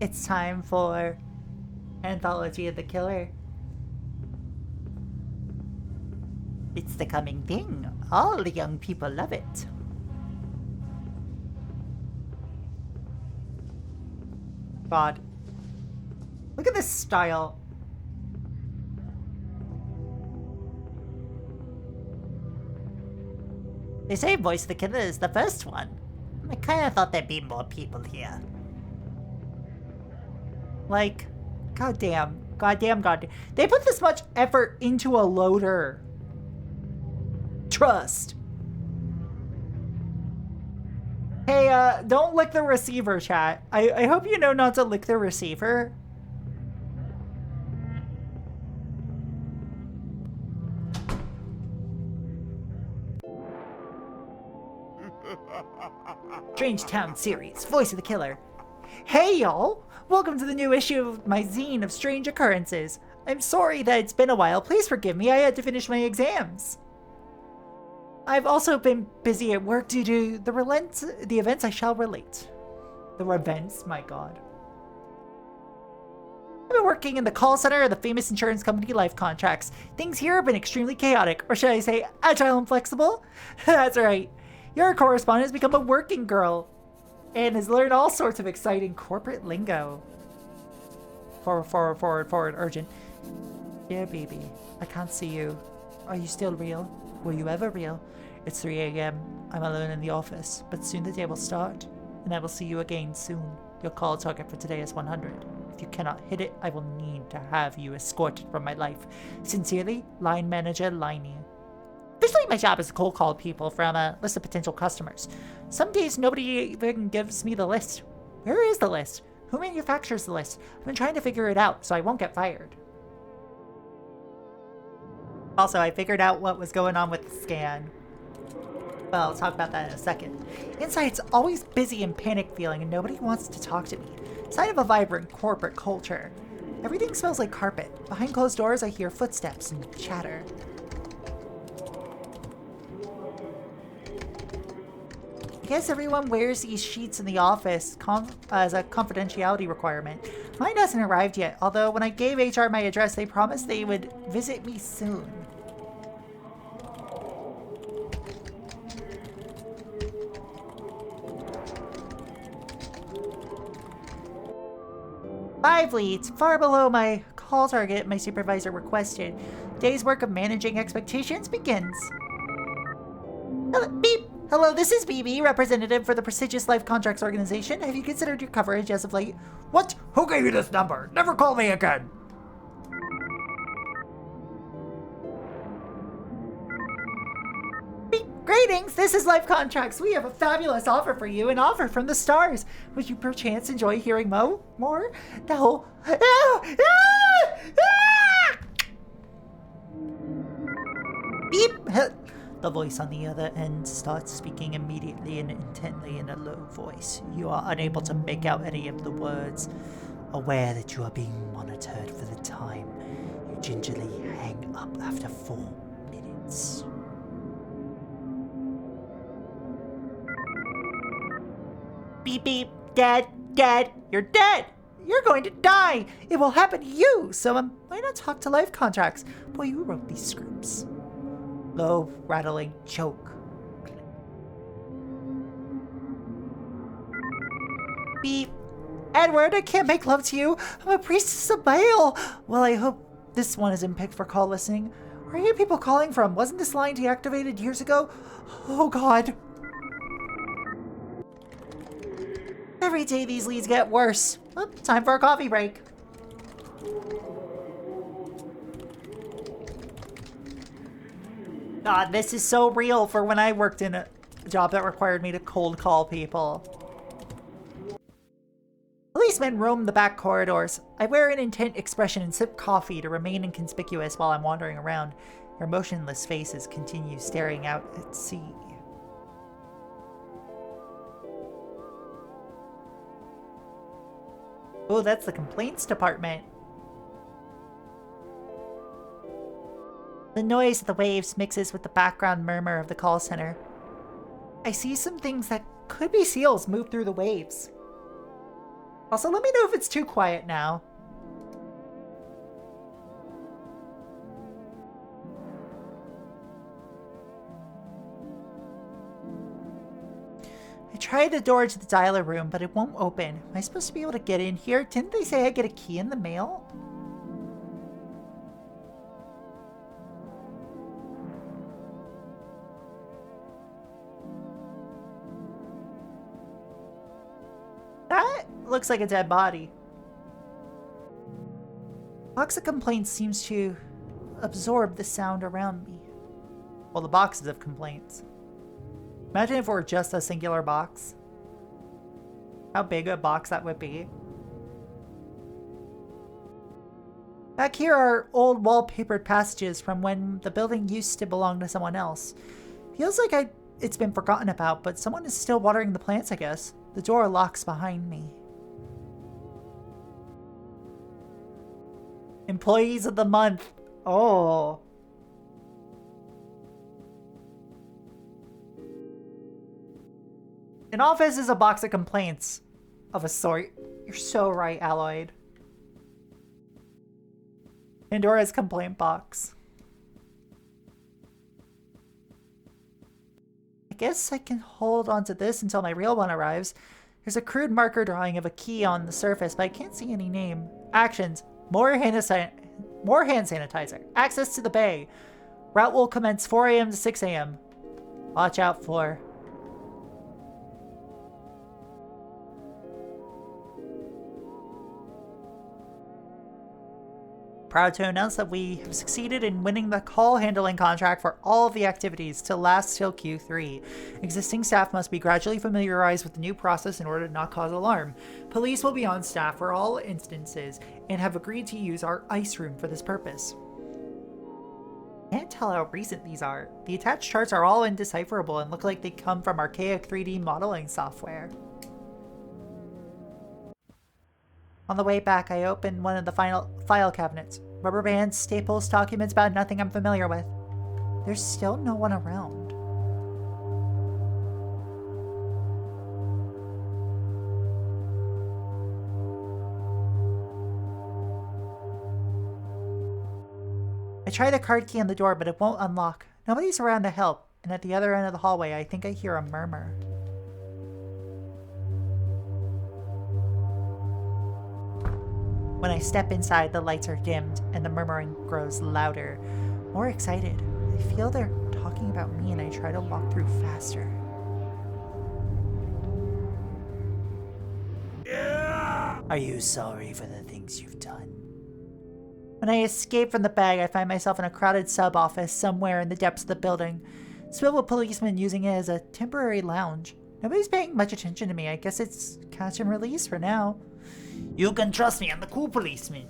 It's time for Anthology of the Killer. It's the coming thing. All the young people love it. God. Look at this style. They say Voice of the Killer is the first one. I kinda thought there'd be more people here. Like, goddamn. They put this much effort into a loader. Trust. Hey, don't lick the receiver, chat. I hope you know not to lick the receiver. Strange Town series, Voice of the Killer. Hey y'all! Welcome to the new issue of my zine of strange occurrences. I'm sorry that it's been a while. Please forgive me. I had to finish my exams. I've also been busy at work due to the events I shall relate. The events? My god. I've been working in the call center of the famous insurance company Life Contracts. Things here have been extremely chaotic, or should I say agile and flexible? That's right. Your correspondent has become a working girl and has learned all sorts of exciting corporate lingo. Forward, urgent. Dear baby, I can't see you. Are you still real? Were you ever real? It's 3 a.m. I'm alone in the office, but soon the day will start, and I will see you again soon. Your call target for today is 100. If you cannot hit it, I will need to have you escorted from my life. Sincerely, Line Manager Liney. Officially, my job is to cold call people from a list of potential customers. Some days, nobody even gives me the list. Where is the list? Who manufactures the list? I've been trying to figure it out, so I won't get fired. Also, I figured out what was going on with the scan. Well, I'll talk about that in a second. Inside, it's always busy and panic feeling, and nobody wants to talk to me. Sign of a vibrant corporate culture. Everything smells like carpet. Behind closed doors, I hear footsteps and chatter. I guess everyone wears these sheets in the office as a confidentiality requirement. Mine hasn't arrived yet, although when I gave HR my address, they promised they would visit me soon. Lively, it's far below my call target my supervisor requested. Day's work of managing expectations begins. Hello, beep! Hello, this is BB, representative for the prestigious Life Contracts organization. Have you considered your coverage as of late? What? Who gave you this number? Never call me again! Beep! Greetings, this is Life Contracts. We have a fabulous offer for you, an offer from the stars. Would you perchance enjoy hearing more? No. Beep! The voice on the other end starts speaking immediately and intently in a low voice. You are unable to make out any of the words. Aware that you are being monitored for the time, you gingerly hang up after 4 minutes. Beep beep, dead, you're dead! You're going to die! It will happen to you! So why not talk to Life Contracts? Boy, you wrote these scripts. Low, rattling choke. Beep. Edward, I can't make love to you. I'm a priestess of Baal. Well, I hope this one isn't picked for call listening. Where are you people calling from? Wasn't this line deactivated years ago? Oh, God. Every day these leads get worse. Well, time for a coffee break. God, this is so real for when I worked in a job that required me to cold call people. Policemen roam the back corridors. I wear an intent expression and sip coffee to remain inconspicuous while I'm wandering around. Your motionless faces continue staring out at sea. Oh, that's the complaints department. The noise of the waves mixes with the background murmur of the call center. I see some things that could be seals move through the waves. Also, let me know if it's too quiet now. I tried the door to the dialer room, but it won't open. Am I supposed to be able to get in here? Didn't they say I get a key in the mail? That looks like a dead body. Box of complaints seems to absorb the sound around me. Well, the boxes of complaints. Imagine if it were just a singular box. How big a box that would be. Back here are old wallpapered passages from when the building used to belong to someone else. Feels like it's been forgotten about, but someone is still watering the plants, I guess. The door locks behind me. Employees of the month. Oh. An office is a box of complaints of a sort. You're so right, Alloyd. Pandora's complaint box. I guess I can hold onto this until my real one arrives. There's a crude marker drawing of a key on the surface, but I can't see any name. Actions. More hand sanitizer. Access to the bay. Route will commence 4 a.m. to 6 a.m. Watch out for... Proud to announce that we have succeeded in winning the call handling contract for all of the activities to last till Q3. Existing staff must be gradually familiarized with the new process in order to not cause alarm. Police will be on staff for all instances and have agreed to use our ice room for this purpose. Can't tell how recent these are. The attached charts are all indecipherable and look like they come from archaic 3D modeling software. On the way back, I opened one of the file cabinets. Rubber bands, staples, documents about nothing I'm familiar with. There's still no one around. I try the card key on the door, but it won't unlock. Nobody's around to help, and at the other end of the hallway, I think I hear a murmur. When I step inside, the lights are dimmed and the murmuring grows louder. More excited. I feel they're talking about me and I try to walk through faster. Yeah! Are you sorry for the things you've done? When I escape from the bag, I find myself in a crowded sub-office somewhere in the depths of the building. Swivel policemen using it as a temporary lounge. Nobody's paying much attention to me. I guess it's catch and release for now. You can trust me, I'm the cool policeman.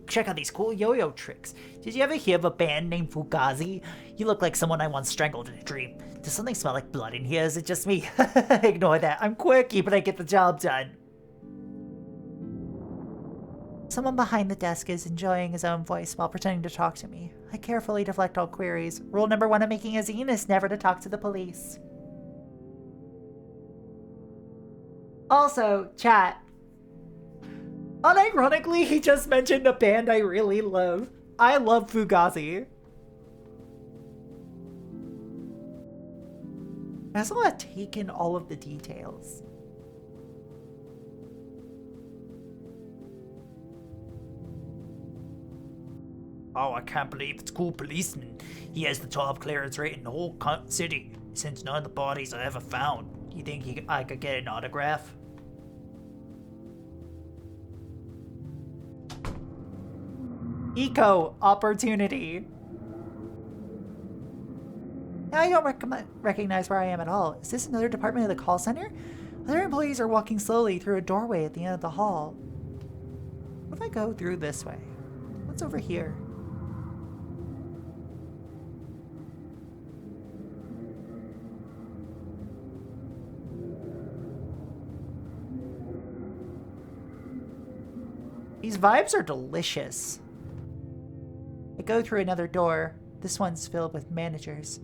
Check out these cool yo-yo tricks. Did you ever hear of a band named Fugazi? You look like someone I once strangled in a dream. Does something smell like blood in here? Is it just me? Ignore that. I'm quirky, but I get the job done. Someone behind the desk is enjoying his own voice while pretending to talk to me. I carefully deflect all queries. Rule number 1 of making a zine is never to talk to the police. Also, chat. Unironically, he just mentioned a band I really love. I love Fugazi. I just want to take in all of the details. Oh, I can't believe it's cool policeman. He has the top clearance rate in the whole city, since none of the bodies I ever found. You think I could get an autograph? Eco opportunity. I don't recognize where I am at all. Is this another department of the call center? Other employees are walking slowly through a doorway at the end of the hall. What if I go through this way? What's over here? These vibes are delicious. I go through another door. This one's filled with managers.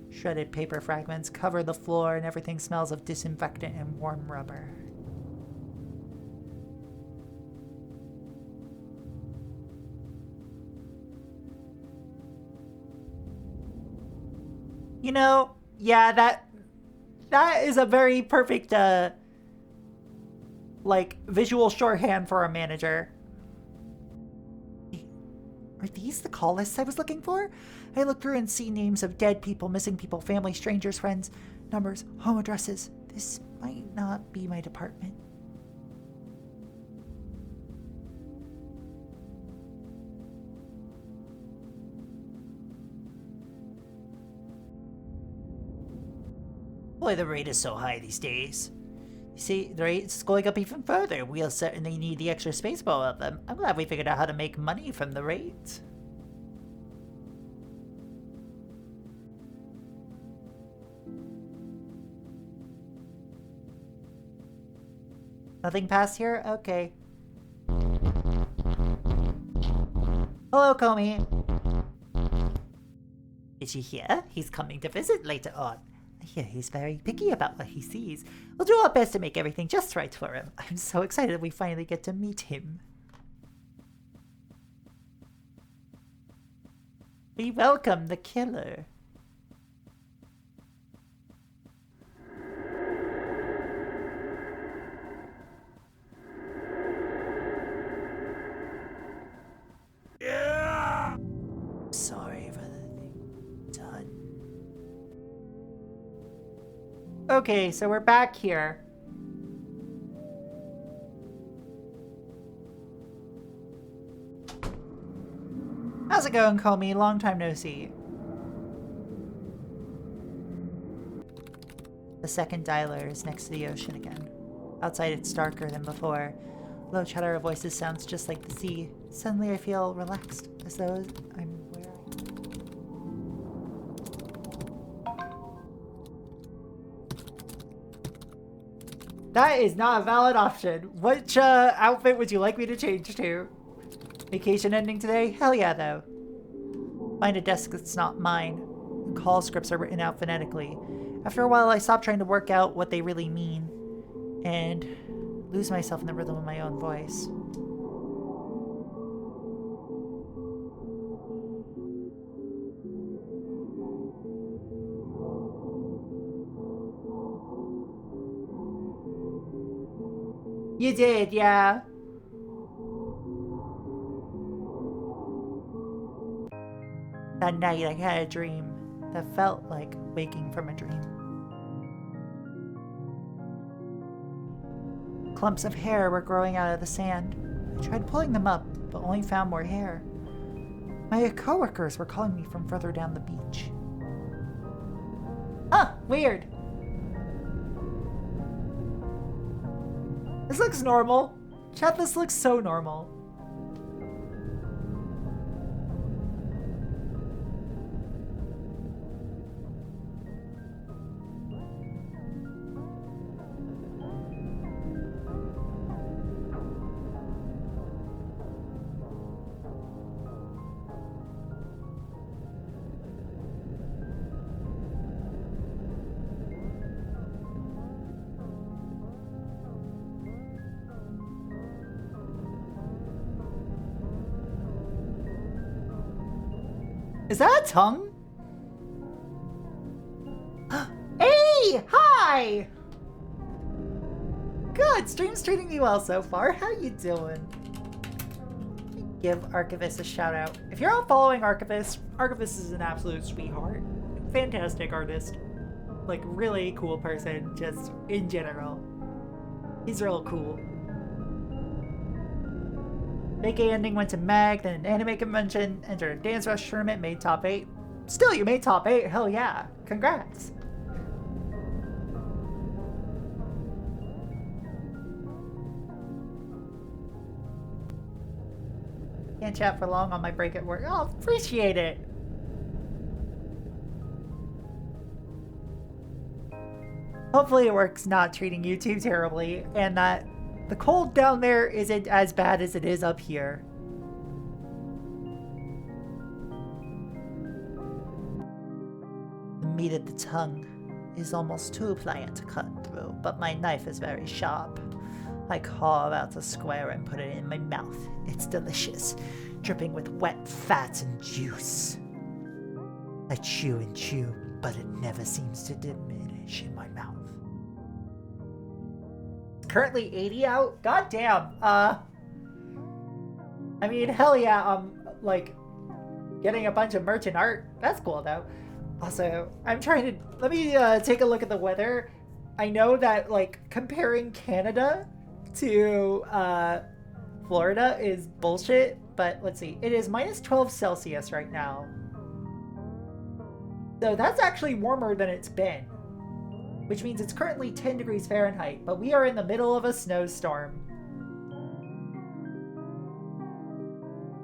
Shredded paper fragments cover the floor and everything smells of disinfectant and warm rubber. You know, yeah, that is a very perfect, like, visual shorthand for a manager. Are these the call lists I was looking for? I look through and see names of dead people, missing people, family, strangers, friends, numbers, home addresses. This might not be my department. Boy, the rate is so high these days. You see, the rate's going up even further. We'll certainly need the extra space below of them. I'm glad we figured out how to make money from the rate. Nothing past here? Okay. Hello, Comey. Is he here? He's coming to visit later on. I hear he's very picky about what he sees. We'll do our best to make everything just right for him. I'm so excited we finally get to meet him. We welcome the killer. Sorry for the thing done. Okay, so we're back here. How's it going, Comey? Long time no see. The second dialer is next to the ocean again. Outside it's darker than before. Low chatter of voices sounds just like the sea. Suddenly I feel relaxed, as though I'm wearing. That is not a valid option. Which outfit would you like me to change to? Vacation ending today? Hell yeah, though. Find a desk that's not mine. Call scripts are written out phonetically. After a while, I stop trying to work out what they really mean and lose myself in the rhythm of my own voice. You did, yeah. That night I had a dream that felt like waking from a dream. Clumps of hair were growing out of the sand. I tried pulling them up, but only found more hair. My coworkers were calling me from further down the beach. Huh, weird. This looks normal. Chat, this looks so normal. Is that a tongue? Hey! Hi! Good, stream's treating you well so far. How you doing? Give Archivist a shout out. If you're not following Archivist, Archivist is an absolute sweetheart. Fantastic artist. Like, really cool person, just in general. He's real cool. Vacay ending went to Mag, then an anime convention, entered a dance rush tournament, made top 8. Still, you made top 8? Hell yeah. Congrats. Can't chat for long on my break at work. Oh, appreciate it. Hopefully work's not treating you too terribly, and that the cold down there isn't as bad as it is up here. The meat of the tongue is almost too pliant to cut through, but my knife is very sharp. I carve out a square and put it in my mouth. It's delicious, dripping with wet fat and juice. I chew and chew, but it never seems to diminish in my mouth. Currently 80 out? God damn. I mean, hell yeah, I'm, like, getting a bunch of merchant art. That's cool, though. Also, I'm trying to... Let me take a look at the weather. I know that, like, comparing Canada to Florida is bullshit, but let's see. It is minus 12 Celsius right now. So that's actually warmer than it's been, which means it's currently 10 degrees Fahrenheit, but we are in the middle of a snowstorm.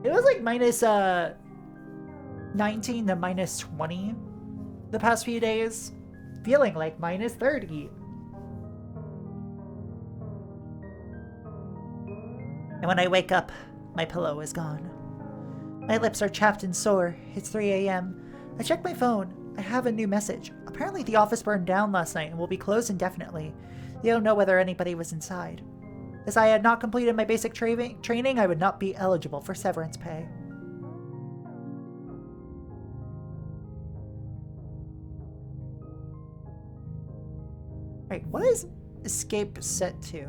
It was like minus 19 to minus 20 the past few days, feeling like minus 30. And when I wake up, my pillow is gone. My lips are chapped and sore. It's 3 a.m. I check my phone. I have a new message. Apparently the office burned down last night and will be closed indefinitely. They don't know whether anybody was inside. As I had not completed my basic training, I would not be eligible for severance pay. Right, what is escape set to?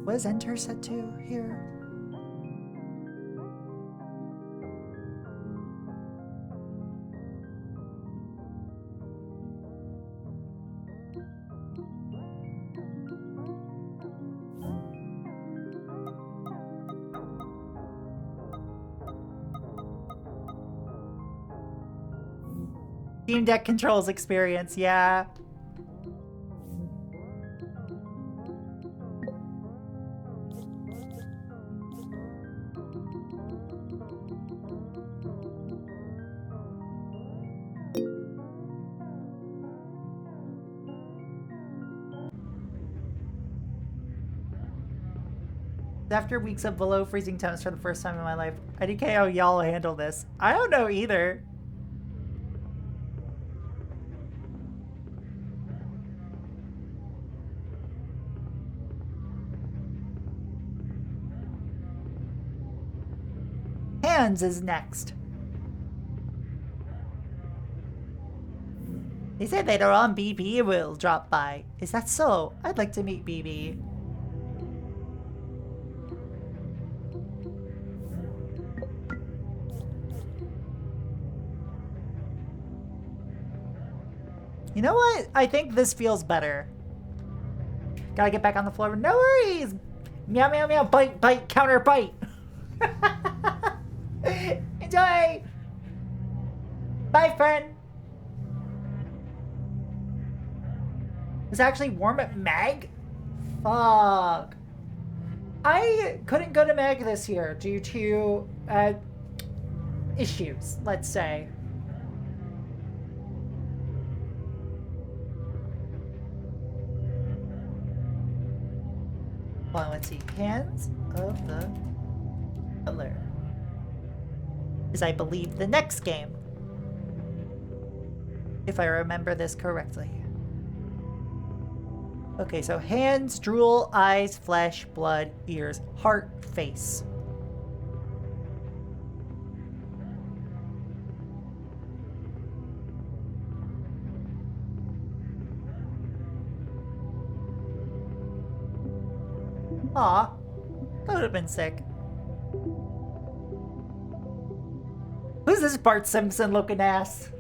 What is enter set to here? Steam Deck controls experience, yeah. After weeks of below freezing temps for the first time in my life, IDK how y'all handle this. I don't know either. Hands is next. They said later on BB will drop by. Is that so? I'd like to meet BB. You know what? I think this feels better. Gotta get back on the floor. No worries! Meow, meow, meow. Bite, bite, counter, bite. Enjoy! Bye, friend! It's actually warm at Mag? Fuck. I couldn't go to Mag this year due to issues, let's say. Well, let's see. Hands of the Killer is, I believe, the next game. If I remember this correctly. Okay, so hands, drool, eyes, flesh, blood, ears, heart, face. Aw, that would have been sick. Who's this Bart Simpson looking ass?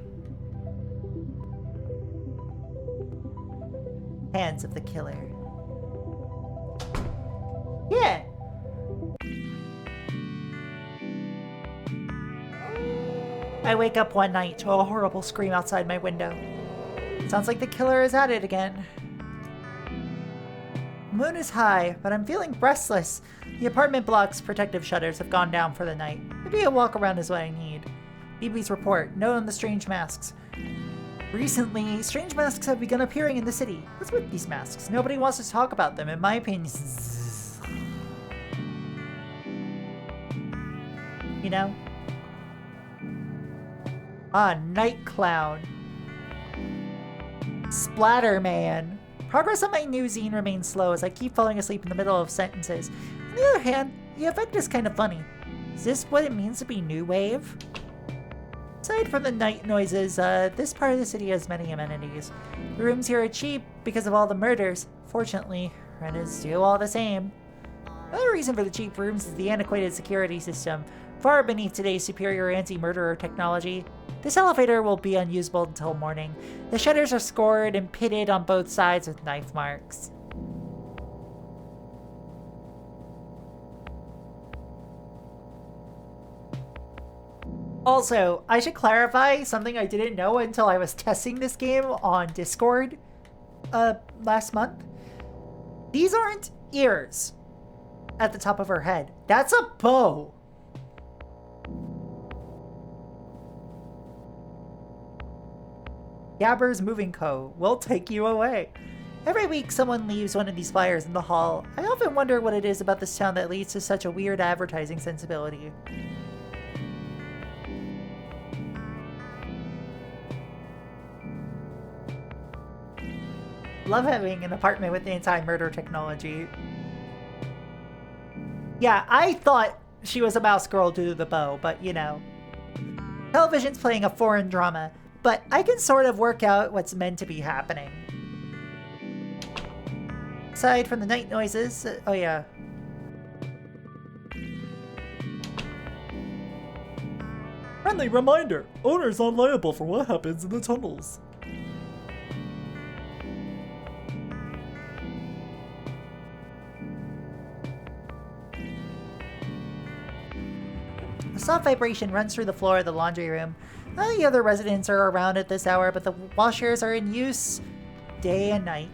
Hands of the Killer. Yeah. I wake up one night to a horrible scream outside my window. Sounds like the killer is at it again. Moon is high, but I'm feeling restless. The apartment block's protective shutters have gone down for the night. Maybe a walk around is what I need. BB's report. Note on the strange masks. Recently, strange masks have begun appearing in the city. What's with these masks? Nobody wants to talk about them, in my opinion. you know? Ah, Night Clown. Splatterman. Progress on my new zine remains slow as I keep falling asleep in the middle of sentences. On the other hand, the effect is kind of funny. Is this what it means to be new wave? Aside from the night noises, this part of the city has many amenities. The rooms here are cheap because of all the murders. Fortunately, rent is still all the same. Another reason for the cheap rooms is the antiquated security system, far beneath today's superior anti-murderer technology. This elevator will be unusable until morning. The shutters are scored and pitted on both sides with knife marks. Also, I should clarify something I didn't know until I was testing this game on Discord last month. These aren't ears at the top of her head. That's a bow. Gabber's Moving Co. will take you away. Every week someone leaves one of these flyers in the hall. I often wonder what it is about this town that leads to such a weird advertising sensibility. Love having an apartment with anti-murder technology. Yeah, I thought she was a mouse girl due to the bow, but you know. Television's playing a foreign drama, but I can sort of work out what's meant to be happening. Aside from the night noises, oh yeah. Friendly reminder, owner's not liable for what happens in the tunnels. A soft vibration runs through the floor of the laundry room. None of the other residents are around at this hour, but the washers are in use day and night.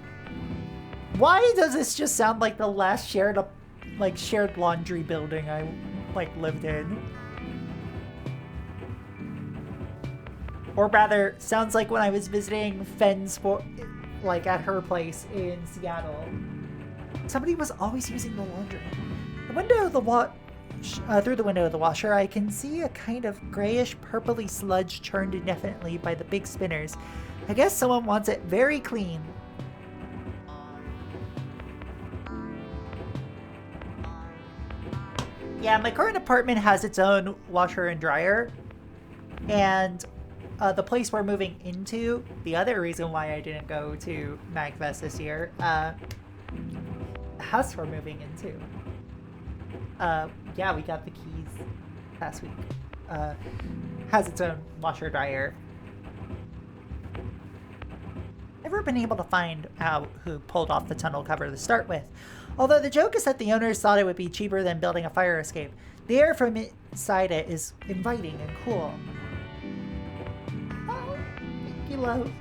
Why does this just sound like the last shared laundry building I lived in? Or rather, sounds like when I was visiting Fenn's at her place in Seattle. Somebody was always using the laundry. The window of the through the window of the washer, I can see a kind of grayish purpley sludge churned indefinitely by the big spinners. I guess someone wants it very clean. Yeah, my current apartment has its own washer and dryer. And the place we're moving into, the other reason why I didn't go to MagFest this year, the house we're moving into. Yeah, we got the keys last week. Has its own washer dryer. Never been able to find out who pulled off the tunnel cover to start with. Although the joke is that the owners thought it would be cheaper than building a fire escape. The air from inside it is inviting and cool. Oh, thank you, love.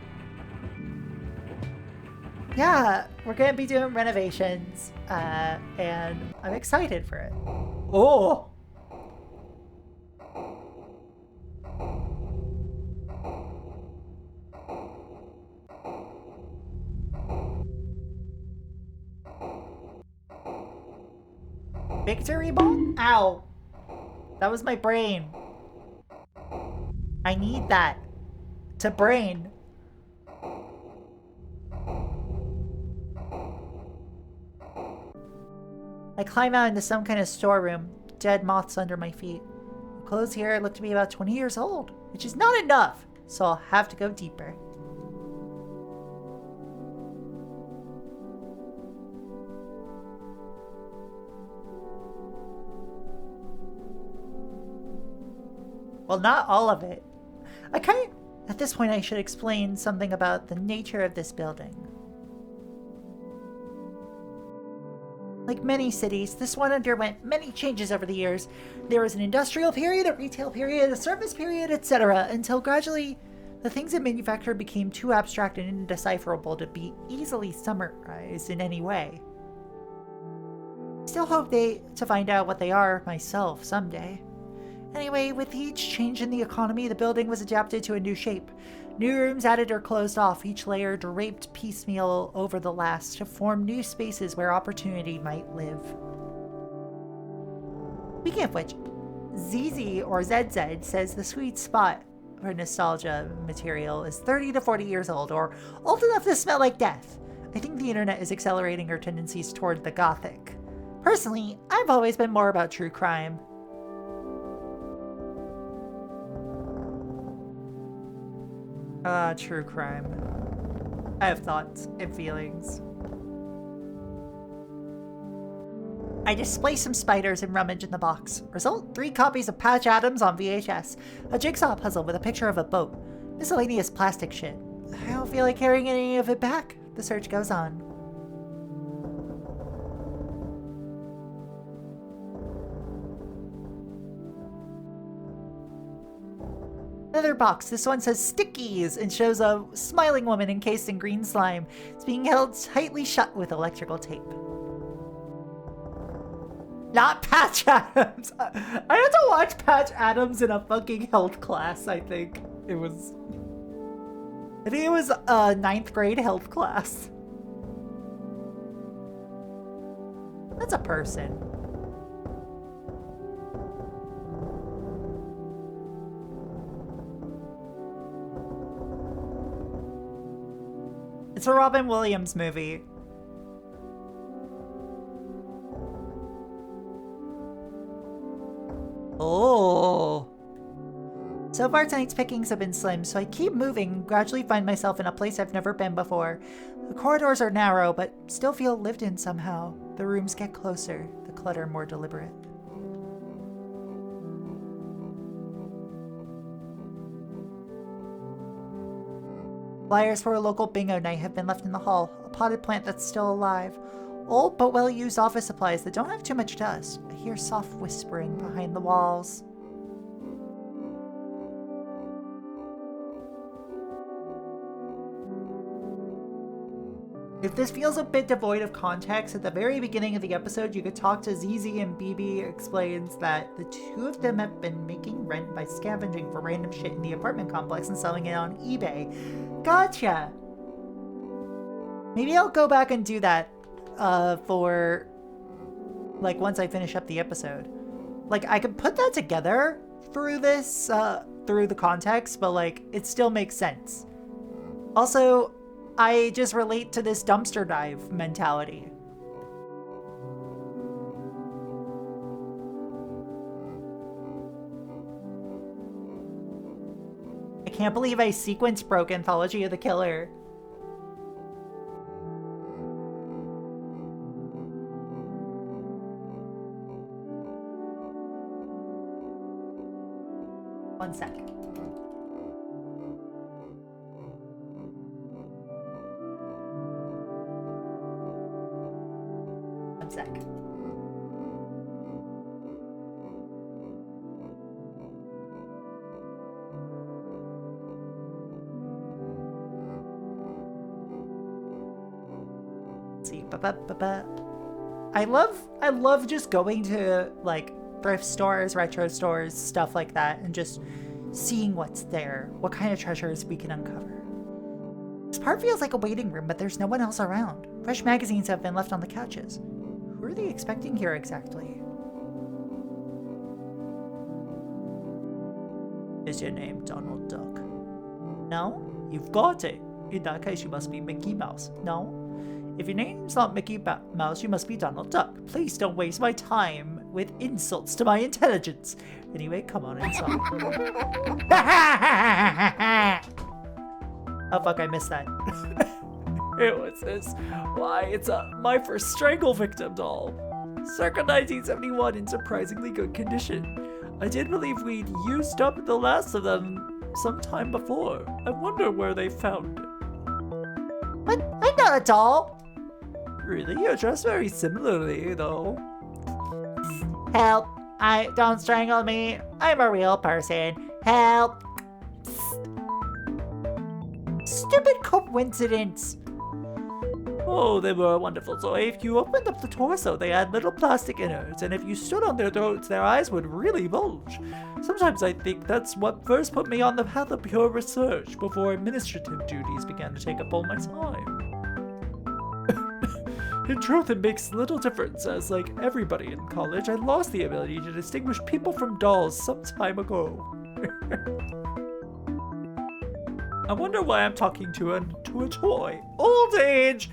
Yeah, we're gonna be doing renovations, and I'm excited for it. Oh! Victory ball? Ow! That was my brain. I need that to brain. I climb out into some kind of storeroom, dead moths under my feet. The clothes here look to be about 20 years old, which is not enough, so I'll have to go deeper. Well, not all of it. At this point I should explain something about the nature of this building. Like many cities, this one underwent many changes over the years. There was an industrial period, a retail period, a service period, etc., until gradually the things it manufactured became too abstract and indecipherable to be easily summarized in any way. I still hope to find out what they are myself someday. Anyway, with each change in the economy, the building was adapted to a new shape. New rooms added or closed off, each layer draped piecemeal over the last to form new spaces where opportunity might live. Speaking of which, ZZ or ZZ says the sweet spot for nostalgia material is 30 to 40 years old or old enough to smell like death. I think the internet is accelerating our tendencies toward the gothic. Personally, I've always been more about true crime. True crime. I have thoughts and feelings. I display some spiders and rummage in the box. Result, 3 copies of Patch Adams on VHS, a jigsaw puzzle with a picture of a boat, miscellaneous plastic shit. I don't feel like carrying any of it back. The search goes on. Another box. This one says stickies and shows a smiling woman encased in green slime. It's being held tightly shut with electrical tape. Not Patch Adams. I had to watch Patch Adams in a fucking health class, I think. It was a 9th grade health class. That's a person. It's a Robin Williams movie. Oh. So far tonight's pickings have been slim, so I keep moving and gradually find myself in a place I've never been before. The corridors are narrow, but still feel lived in somehow. The rooms get closer, the clutter more deliberate. Flyers for a local bingo night have been left in the hall, a potted plant that's still alive. Old but well-used office supplies that don't have too much dust. I hear soft whispering behind the walls. If this feels a bit devoid of context, at the very beginning of the episode, you could talk to ZZ and BB explains that the two of them have been making rent by scavenging for random shit in the apartment complex and selling it on eBay. Gotcha! Maybe I'll go back and do that for, like, once I finish up the episode. Like, I could put that together through this, through the context, but, like, it still makes sense. Also, I just relate to this dumpster dive mentality. I can't believe I sequence broke Anthology of the Killer. One sec. One sec. Let's see. I love just going to, like, thrift stores, retro stores, stuff like that, and just seeing what's there, what kind of treasures we can uncover. This part feels like a waiting room, but there's no one else around. Fresh magazines have been left on the couches. Who are they expecting here exactly? Is your name Donald Duck? No? You've got it. In that case, you must be Mickey Mouse. No? If your name's not Mickey Mouse, you must be Donald Duck. Please don't waste my time with insults to my intelligence. Anyway, come on inside. Oh fuck, I missed that. It was this. Why, it's my first strangle victim doll. Circa 1971 in surprisingly good condition. I did believe we'd used up the last of them sometime before. I wonder where they found it. But I'm not a doll. Really? You're dressed very similarly, though. Help! Don't strangle me. I'm a real person. Help! Stupid coincidence. Oh, they were a wonderful toy. If you opened up the torso, they had little plastic innards, and if you stood on their throats, their eyes would really bulge. Sometimes I think that's what first put me on the path of pure research, before administrative duties began to take up all my time. In truth, it makes little difference, as like everybody in college, I lost the ability to distinguish people from dolls some time ago. I wonder why I'm talking to a toy. Old age!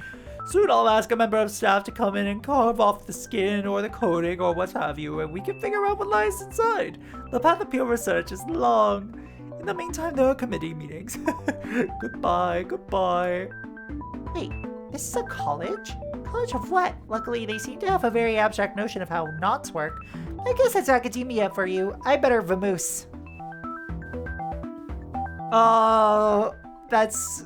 Soon I'll ask a member of staff to come in and carve off the skin or the coating or what have you, and we can figure out what lies inside. The path of pure research is long. In the meantime, there are committee meetings. Goodbye, goodbye. Wait, this is a college? College of what? Luckily, they seem to have a very abstract notion of how knots work. I guess that's academia for you. I better vamoose. Oh, that's...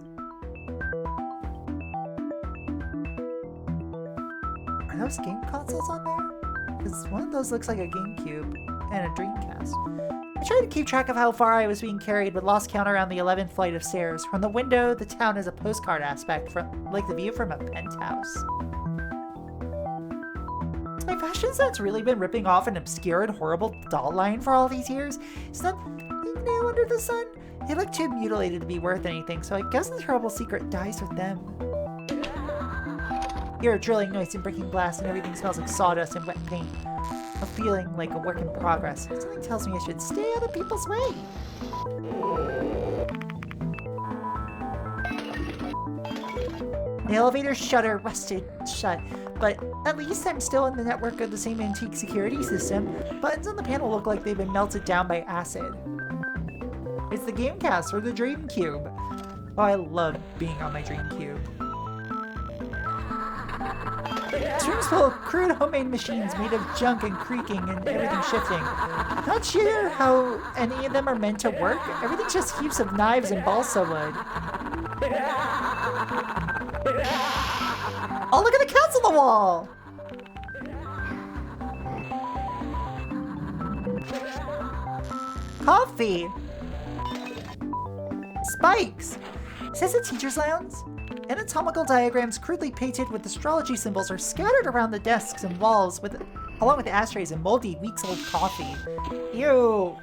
Are those game consoles on there? Because one of those looks like a GameCube and a Dreamcast. I tried to keep track of how far I was being carried, but lost count around the 11th flight of stairs. From the window, the town has a postcard aspect, like the view from a penthouse. Has my fashion sense really been ripping off an obscure and horrible doll line for all these years? Is nothing new under the sun? They look too mutilated to be worth anything, so I guess the terrible secret dies with them. Hear a drilling noise and breaking glass, and everything smells like sawdust and wet paint. A feeling like a work in progress. Something tells me I should stay out of people's way. The elevator shutter rusted shut, but at least I'm still in the network of the same antique security system. Buttons on the panel look like they've been melted down by acid. It's the Gamecast or the Dreamcube. Oh, I love being on my Dreamcube. This room's full of crude homemade machines made of junk and creaking and everything shifting. Not sure how any of them are meant to work. Everything's just heaps of knives and balsa wood. Oh, look at the cats on the wall! Coffee! Spikes! Is this a teacher's lounge? Anatomical diagrams crudely painted with astrology symbols are scattered around the desks and walls, along with the ashtrays and moldy, weeks-old coffee. Ew!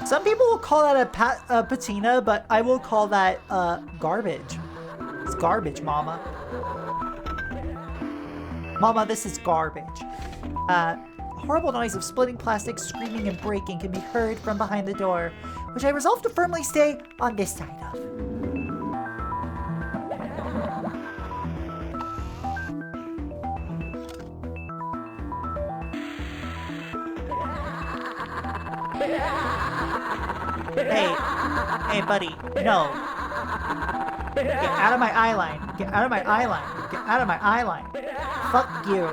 Some people will call that a patina, but I will call that garbage. It's garbage, Mama. Mama, this is garbage. A horrible noise of splitting plastic, screaming, and breaking can be heard from behind the door, which I resolve to firmly stay on this side of. Hey, buddy, no. Get out of my eye line. Get out of my eye line. Get out of my eye line. Fuck you.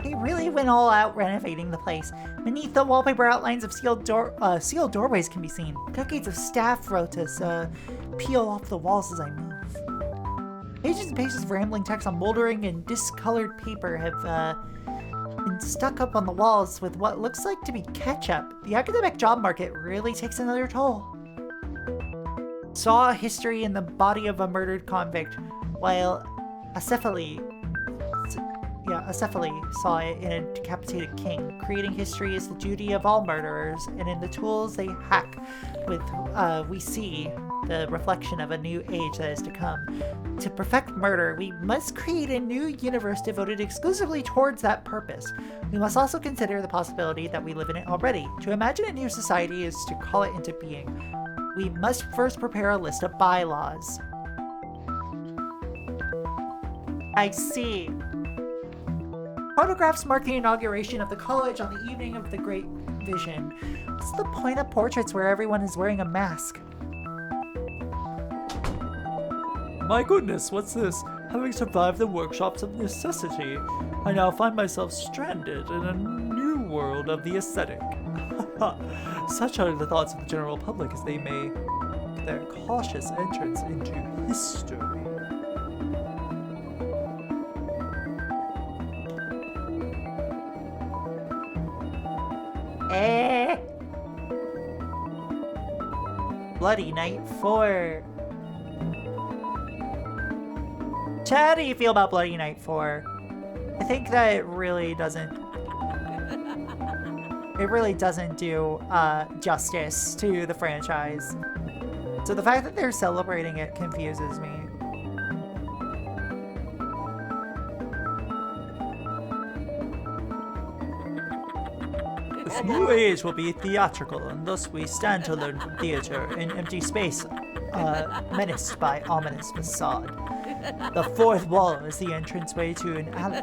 They really went all out renovating the place. Beneath the wallpaper, outlines of sealed doorways can be seen. Decades of staff rotas peel off the walls as I move. Pages and pages of rambling text on moldering and discolored paper have been stuck up on the walls with what looks like to be ketchup. The academic job market really takes another toll. Saw history in the body of a murdered convict, while Acephali saw it in a decapitated king. Creating history is the duty of all murderers, and in the tools they hack with, we see the reflection of a new age that is to come. To perfect murder, we must create a new universe devoted exclusively towards that purpose. We must also consider the possibility that we live in it already. To imagine a new society is to call it into being. We must first prepare a list of bylaws. I see. Photographs mark the inauguration of the college on the evening of the Great Vision. What's the point of portraits where everyone is wearing a mask? My goodness, what's this? Having survived the workshops of necessity, I now find myself stranded in a new world of the aesthetic. Such are the thoughts of the general public as they make their cautious entrance into history. Bloody Night 4. Chad, how do you feel about Bloody Night 4? I think that it really doesn't It really doesn't do justice to the franchise. So the fact that they're celebrating it confuses me. This new age will be theatrical, and thus we stand to learn from theater in empty space, menaced by ominous facade. The fourth wall is the entranceway to an alley,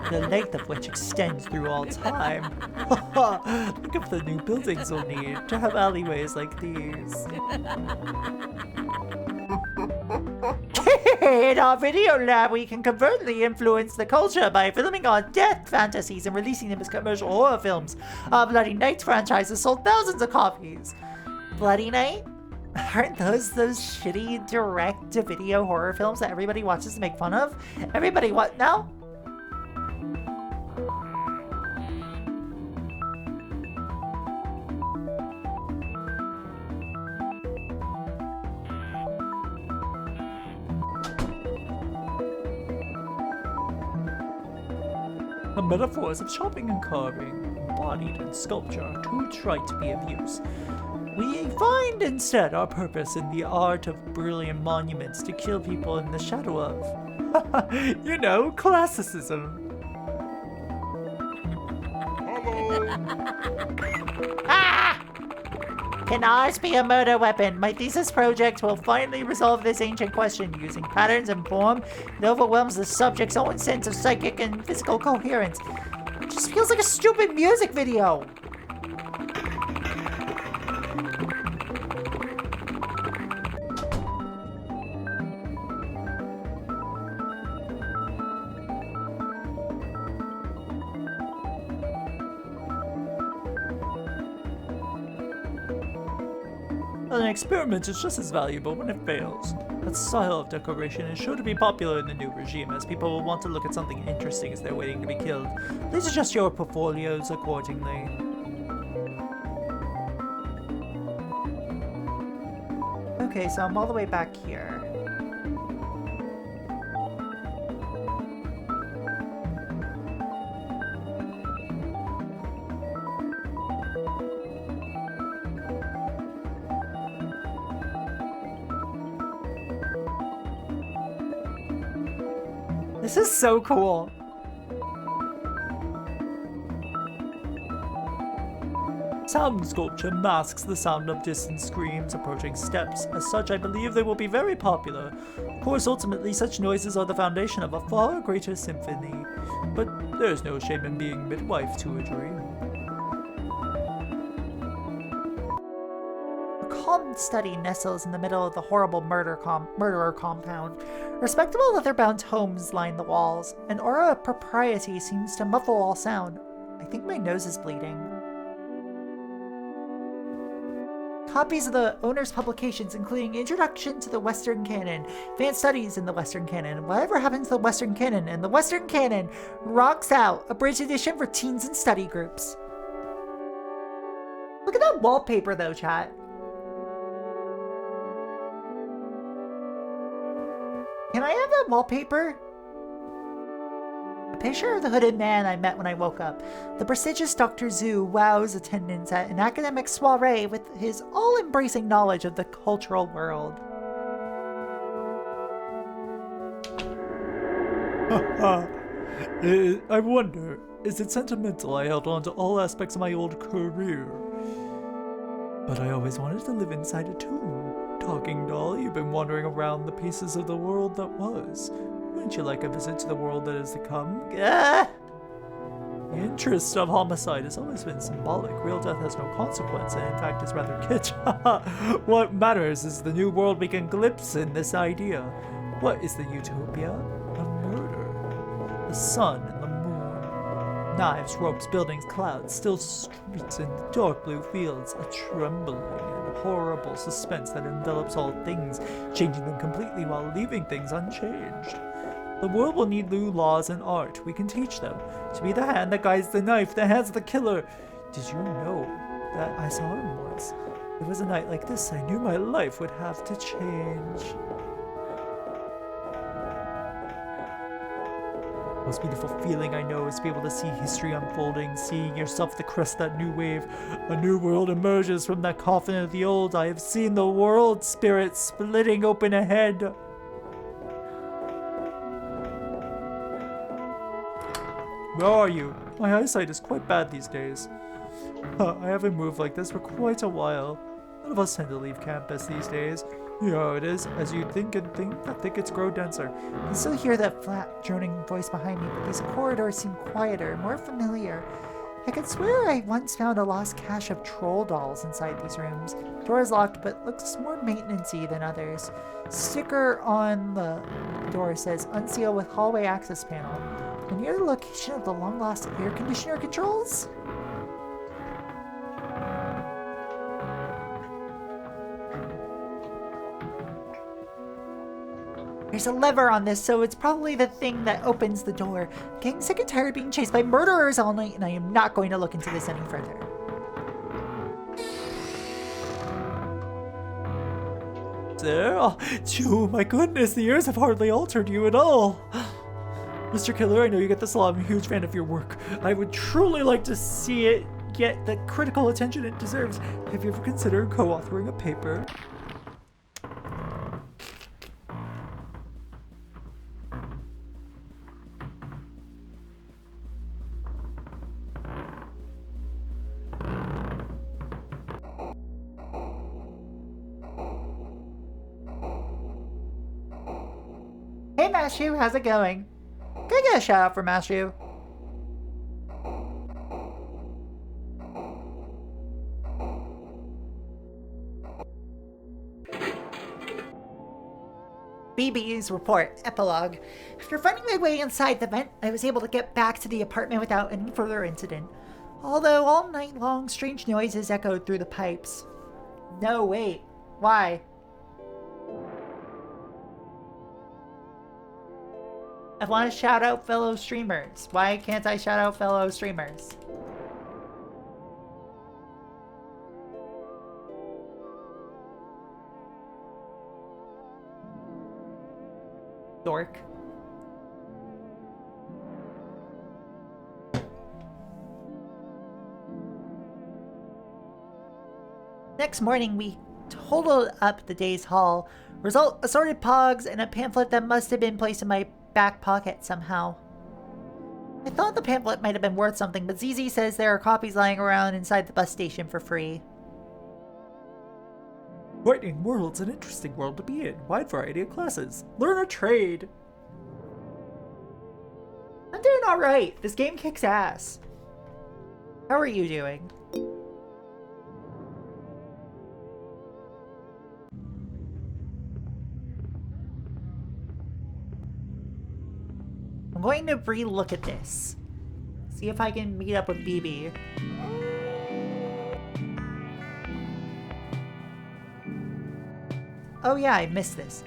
the length of which extends through all time. Look at the new buildings we'll need to have alleyways like these. In our video lab, we can covertly influence the culture by filming our death fantasies and releasing them as commercial horror films. Our Bloody Night franchise has sold thousands of copies. Bloody Night? Aren't those shitty direct-to-video horror films that everybody watches to make fun of? Everybody what now? The metaphors of shopping and carving, embodied in sculpture, are too trite to be of use. We find instead our purpose in the art of brilliant monuments to kill people in the shadow of. You know, classicism. Ah! Can ours be a murder weapon? My thesis project will finally resolve this ancient question using patterns and form that overwhelms the subject's own sense of psychic and physical coherence. It just feels like a stupid music video. An experiment is just as valuable when it fails. That style of decoration is sure to be popular in the new regime, as people will want to look at something interesting as they're waiting to be killed. Please adjust your portfolios accordingly. Okay, so I'm all the way back here. This is so cool. Sound sculpture masks the sound of distant screams approaching steps. As such, I believe they will be very popular. Of course, ultimately, such noises are the foundation of a far greater symphony. But there's no shame in being midwife to a dream. Calm study nestles in the middle of the horrible murderer compound. Respectable leather-bound tomes line the walls. An aura of propriety seems to muffle all sound. I think my nose is bleeding. Copies of the owner's publications, including Introduction to the Western Canon, Advanced Studies in the Western Canon, Whatever Happened to the Western Canon, and the Western Canon Rocks Out, abridged edition for teens and study groups. Look at that wallpaper though, chat. Can I have that wallpaper? A picture of the hooded man I met when I woke up. The prestigious Dr. Zhu wows attendance at an academic soiree with his all-embracing knowledge of the cultural world. I wonder, is it sentimental I held on to all aspects of my old career? But I always wanted to live inside a tomb. Talking doll, you've been wandering around the pieces of the world that was. Wouldn't you like a visit to the world that is to come? The interest of homicide has always been symbolic. Real death has no consequence, and in fact is rather kitsch. What matters is the new world we can glimpse in this idea. What is the utopia? Of murder. The sun and the moon. Knives, ropes, buildings, clouds, still streets and dark blue fields. A trembling and horrible suspense that envelops all things, changing them completely while leaving things unchanged. The world will need new laws and art. We can teach them. To be the hand that guides the knife, the hands of the killer. Did you know that I saw him once? It was a night like this I knew my life would have to change. Most beautiful feeling I know is to be able to see history unfolding, seeing yourself the crest of that new wave. A new world emerges from that coffin of the old. I have seen the world spirit splitting open ahead. Where are you? My eyesight is quite bad these days. I haven't moved like this for quite a while. None of us tend to leave campus these days. You know how it is. As you think and think, the thickets grow denser. I still hear that flat, droning voice behind me, but these corridors seem quieter, more familiar. I could swear I once found a lost cache of troll dolls inside these rooms. Door is locked, but looks more maintenance-y than others. Sticker on the door says, unseal with hallway access panel. And near the location of the long-lost air conditioner controls? There's a lever on this, so it's probably the thing that opens the door. I'm getting sick and tired of being chased by murderers all night, and I am not going to look into this any further. There? Oh, my goodness, the years have hardly altered you at all. Mr. Killer, I know you get this a lot. I'm a huge fan of your work. I would truly like to see it get the critical attention it deserves. Have you ever considered co-authoring a paper? Hey Mashu, how's it going? Can I get a shout out for Mashu? BB's report, epilogue. After finding my way inside the vent, I was able to get back to the apartment without any further incident. Although all night long, strange noises echoed through the pipes. No, wait. Why? I want to shout out fellow streamers. Why can't I shout out fellow streamers? Dork. Next morning, we totaled up the day's haul. Result, assorted pogs and a pamphlet that must have been placed in my back pocket somehow. I thought the pamphlet might have been worth something, but ZZ says there are copies lying around inside the bus station for free. Frightening world's an interesting world to be in. Wide variety of classes. Learn a trade. I'm doing alright. This game kicks ass. How are you doing? I'm going to re-look at this. See if I can meet up with BB. Oh yeah, I missed this.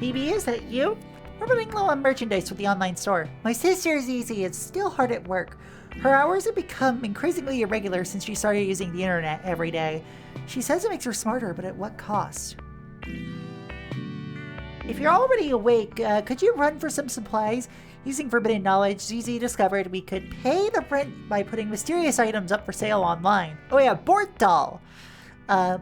BB, is that you? We're running low on merchandise with the online store. My sister Zizi is still hard at work. Her hours have become increasingly irregular since she started using the internet every day. She says it makes her smarter, but at what cost? If you're already awake, could you run for some supplies? Using forbidden knowledge, ZZ discovered we could pay the rent by putting mysterious items up for sale online. Oh yeah, Bort Doll! I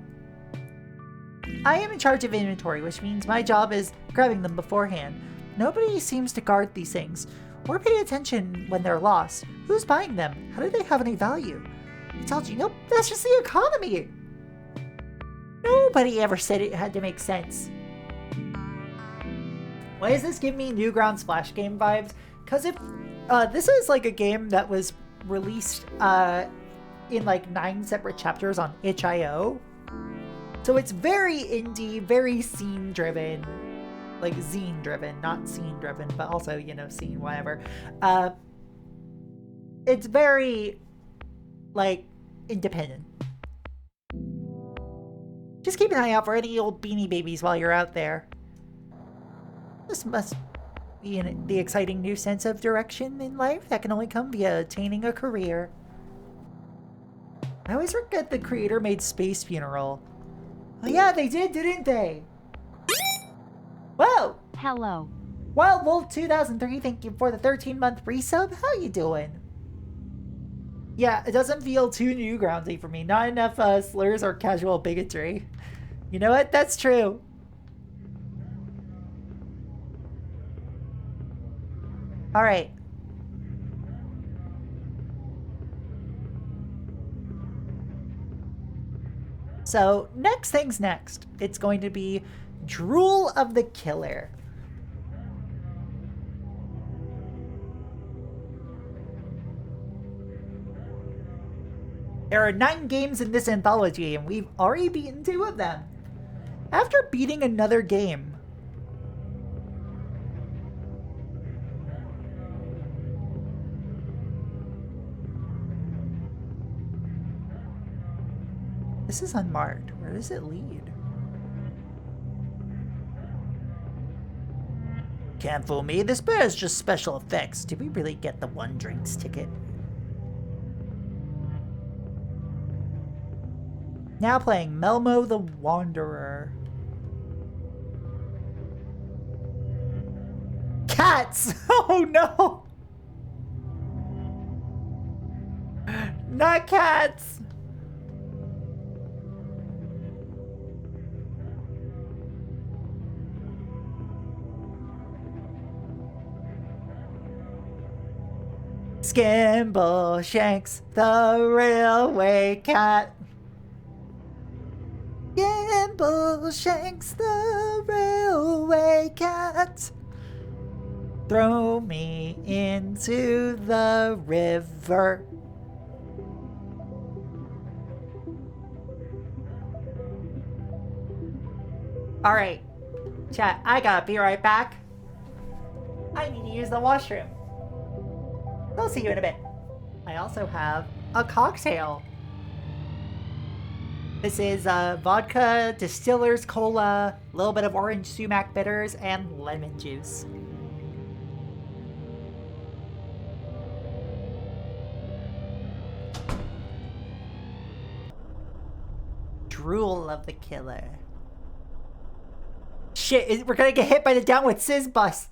am in charge of inventory, which means my job is grabbing them beforehand. Nobody seems to guard these things, or pay attention when they're lost. Who's buying them? How do they have any value? Anthology, nope, that's just the economy! Nobody ever said it had to make sense. Why does this give me Newgrounds Splash game vibes? Because if this is like a game that was released in like 9 separate chapters on itch.io. So it's very indie, very scene driven, like zine driven, not scene driven, but also, you know, scene, whatever. It's very like independent. Just keep an eye out for any old Beanie Babies while you're out there. This must be the exciting new sense of direction in life that can only come via attaining a career. I always forget the creator made Space Funeral. Oh yeah, they did, didn't they? Whoa! Hello. Wild Wolf 2003, thank you for the 13-month resub. How you doing? Yeah, it doesn't feel too newgroundy for me. Not enough slurs or casual bigotry. You know what? That's true. Alright. So, next thing's next. It's going to be Drool of the Killer. There are 9 games in this anthology, and we've already beaten 2 of them. After beating another game, this is unmarked. Where does it lead? Can't fool me. This bear is just special effects. Did we really get the 1 drinks ticket? Now playing Melmo the Wanderer. Cats! Oh no! Not cats! Skimble Shanks, the railway cat. Skimble Shanks, the railway cat. Throw me into the river. Alright, chat, I gotta be right back. I need to use the washroom. I'll see you in a bit. I also have a cocktail. This is vodka, distiller's cola, a little bit of orange sumac bitters, and lemon juice. Drool of the Killer. Shit, we're gonna get hit by the downward Sizz bus.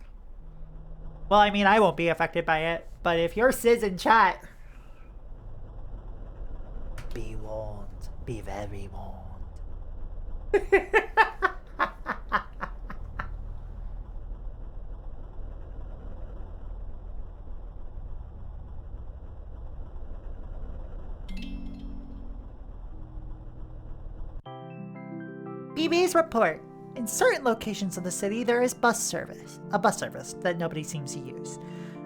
Well, I mean, I won't be affected by it, but if you're Sizz in chat, be warned. Be very warned. BB's report. In certain locations of the city, there is a bus service that nobody seems to use.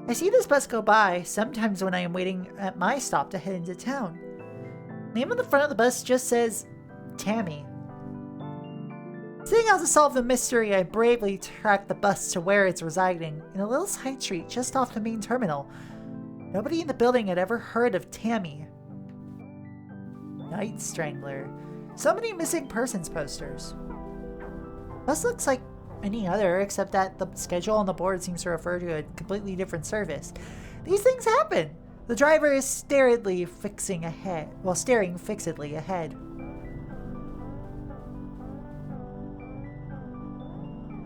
I see this bus go by sometimes when I am waiting at my stop to head into town. The name on the front of the bus just says Tammy. Setting out to solve the mystery, I bravely track the bus to where it's residing, in a little side street just off the main terminal. Nobody in the building had ever heard of Tammy. Night Strangler. So many missing persons posters. Bus looks like any other, except that the schedule on the board seems to refer to a completely different service. These things happen! The driver is staring fixedly ahead.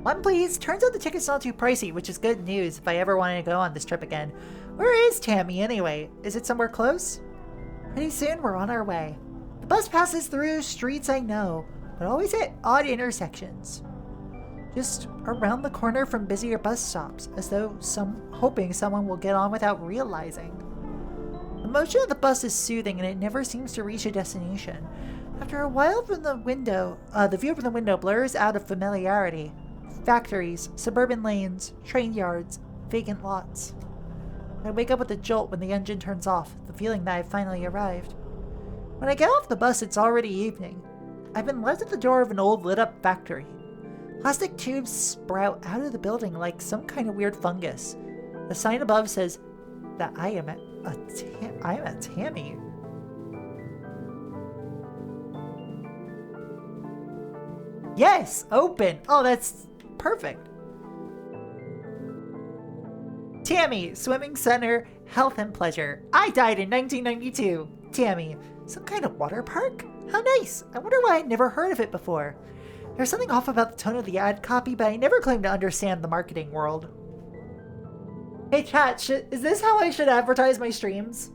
One please. Turns out the ticket's not too pricey, which is good news if I ever wanted to go on this trip again. Where is Tammy anyway? Is it somewhere close? Pretty soon we're on our way. The bus passes through streets I know, but always at odd intersections. Just around the corner from busier bus stops, as though hoping someone will get on without realizing. The motion of the bus is soothing and it never seems to reach a destination. After a while from the window, the view from the window blurs out of familiarity. Factories, suburban lanes, train yards, vacant lots. I wake up with a jolt when the engine turns off, the feeling that I've finally arrived. When I get off the bus, it's already evening. I've been left at the door of an old lit-up factory. Plastic tubes sprout out of the building like some kind of weird fungus. The sign above says that I am a Tammy. Yes, open. Oh, that's perfect. Tammy, Swimming Center, Health and Pleasure. I died in 1992. Tammy, some kind of water park? How nice. I wonder why I'd never heard of it before. There's something off about the tone of the ad copy, but I never claimed to understand the marketing world. Hey chat, is this how I should advertise my streams?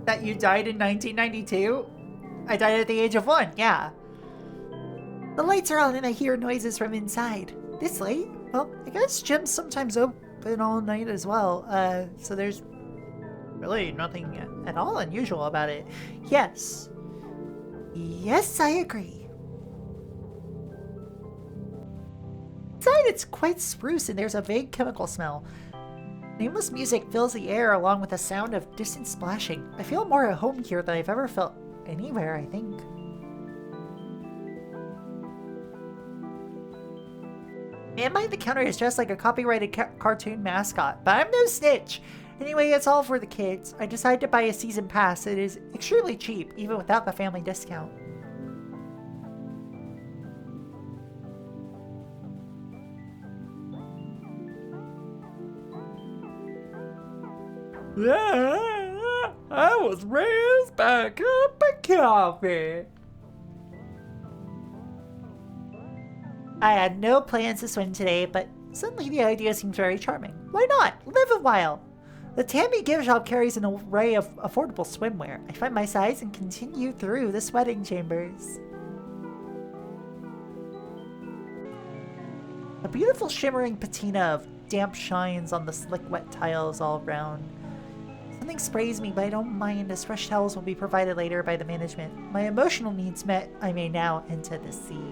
That you died in 1992? I died at the age of 1, yeah. The lights are on and I hear noises from inside. This late? Well, I guess gym's sometimes open all night as well. So there's Really nothing at all unusual about it. yes. Yes, I agree. Inside it's quite spruce and there's a vague chemical smell. Nameless music fills the air along with a sound of distant splashing. I feel more at home here than I've ever felt anywhere, I think. Man behind the counter is dressed like a copyrighted cartoon mascot, but I'm no snitch. Anyway, it's all for the kids. I decided to buy a season pass. It is extremely cheap, even without the family discount. I was raised by a cup of coffee. I had no plans to swim today, but suddenly the idea seems very charming. Why not? Live a while! The Tammy gift shop carries an array of affordable swimwear. I find my size and continue through the sweating chambers. A beautiful shimmering patina of damp shines on the slick wet tiles all around. Something sprays me, but I don't mind, as fresh towels will be provided later by the management. My emotional needs met, I may now enter the sea.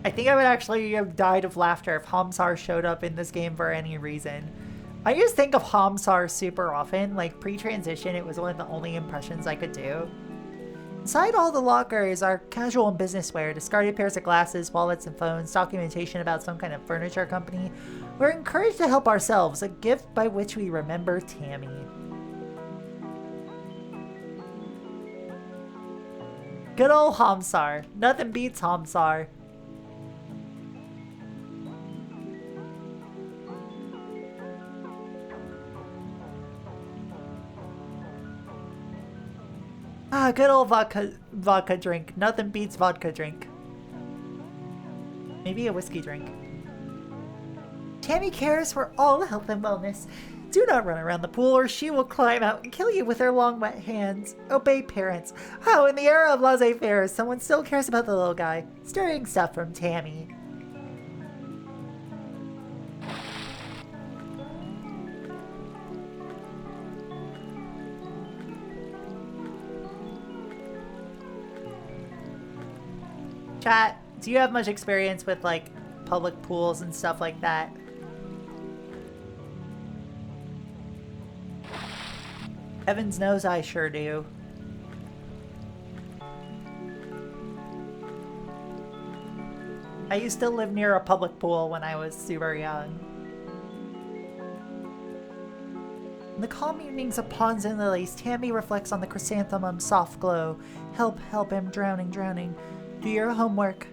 I think I would actually have died of laughter if Hamsar showed up in this game for any reason. I just think of Hamsar super often, like pre-transition it was one of the only impressions I could do. Inside all the lockers are casual and business wear, discarded pairs of glasses, wallets and phones, documentation about some kind of furniture company. We're encouraged to help ourselves, a gift by which we remember Tammy. Good old Hamsar. Nothing beats Hamsar. Ah, good old vodka drink. Nothing beats vodka drink. Maybe a whiskey drink. Tammy cares for all health and wellness. Do not run around the pool or she will climb out and kill you with her long wet hands. Obey parents. Oh, in the era of laissez-faire, someone still cares about the little guy. Stirring stuff from Tammy. Chat, do you have much experience with, like, public pools and stuff like that? Heavens knows I sure do. I used to live near a public pool when I was super young. In the calm evenings of ponds and lilies, Tammy reflects on the chrysanthemum's soft glow. Help, help, I'm drowning, drowning. Do your homework.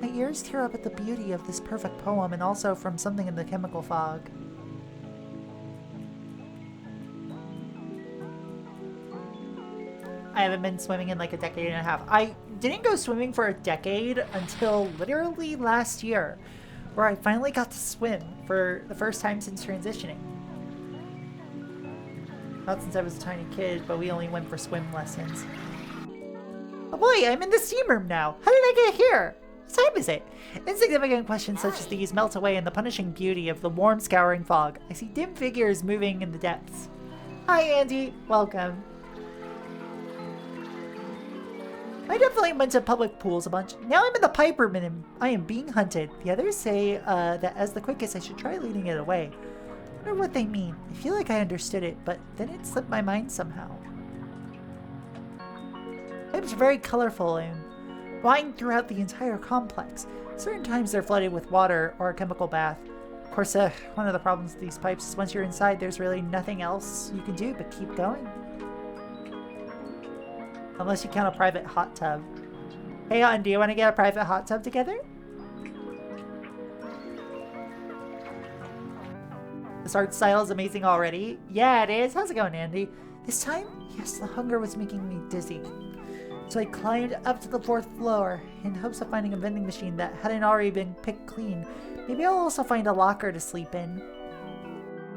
My ears tear up at the beauty of this perfect poem and also from something in the chemical fog. I haven't been swimming in like a decade and a half. I didn't go swimming for a decade until literally last year, where I finally got to swim for the first time since transitioning. Not since I was a tiny kid, but we only went for swim lessons. Oh boy, I'm in the steam room now. How did I get here? What time is it? Insignificant questions such as these melt away in the punishing beauty of the warm, scouring fog. I see dim figures moving in the depths. Hi, Andy. Welcome. I definitely went to public pools a bunch. Now I'm in the pipe room and I am being hunted. The others say that as the quickest I should try leading it away. I wonder what they mean. I feel like I understood it, but then it slipped my mind somehow. Pipes are very colorful and wind throughout the entire complex. Certain times they're flooded with water or a chemical bath. Of course, one of the problems with these pipes is once you're inside, there's really nothing else you can do but keep going. Unless you count a private hot tub. Hey, Hutton, do you want to get a private hot tub together? This art style is amazing already. Yeah, it is. How's it going, Andy? This time, yes, the hunger was making me dizzy. So I climbed up to the 4th floor in hopes of finding a vending machine that hadn't already been picked clean. Maybe I'll also find a locker to sleep in.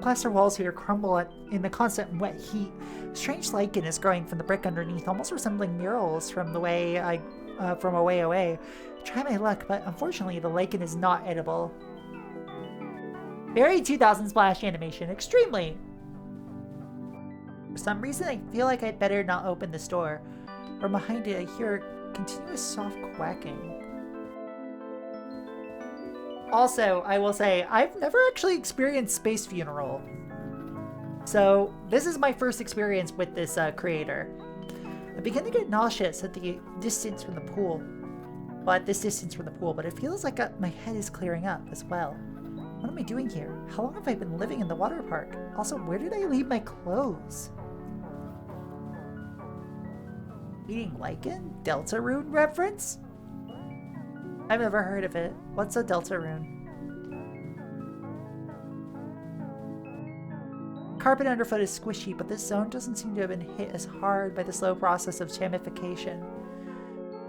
Plaster walls here crumble in the constant wet heat. Strange lichen is growing from the brick underneath, almost resembling murals from from a way away. Try my luck, but unfortunately the lichen is not edible. Very 2000 splash animation, extremely. For some reason, I feel like I'd better not open this door. From behind it, I hear continuous soft quacking. Also, I will say, I've never actually experienced Space Funeral. So, this is my first experience with this creator. I begin to get nauseous at the distance from the pool. Well, at this distance from the pool, but it feels like my head is clearing up as well. What am I doing here? How long have I been living in the water park? Also, where did I leave my clothes? Eating lichen? Deltarune reference? I've never heard of it. What's a Deltarune? Carpet underfoot is squishy, but this zone doesn't seem to have been hit as hard by the slow process of chamification.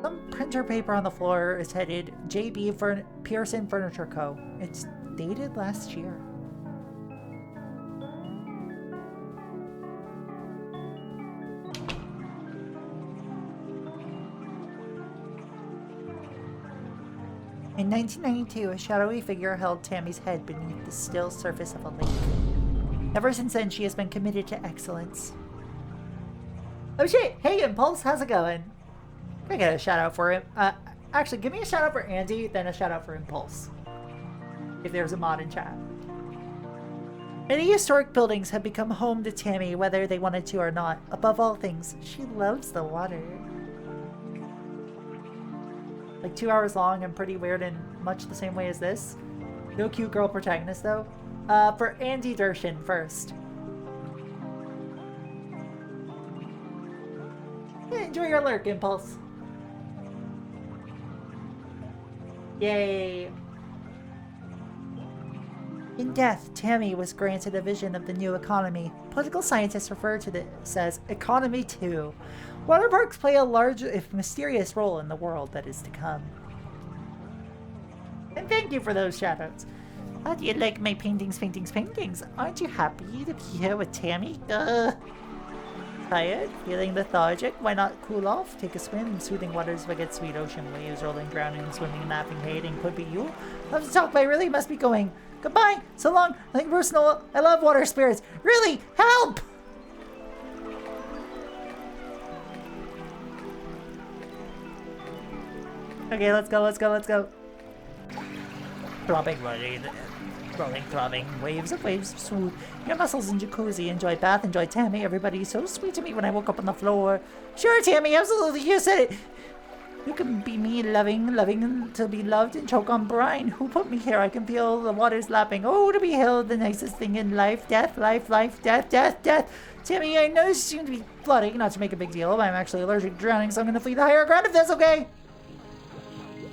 Some printer paper on the floor is headed J.B. Pearson Furniture Co. It's dated last year. In 1992, a shadowy figure held Tammy's head beneath the still surface of a lake. Ever since then, she has been committed to excellence. Oh shit! Hey, Impulse, how's it going? I get a shout out for him. Actually, give me a shout out for Andy, then a shout out for Impulse. If there's a mod in chat. Many historic buildings have become home to Tammy, whether they wanted to or not. Above all things, she loves the water. Like 2 hours long and pretty weird in much the same way as this. No cute girl protagonist though. For Andy Dershin first. Yeah, enjoy your lurk, Impulse. Yay. In death, Tammy was granted a vision of the new economy. Political scientists refer to this as Economy 2. Water parks play a large, if mysterious, role in the world that is to come. And thank you for those shoutouts. How do you like my paintings? Aren't you happy to be here with Tammy? Tired? Feeling lethargic? Why not cool off? Take a swim in soothing waters, forget sweet ocean waves, rolling, drowning, swimming, laughing, hating. Could be you. Love to talk, but I really must be going. Goodbye. So long. Nothing personal. I love water spirits. Really? Help! Okay, let's go. Throbbing, rolling, throbbing, waves of smooth. Your muscles in jacuzzi, enjoy bath, enjoy Tammy. Everybody is so sweet to me when I woke up on the floor. Sure, Tammy, absolutely, you said it. You can be me, loving to be loved and choke on brine. Who put me here? I can feel the waters lapping. Oh, to be held, the nicest thing in life. Death, life, death. Tammy, I know you seem to be flooding, not to make a big deal, but I'm actually allergic to drowning, so I'm gonna flee the higher ground if that's okay.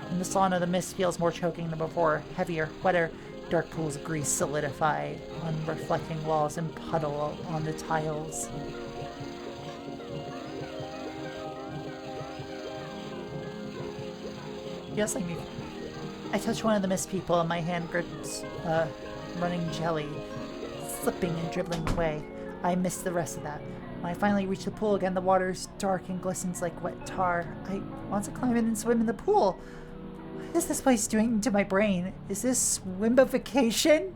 In the sauna, the mist feels more choking than before, heavier, wetter. Dark pools of grease solidify on reflecting walls and puddle on the tiles. Yes, I touch one of the mist people and my hand grips running jelly, slipping and dribbling away. I miss the rest of that. When I finally reach the pool again, the water's dark and glistens like wet tar. I want to climb in and swim in the pool. What is this place doing to my brain? Is this swimbification?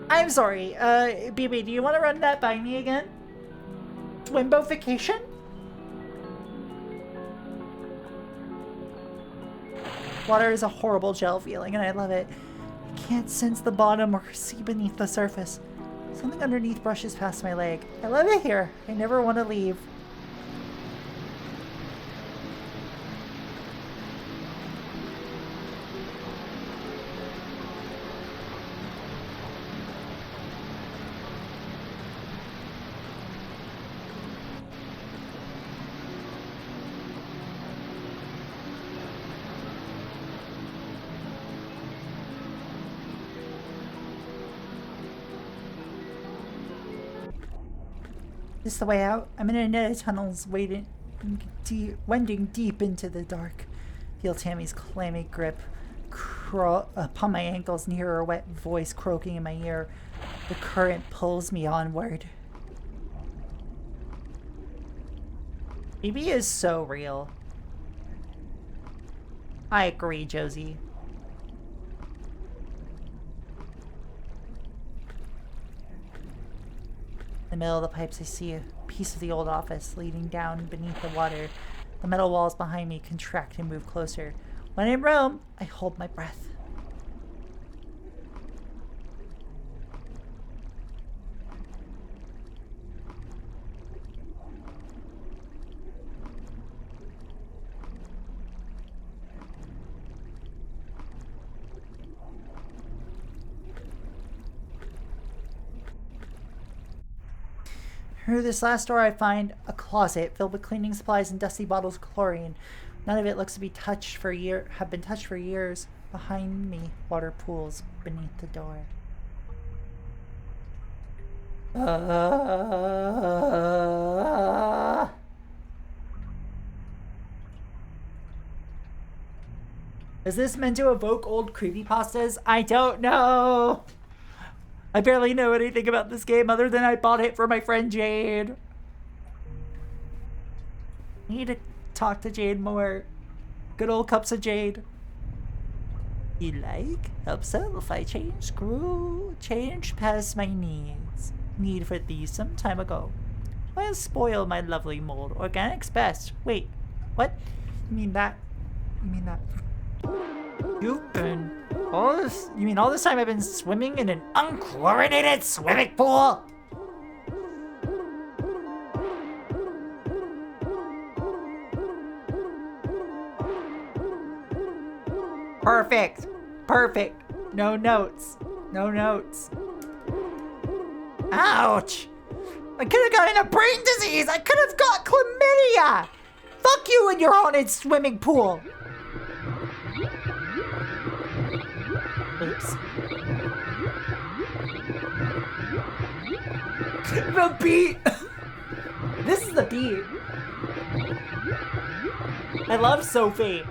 I'm sorry, BB, do you want to run that by me again? Swimbification? Water is a horrible gel feeling, and I love it. I can't sense the bottom or see beneath the surface. Something underneath brushes past my leg. I love it here. I never want to leave. This the way out? I'm in a net of tunnels, wending deep into the dark. Feel Tammy's clammy grip upon my ankles and hear her wet voice croaking in my ear. The current pulls me onward. Phoebe is so real. I agree, Josie. In the middle of the pipes, I see a piece of the old office leading down beneath the water. The metal walls behind me contract and move closer. When in Rome, I hold my breath. Through this last door, I find a closet filled with cleaning supplies and dusty bottles of chlorine. None of it looks to be have been touched for years. Behind me, water pools beneath the door. Is this meant to evoke old creepypastas? I don't know. I barely know anything about this game other than I bought it for my friend Jade. I need to talk to Jade more. Good old cups of Jade. You like? Help so if I change past my needs. Need for these some time ago. Why spoil my lovely mold? Organic's best. Wait, what? You mean that? You've been you mean all this time I've been swimming in an Unchlorinated swimming pool? Perfect. No notes. Ouch! I could have gotten a brain disease! I could have got chlamydia! Fuck you and your haunted swimming pool! Oops. The beat! This is the beat. I love Sophie.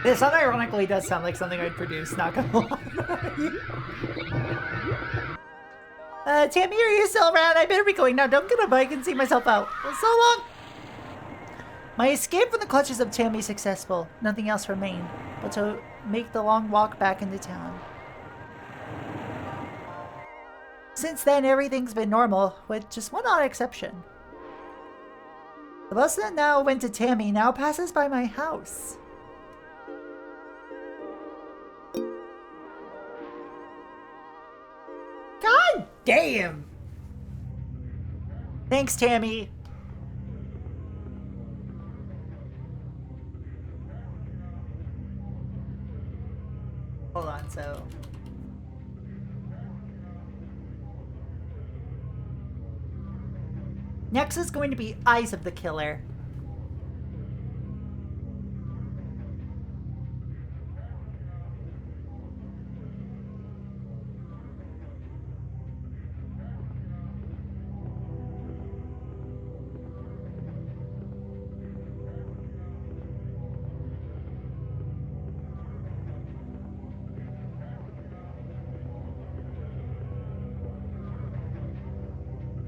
This unironically does sound like something I'd produce, not gonna lie. Tammy, are you still around? I better be going now. Don't get up. I can see myself out. So long. My escape from the clutches of Tammy successful. Nothing else remained but to make the long walk back into town. Since then, everything's been normal, with just one odd exception. The bus that now went to Tammy now passes by my house. God damn! Thanks, Tammy. Hold on, so... Next is going to be Eyes of the Killer.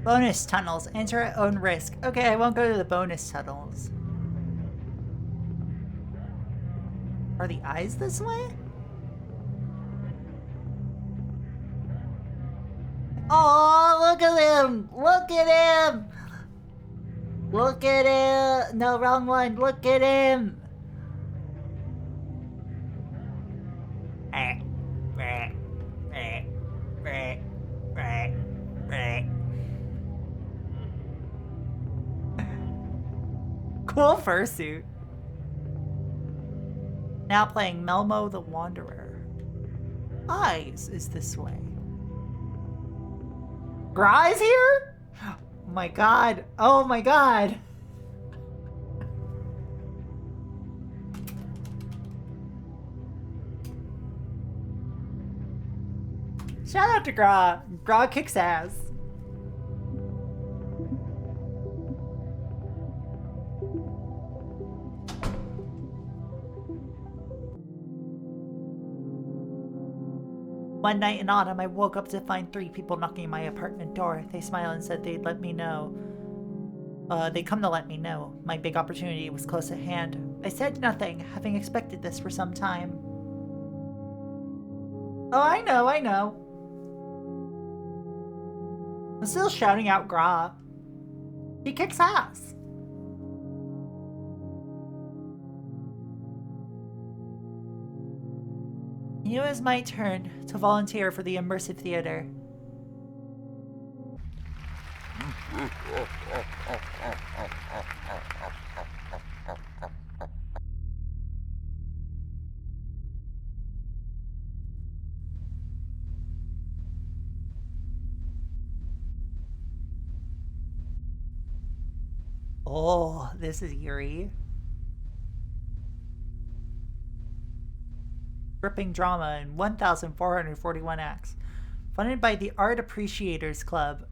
Bonus tunnels. Enter at own risk. Okay, I won't go to the bonus tunnels. Are the eyes this way? Oh, look at him! Look at him! Look at him! No, wrong one. Look at him! Cool fursuit. Now playing Melmo the Wanderer. Eyes is this way. Gry's here? Oh my god. Oh my god. Shout out to Gra. Gra kicks ass. One night in autumn, I woke up to find 3 people knocking on my apartment door. They smiled and said they'd let me know. They'd come to let me know. My big opportunity was close at hand. I said nothing, having expected this for some time. Oh, I know. I'm still shouting out Gra. He kicks ass. It was my turn to volunteer for the immersive theater. Oh, this is eerie. Gripping drama in 1,441 acts. Funded by the Art Appreciators Club.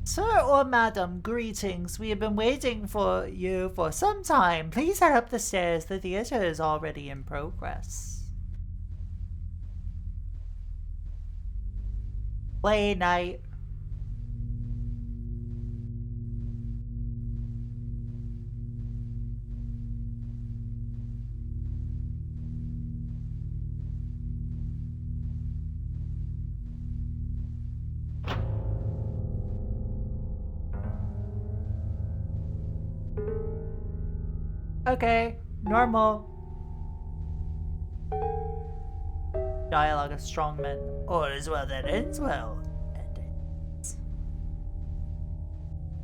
Sir or madam, greetings. We have been waiting for you for some time. Please head up the stairs. The theater is already in progress. Play night. Okay, normal. Dialogue of strongmen. All is well that ends well. And ends.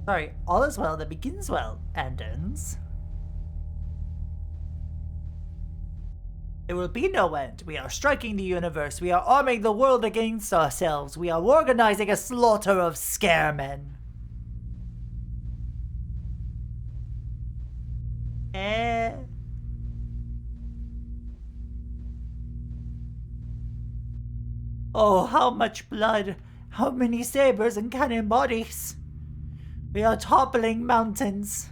Sorry, all is well that begins well and ends. There will be no end. We are striking the universe. We are arming the world against ourselves. We are organizing a slaughter of scaremen. Oh, how much blood! How many sabers and cannon bodies! We are toppling mountains.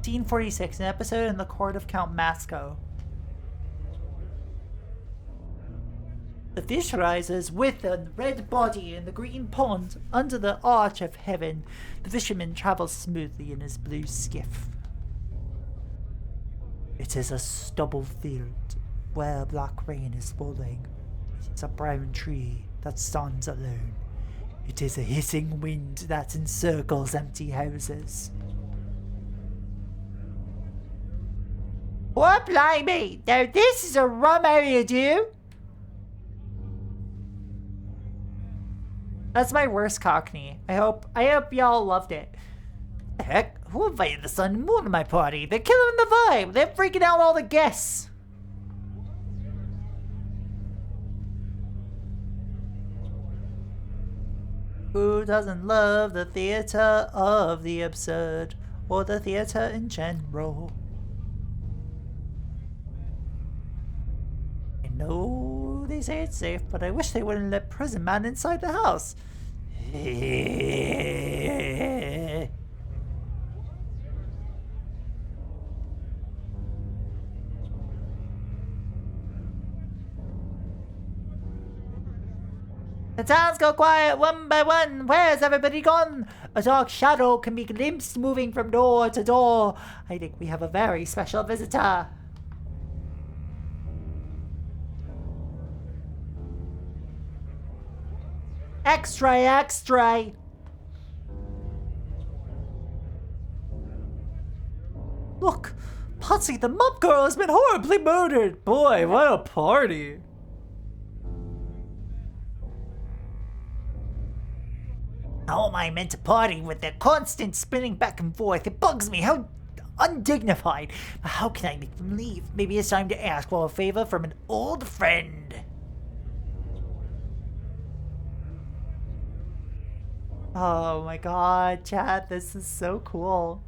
Scene 46, an episode in the court of Count Masco. The fish rises with a red body in the green pond under the arch of heaven. The fisherman travels smoothly in his blue skiff. It is a stubble field where black rain is falling. It is a brown tree that stands alone. It is a hissing wind that encircles empty houses. What blimey! Now this is a rum area, dude! That's my worst Cockney. I hope y'all loved it. The heck? Who invited the sun and moon to my party? They're killing the vibe. They're freaking out all the guests. Who doesn't love the theater of the absurd, or the theater in general? I know they say it's safe, but I wish they wouldn't let Prison Man inside the house. The towns go quiet one by one. Where's everybody gone? A dark shadow can be glimpsed moving from door to door. I think we have a very special visitor. Extra, extra. Look, Patsy the Mop Girl has been horribly murdered. Boy, what a party. How am I meant to party with their constant spinning back and forth? It bugs me. How undignified. How can I make them leave? Maybe it's time to ask for a favor from an old friend. Oh my god, chat, this is so cool.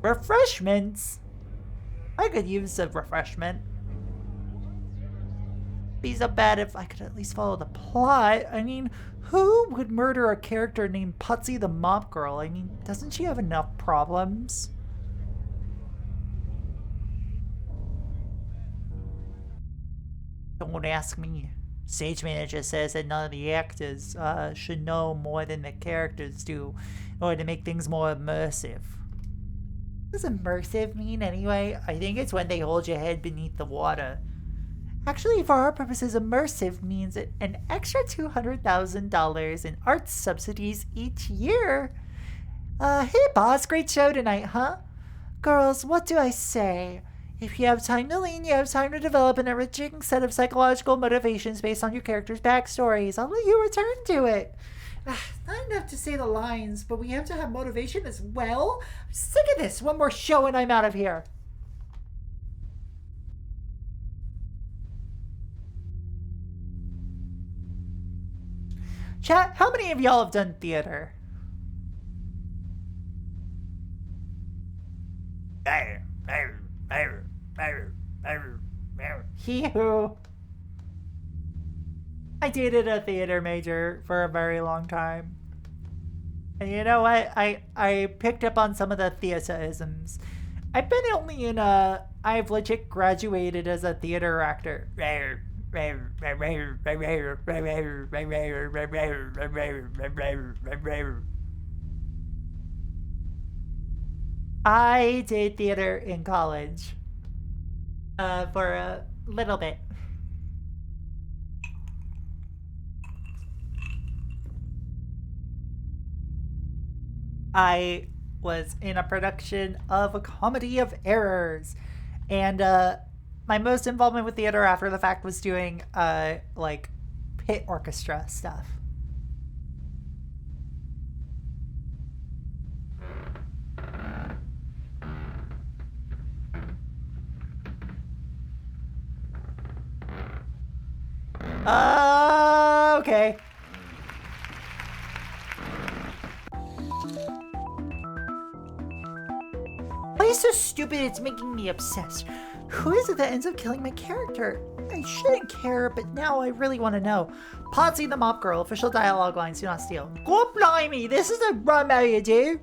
Refreshments? I could use a refreshment. Be so bad if I could at least follow the plot. I mean, who would murder a character named Putsy the Mop Girl? I mean, doesn't she have enough problems? Don't ask me. Stage manager says that none of the actors should know more than the characters do in order to make things more immersive. What does immersive mean anyway? I think it's when they hold your head beneath the water. Actually, for our purposes, immersive means an extra $200,000 in arts subsidies each year. Hey boss, great show tonight, huh? Girls, what do I say? If you have time to lean, you have time to develop an enriching set of psychological motivations based on your characters' backstories. I'll let you return to it. Not enough to say the lines, but we have to have motivation as well? I'm sick of this. One more show and I'm out of here. Chat, how many of y'all have done theater? Hee-hoo. I dated a theater major for a very long time. And you know what? I picked up on some of the theaterisms. I've been only in I've legit graduated as a theater actor. I did theater in college. For a little bit. I was in a production of A Comedy of Errors. And my most involvement with theater after the fact was doing like pit orchestra stuff. Okay. Why is so stupid? It's making me obsessed. Who is it that ends up killing my character? I shouldn't care, but now I really want to know. Potsy the Mop Girl, official dialogue lines, do not steal. God blimey, this is a rum area, dude.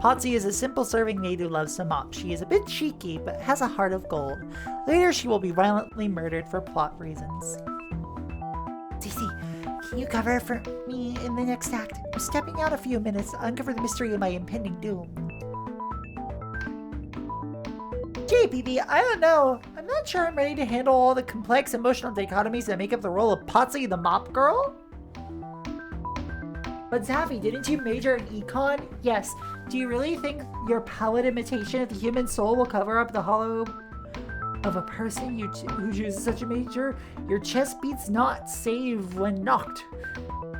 Potsy is a simple serving maid who loves to mop. She is a bit cheeky, but has a heart of gold. Later, she will be violently murdered for plot reasons. Cece, can you cover for me in the next act? I'm stepping out a few minutes to uncover the mystery of my impending doom. Gee, BB, I don't know. I'm not sure I'm ready to handle all the complex emotional dichotomies that make up the role of Potsy the Mop Girl. But Zaffy, didn't you major in econ? Yes. Do you really think your pallid imitation of the human soul will cover up the hollow of a person who chooses such a major? Your chest beats not, save when knocked.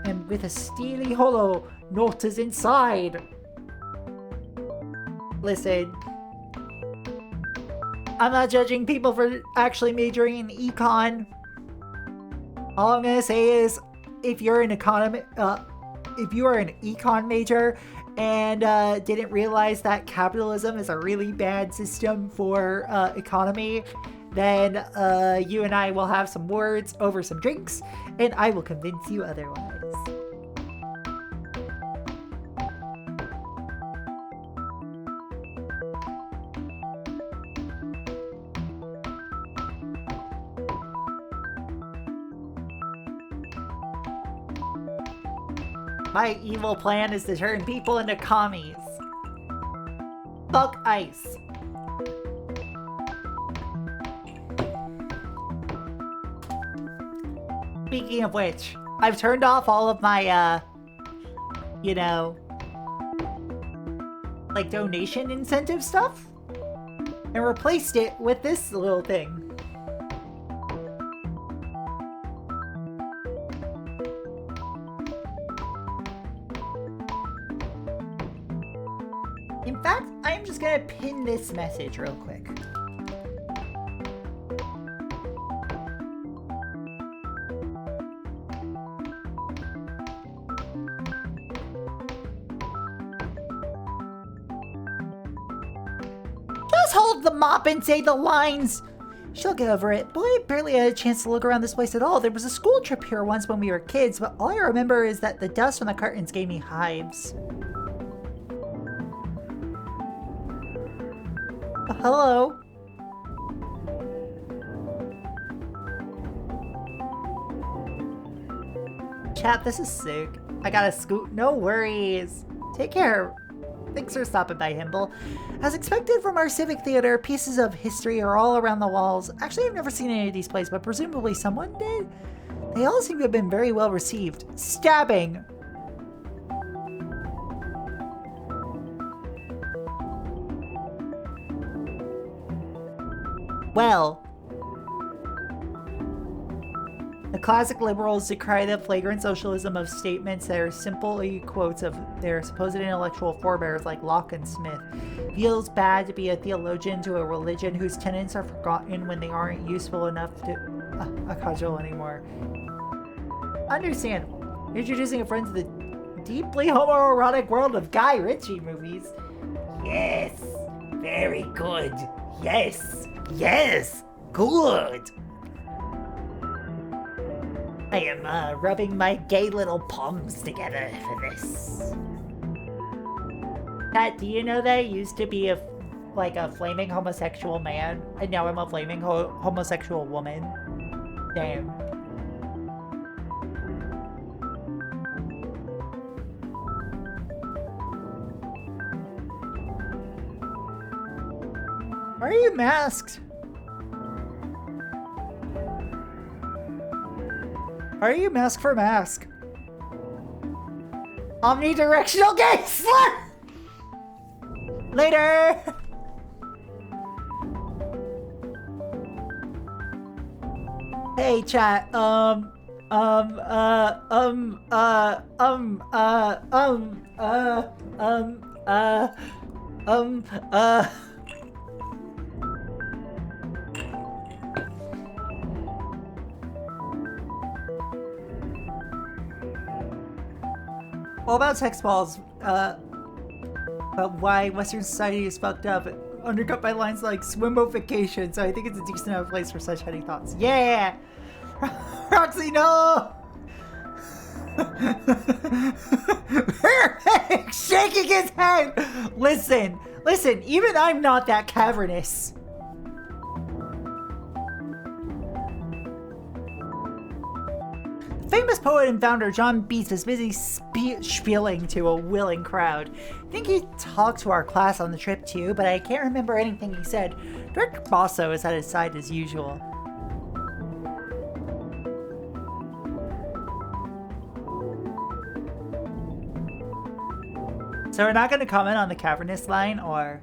And with a steely hollow, note is inside. Listen. I'm not judging people for actually majoring in econ. All I'm gonna say is, if you're an if you are an econ major and didn't realize that capitalism is a really bad system for economy, then you and I will have some words over some drinks, and I will convince you otherwise. My evil plan is to turn people into commies. Fuck ice. Speaking of which, I've turned off all of my, you know, like donation incentive stuff and replaced it with this little thing. gonna pin this message real quick. Just hold the mop and say the lines. She'll get over it. Boy, I barely had a chance to look around this place at all. There was a school trip here once when we were kids, but all I remember is that the dust from the curtains gave me hives. Hello? Chat, this is sick. I gotta scoot. No worries. Take care. Thanks for stopping by, Himble. As expected from our civic theater, pieces of history are all around the walls. Actually, I've never seen any of these plays, but presumably someone did. They all seem to have been very well received. Stabbing! Well, the classic liberals decry the flagrant socialism of statements that are simply quotes of their supposed intellectual forebears like Locke and Smith. Feels bad to be a theologian to a religion whose tenets are forgotten when they aren't useful enough to cudgel anymore. Understandable. Introducing a friend to the deeply homoerotic world of Guy Ritchie movies. Yes, very good. Yes, yes, good. I am rubbing my gay little palms together for this. Pat, do you know that I used to be a flaming homosexual man, and now I'm a flaming homosexual woman? Damn. Why are you masked? Are you mask for mask? Omnidirectional gay slut! Later! Hey chat, all about sex balls, about why Western society is fucked up, undercut by lines like swimofication, so I think it's a decent enough place for such heady thoughts. Yeah! Roxy, no! Shaking his head! Listen, even I'm not that cavernous. Famous poet and founder John Beats is busy spieling to a willing crowd. I think he talked to our class on the trip too, but I can't remember anything he said. Director Basso is at his side as usual. So we're not going to comment on the cavernous line, or...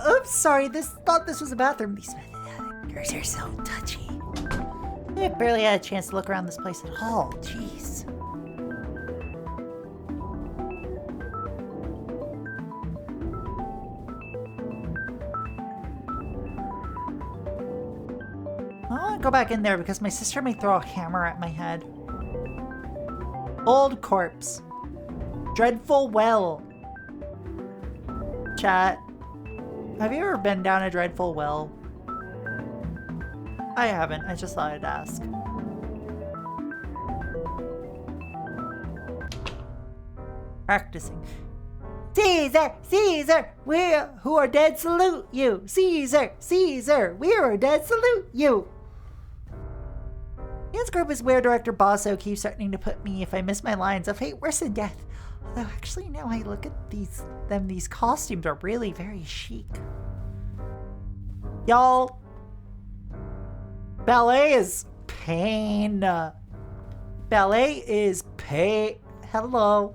Oops, sorry, thought this was a bathroom. These girls are so touchy. I barely had a chance to look around this place at all. Jeez. I want to go back in there because my sister may throw a hammer at my head. Old corpse. Dreadful well. Chat. Have you ever been down a dreadful well? I haven't, I just thought I'd ask. Practicing. Caesar! Caesar! We who are dead salute you! Caesar! Caesar! We who are dead salute you! Ian's group is where Director Basso keeps threatening to put me if I miss my lines of fate worse than death. Although actually now I look at these costumes are really very chic. Y'all, ballet is pain. Ballet is pain. Hello.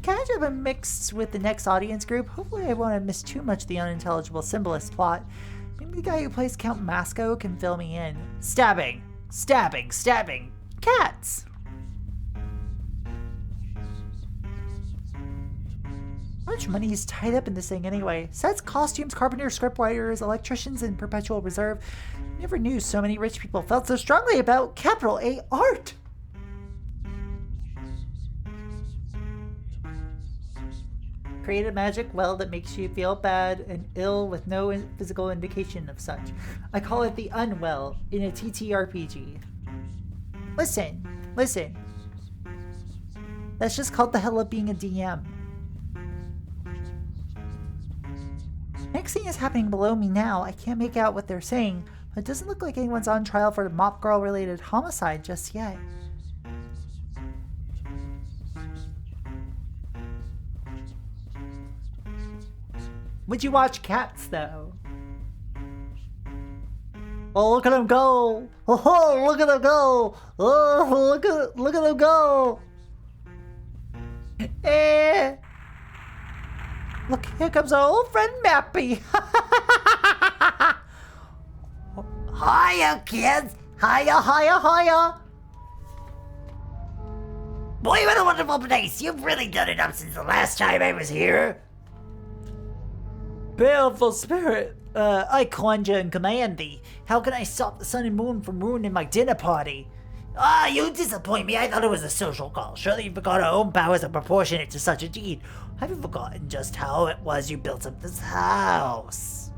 catch up and mixed with the next audience group. Hopefully I won't have missed too much of the unintelligible symbolist plot. Maybe the guy who plays Count Masco can fill me in. Stabbing! Stabbing! Stabbing! Cats! How much money is tied up in this thing anyway? Sets, costumes, carpenters, scriptwriters, electricians in perpetual reserve. Never knew so many rich people felt so strongly about capital A art. Create a magic well that makes you feel bad and ill with no physical indication of such. I call it the Unwell in a TTRPG. Listen. That's just called the hell of being a DM. Next thing is happening below me now. I can't make out what they're saying, but it doesn't look like anyone's on trial for a Mop Girl related homicide just yet. Would you watch Cats though? Oh, look at them go! Oh, look at them go! Oh, look at them go! Look, here comes our old friend Mappy. Hiya, kids! Hiya! Boy, what a wonderful place! You've really done it up since the last time I was here. Baleful spirit. I conjure and command thee. How can I stop the sun and moon from ruining my dinner party? Ah, you disappoint me. I thought it was a social call. Surely you forgot our own powers are proportionate to such a deed. Have you forgotten just how it was you built up this house?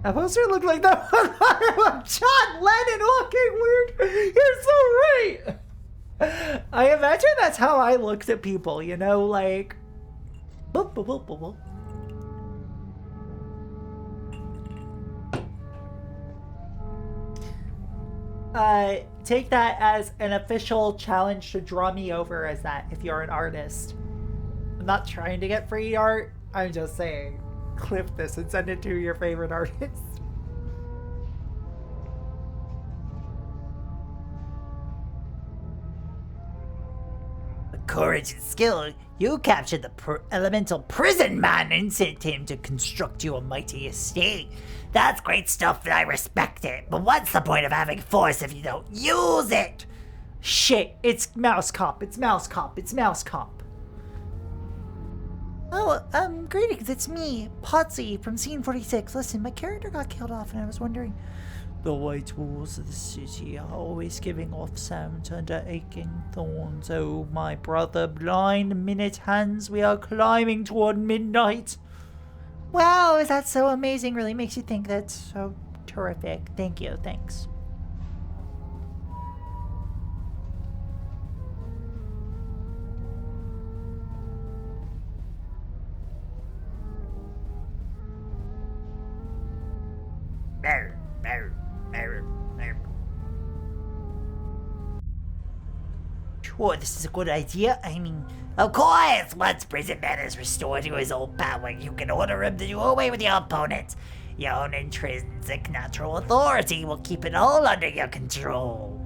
That poster looked like that one of John Lennon looking weird. You're so right. I imagine that's how I looked at people, you know, like... Boop, boop, boop, boop, boop. Take that as an official challenge to draw me over as that if you're an artist. I'm not trying to get free art. I'm just saying, clip this and send it to your favorite artist. With courage and skill, you captured the elemental prison man and sent him to construct you a mighty estate. That's great stuff and I respect it, but what's the point of having force if you don't use it? Shit, it's Mouse Cop. Oh, greetings, it's me, Potsy from Scene 46. Listen, my character got killed off and I was wondering... The white walls of the city are always giving off sound under aching thorns. Oh, my brother, blind minute hands, we are climbing toward midnight. Wow, is that so amazing? Really makes you think. That's so terrific. Thank you, thanks. Sure, this is a good idea. I mean, of course, once Prison Man is restored to his old power, you can order him to do away with your opponents. Your own intrinsic natural authority will keep it all under your control.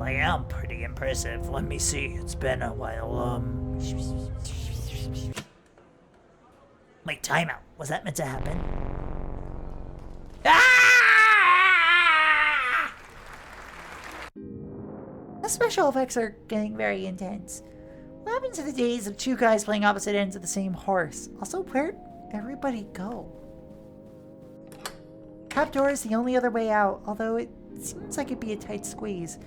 I am pretty impressive. Let me see. It's been a while. Wait, timeout. Was that meant to happen? Ah! The special effects are getting very intense. What happened to the days of two guys playing opposite ends of the same horse? Also, where'd everybody go? Trap door is the only other way out, although it seems like it'd be a tight squeeze.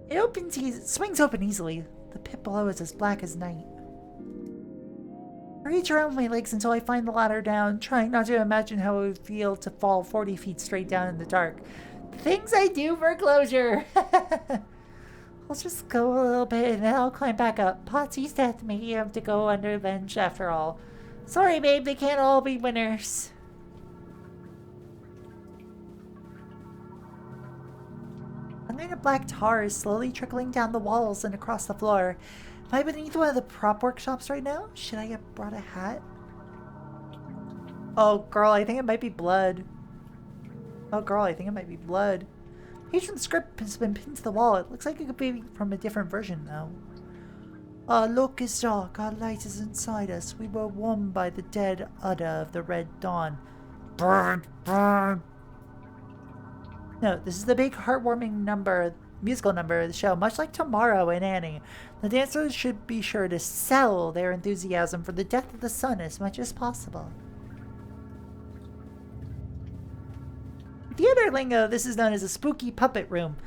It swings open easily. The pit below is as black as night. I reach around my legs until I find the ladder down, trying not to imagine how it would feel to fall 40 feet straight down in the dark. The things I do for closure! I'll just go a little bit and then I'll climb back up. Potsy's death made you have to go under the bench after all. Sorry, babe, they can't all be winners. A line of black tar is slowly trickling down the walls and across the floor. Am I beneath one of the prop workshops right now? Should I have brought a hat? Oh, girl, I think it might be blood. Patron script has been pinned to the wall. It looks like it could be from a different version, though. Our look is dark, our light is inside us. We were warmed by the dead udder of the red dawn. Burn, burn. No, this is the big heartwarming musical number of the show. Much like Tomorrow and Annie, the dancers should be sure to sell their enthusiasm for the death of the sun as much as possible. In theater lingo, this is known as a spooky puppet room.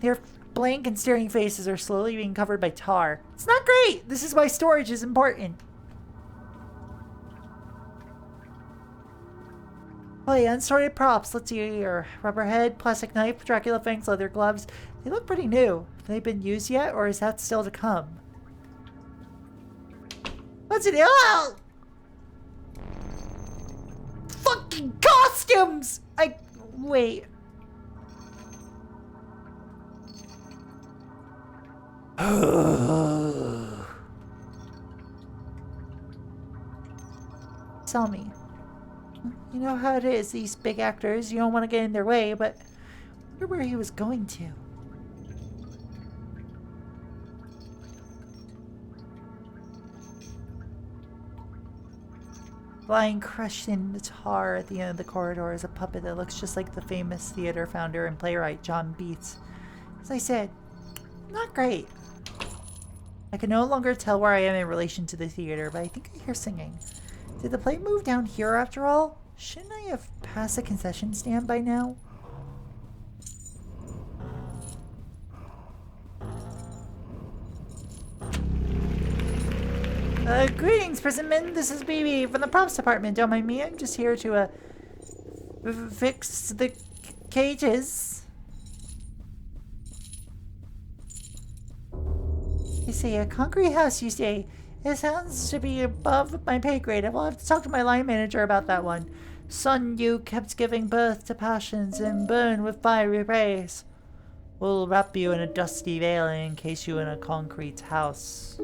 Their blank and staring faces are slowly being covered by tar. It's not great! This is why storage is important. Oh yeah, unsorted props. Let's see here. Rubber head, plastic knife, Dracula fangs, leather gloves. They look pretty new. Have they been used yet, or is that still to come? What's it? Oh! Fucking costumes! Wait. Tell me. You know how it is, these big actors. You don't want to get in their way, but I wonder where he was going to. Lying crushed in the tar at the end of the corridor is a puppet that looks just like the famous theater founder and playwright John Beats. As I said, not great. I can no longer tell where I am in relation to the theater, but I think I hear singing. Did the play move down here after all? Shouldn't I have passed the concession stand by now? Greetings, prisonmen. This is BB from the props department. Don't mind me. I'm just here to, fix the cages. You see, a concrete house, you say. It sounds to be above my pay grade. I will have to talk to my line manager about that one. Son, you kept giving birth to passions and burn with fiery rays. We'll wrap you in a dusty veil and encase you in a concrete house.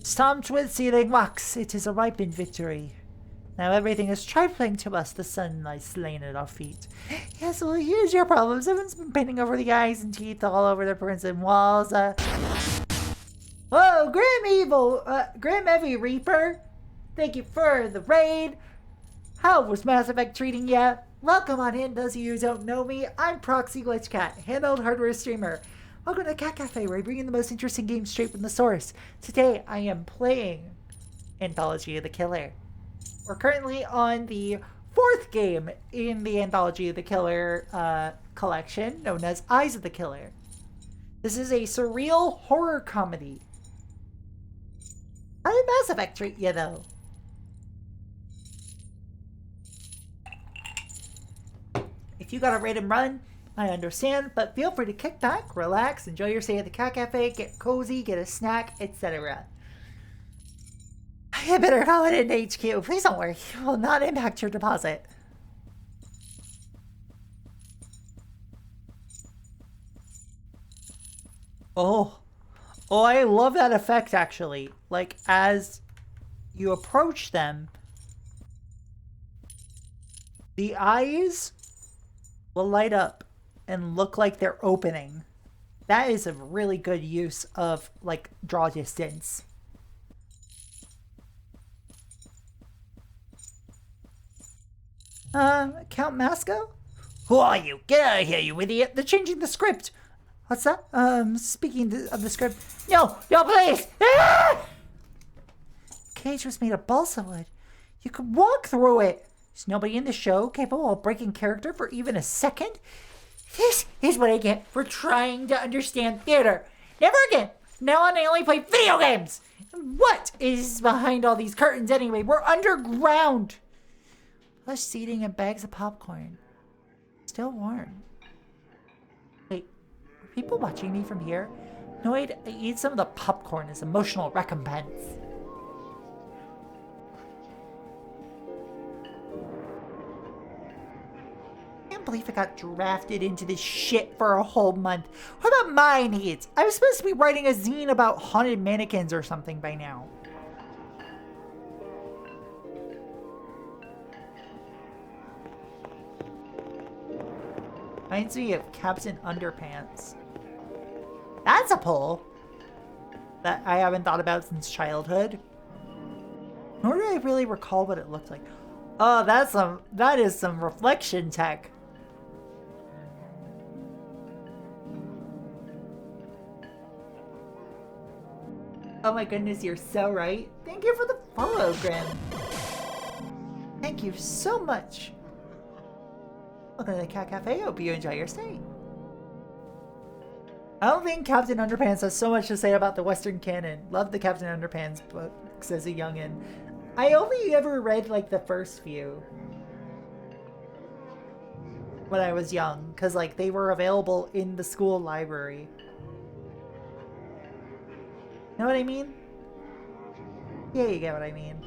Stamped with sealing wax, it is a ripened victory. Now everything is trifling to us, the sun lies slain at our feet. Yes, well, here's your problem. Someone's been painting over the eyes and teeth all over the prison walls. Whoa, Grim Heavy Reaper. Thank you for the raid. How was Mass Effect treating ya? Welcome on in, those of you who don't know me. I'm Proxy Glitch Cat, handheld hardware streamer. Welcome to the Cat Cafe, where I bring you the most interesting games straight from the source. Today, I am playing Anthology of the Killer. We're currently on the 4th game in the Anthology of the Killer collection, known as Eyes of the Killer. This is a surreal horror comedy. How did Mass Effect treat you, though? If you got a raid and run, I understand, but feel free to kick back, relax, enjoy your stay at the Cat Cafe, get cozy, get a snack, etc. You better call it in HQ. Please don't worry. It will not impact your deposit. Oh, I love that effect, actually. Like, as you approach them, the eyes will light up and look like they're opening. That is a really good use of, like, draw distance. Count Masco? Who are you? Get out of here, you idiot! They're changing the script! What's that? Speaking of the script... No, please! Ah! Cage was made of balsa wood. You could walk through it! There's nobody in the show capable of breaking character for even a second? This is what I get for trying to understand theater. Never again! From now on, I only play video games! What is behind all these curtains anyway? We're underground! Plush seating and bags of popcorn. Still warm. Wait, are people watching me from here? No, wait, I eat some of the popcorn as emotional recompense. I can't believe I got drafted into this shit for a whole month. What about my needs? I was supposed to be writing a zine about haunted mannequins or something by now. Reminds me of Captain Underpants. That's a pull that I haven't thought about since childhood. Nor do I really recall what it looked like. Oh, that is some reflection tech. Oh my goodness, you're so right. Thank you for the follow, Grim. Thank you so much. Welcome to the Cat Cafe. Hope you enjoy your stay. I don't think Captain Underpants has so much to say about the Western canon. Love the Captain Underpants books as a youngin'. I only ever read like the first few when I was young, because like they were available in the school library. Know what I mean? Yeah, you get what I mean.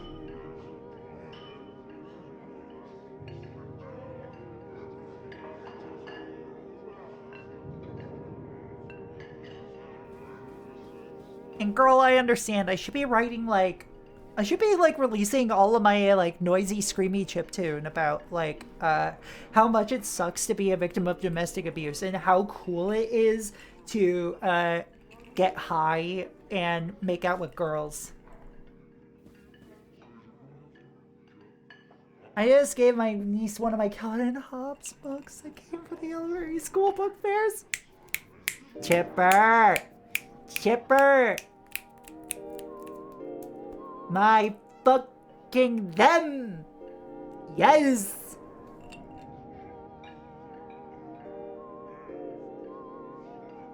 And girl, I understand. I should be writing like... I should be like releasing all of my like noisy, screamy chiptune about like how much it sucks to be a victim of domestic abuse and how cool it is to get high and make out with girls. I just gave my niece one of my Calvin and Hobbes books that came from the elementary school book fairs. Chipper! Chipper! My fucking them! Yes!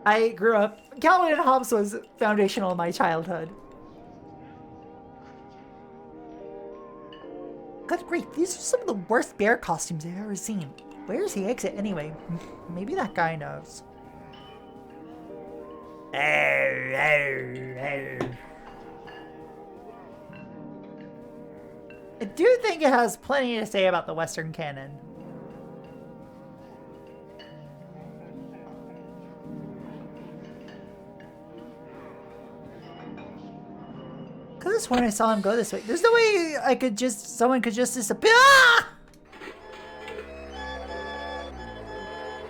I grew up... Calvin and Hobbes was foundational in my childhood. Good grief, these are some of the worst bear costumes I've ever seen. Where's the exit anyway? Maybe that guy knows. I do think it has plenty to say about the Western canon. Could have sworn I saw him go this way. There's no way I could just... Someone could just disappear. Ah!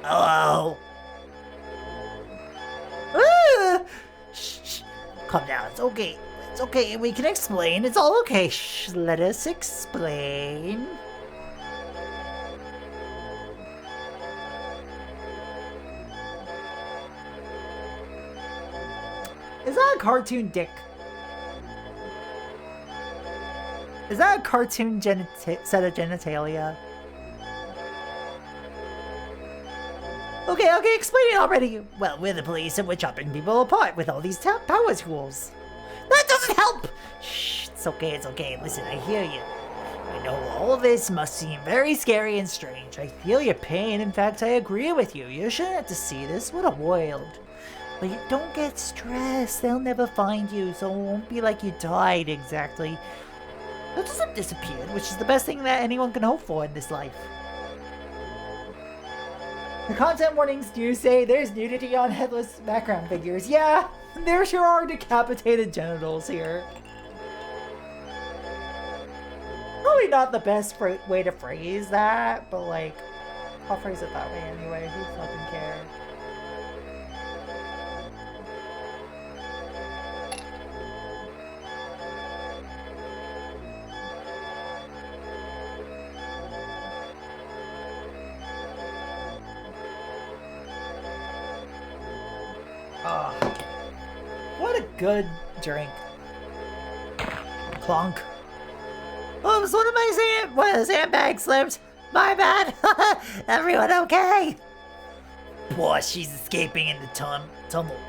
Hello? Ah! Shh, shh. Calm down. It's okay. It's okay. We can explain. It's all okay. Shh. Let us explain. Is that a cartoon dick? Is that a cartoon set of genitalia? Okay, explain it already. Well, we're the police and we're chopping people apart with all these power tools. That doesn't help! Shh, it's okay. Listen, I hear you. I know all this must seem very scary and strange. I feel your pain. In fact, I agree with you. You shouldn't have to see this. What a world. But you don't get stressed. They'll never find you, so it won't be like you died exactly. You'll just have disappeared, which is the best thing that anyone can hope for in this life. The content warnings do say there's nudity on headless background figures. Yeah, there sure are decapitated genitals here. Probably not the best way to phrase that, but like, I'll phrase it that way anyway. Who fucking cares? Oh, what a good drink. Clunk. Oops, what am I saying? What, a sandbag slipped? My bad. Everyone okay? Boy, she's escaping in the tumble.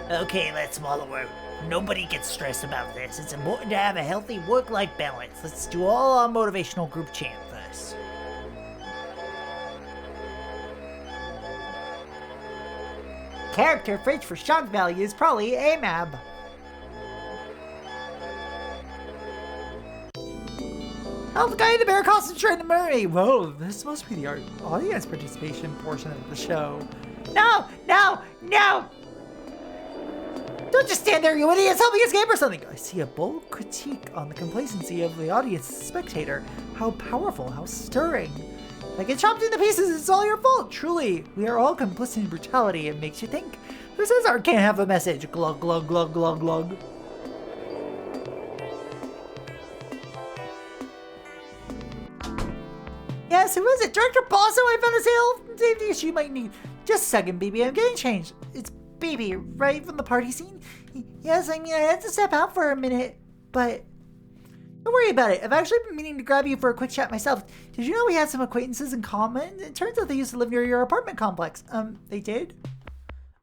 Okay, let's follow her. Nobody gets stressed about this. It's important to have a healthy work-life balance. Let's do all our motivational group chant first. Character fridge for shock value is probably AMAB. Oh, the guy in the bear costume trying to murder me. Whoa, this must be the audience participation portion of the show. No! Don't just stand there, you idiots! Help me escape or something! I see a bold critique on the complacency of the audience spectator. How powerful, how stirring. If I get chopped into pieces, it's all your fault. Truly, we are all complicit in brutality. It makes you think. Who says art can't have a message? Glug, glug, glug, glug, glug. Yes, who is it? Director Bosso, I found a safety issue you might need. Just a second, BB, I'm getting changed. It's BB, right from the party scene? Yes, I mean, I had to step out for a minute, but don't worry about it. I've actually been meaning to grab you for a quick chat myself. Did you know we had some acquaintances in common? It turns out they used to live near your apartment complex. They did?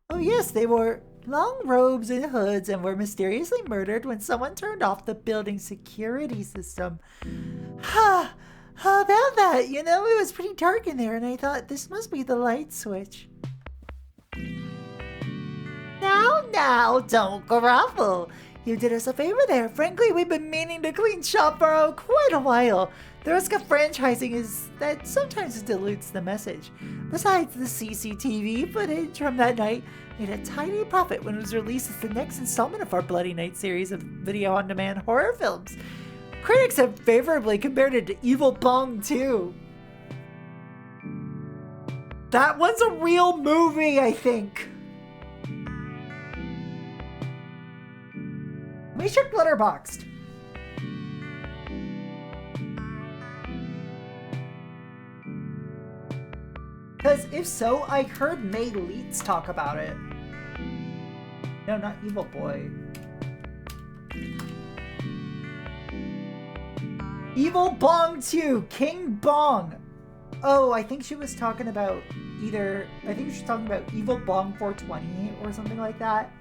Oh yes, they wore long robes and hoods and were mysteriously murdered when someone turned off the building's security system. How about that? You know, it was pretty dark in there and I thought this must be the light switch. Now, don't grovel. You did us a favor there. Frankly, we've been meaning to clean shop for quite a while. The risk of franchising is that sometimes it dilutes the message. Besides, the CCTV footage from that night made a tiny profit when it was released as the next installment of our Bloody Night series of video-on-demand horror films. Critics have favorably compared it to Evil Bong 2. That one's a real movie, I think. We should Glitterboxed. Because if so, I heard May Leets talk about it. No, not Evil Boy. Evil Bong 2, King Bong. Oh, I think she was talking about I think she was talking about Evil Bong 420 or something like that.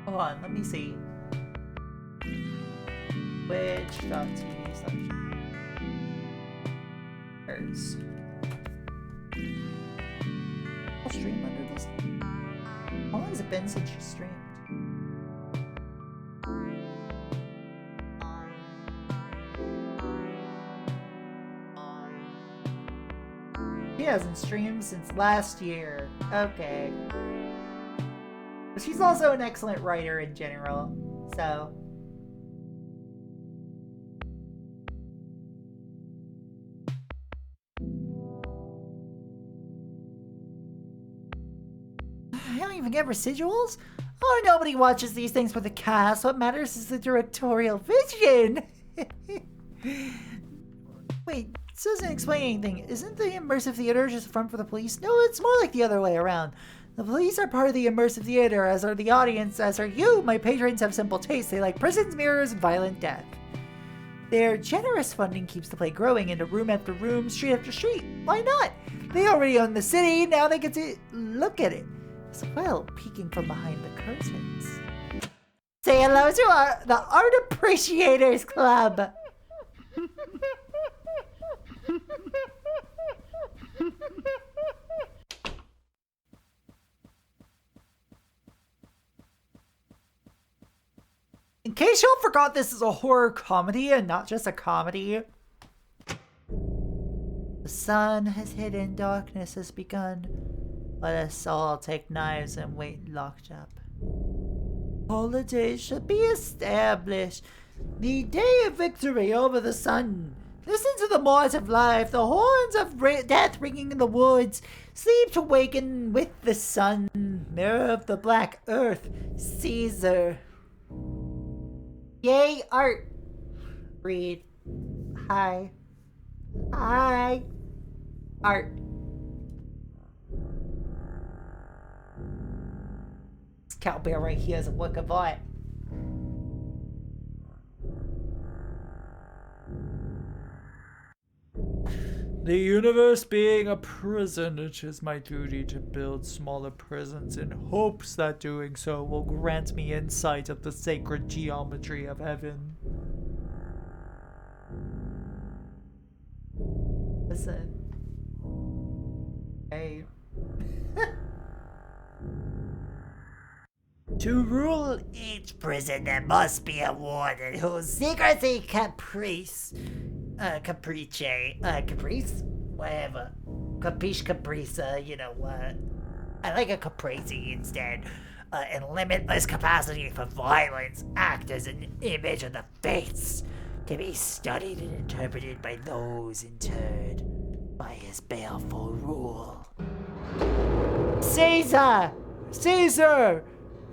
Hold on, let me see. Twitch.tv/hers. I'll stream under this. How long has it been since she streamed? She hasn't streamed since last year. Okay. But she's also an excellent writer in general, so. I don't even get residuals? Oh, nobody watches these things for the cast. What matters is the directorial vision. Wait, this doesn't explain anything. Isn't the immersive theater just a front for the police? No, it's more like the other way around. The police are part of the immersive theater, as are the audience, as are you. My patrons have simple tastes. They like prisons, mirrors, and violent death. Their generous funding keeps the play growing into room after room, street after street. Why not? They already own the city, now they get to look at it. As well, peeking from behind the curtains. Say hello to the Art Appreciators Club! In case y'all forgot, this is a horror comedy and not just a comedy. The sun has hidden, darkness has begun. Let us all take knives and wait locked up. Holidays should be established. The day of victory over the sun. Listen to the march of life, the horns of death ringing in the woods. Sleep to waken with the sun. Mirror of the black earth, Caesar. Yay, art. Read. Hi. Hi. Art. This cowbell right here is a work of art. The universe being a prison, it is my duty to build smaller prisons in hopes that doing so will grant me insight of the sacred geometry of heaven. Listen. Hey. To rule each prison, there must be a warden whose secrecy caprice. Caprice? Whatever. Capiche caprice, you know what. I like a caprese instead. And limitless capacity for violence act as an image of the fates. can be studied and interpreted by those interred by his baleful rule. Caesar! Caesar!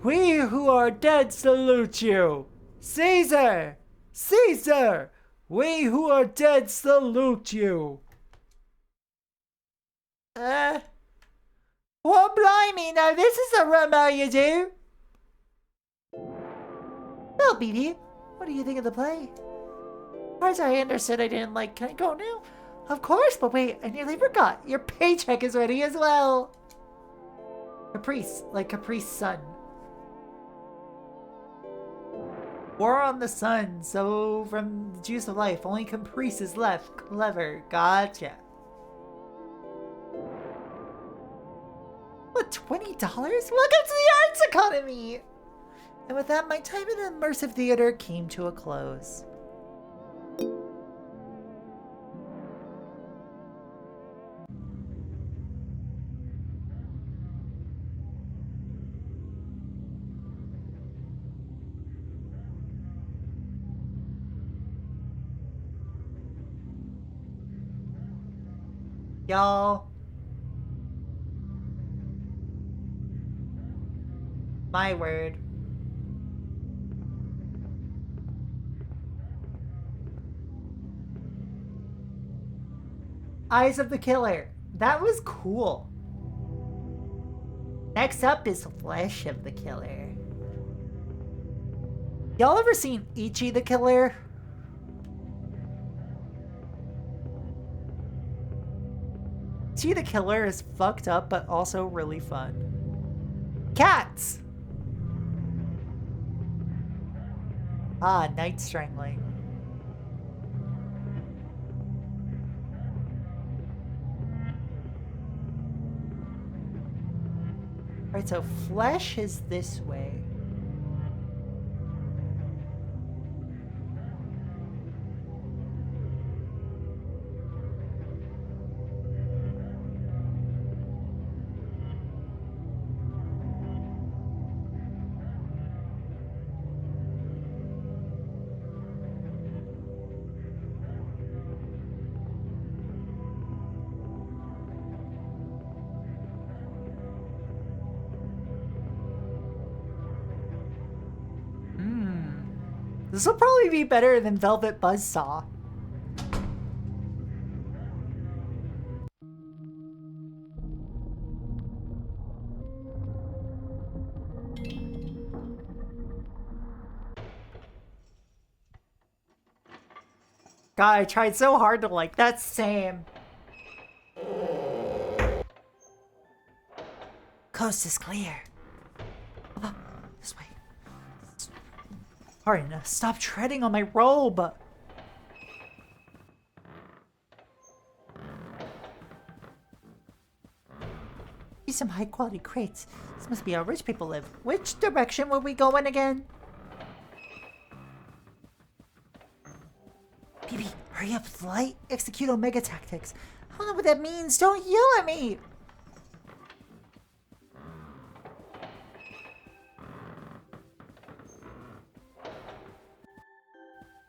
We who are dead salute you! Caesar! Caesar! We who are dead salute you! Well, blimey, now this is a rumor you do! Well, BB, what do you think of the play? As I understood I didn't like, can I go now? Of course, but wait, I nearly forgot. Your paycheck is ready as well. Caprice, like Caprice Sun. War on the sun, so from the juice of life, only Caprice is left. Clever, gotcha. What, $20? Welcome to the arts economy! And with that, my time in immersive theater came to a close. Y'all, my word. Eyes of the Killer. That was cool. Next up is Flesh of the Killer. Y'all ever seen Ichi the Killer? Ichi the Killer is fucked up, but also really fun. Cats! Ah, Night Strangling. Alright, so Flesh is this way. This will probably be better than Velvet Buzzsaw. God, I tried so hard to like that same. Coast is clear. Oh, this way. Alright, now stop treading on my robe. See some high quality crates. This must be how rich people live. Which direction were we going again? BB, hurry up with the light. Execute Omega tactics. I don't know what that means. Don't yell at me.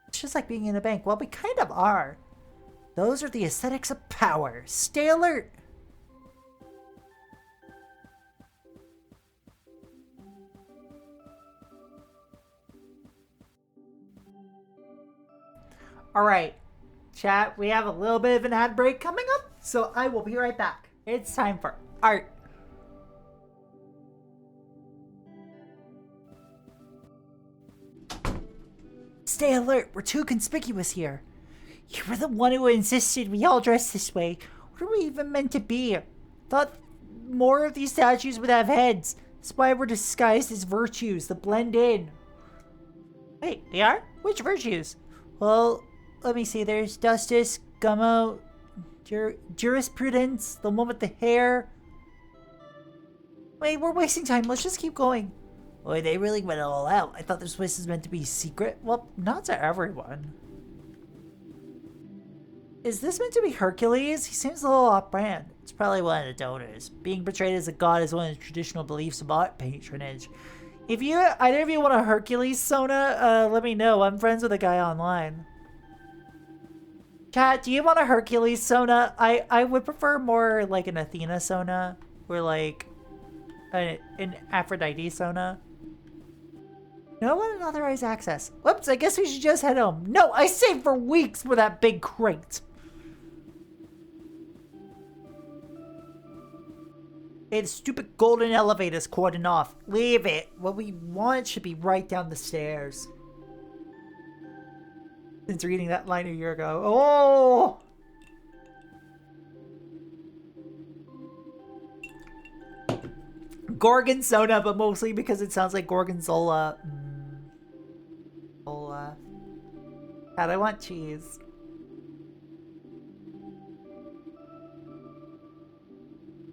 It's just like being in a bank. Well, we kind of are. Those are the aesthetics of power. Stay alert. Alright, chat, we have a little bit of an ad break coming up, so I will be right back. It's time for art. Stay alert, we're too conspicuous here. You were the one who insisted we all dress this way. What are we even meant to be? Thought more of these statues would have heads. That's why we're disguised as virtues, to blend in. Wait, they are? Which virtues? Well, let me see, there's justice, gummo, jurisprudence, the one with the hair. Wait, we're wasting time, let's just keep going. Boy, they really went all out. I thought this place was meant to be secret. Well, not to everyone. Is this meant to be Hercules? He seems a little off-brand. It's probably one of the donors. Being portrayed as a god is one of the traditional beliefs about patronage. If either of you want a Hercules Sona, let me know. I'm friends with a guy online. Kat, do you want a Hercules Sona? I would prefer more like an Athena Sona or like an Aphrodite Sona. No one unauthorized access. Whoops, I guess we should just head home. No, I saved for weeks for that big crate. Hey, the stupid golden elevator's cordoned off. Leave it. What we want should be right down the stairs. Since reading that line a year ago. Oh! Gorgonzola, but mostly because it sounds like Gorgonzola. God, I want cheese.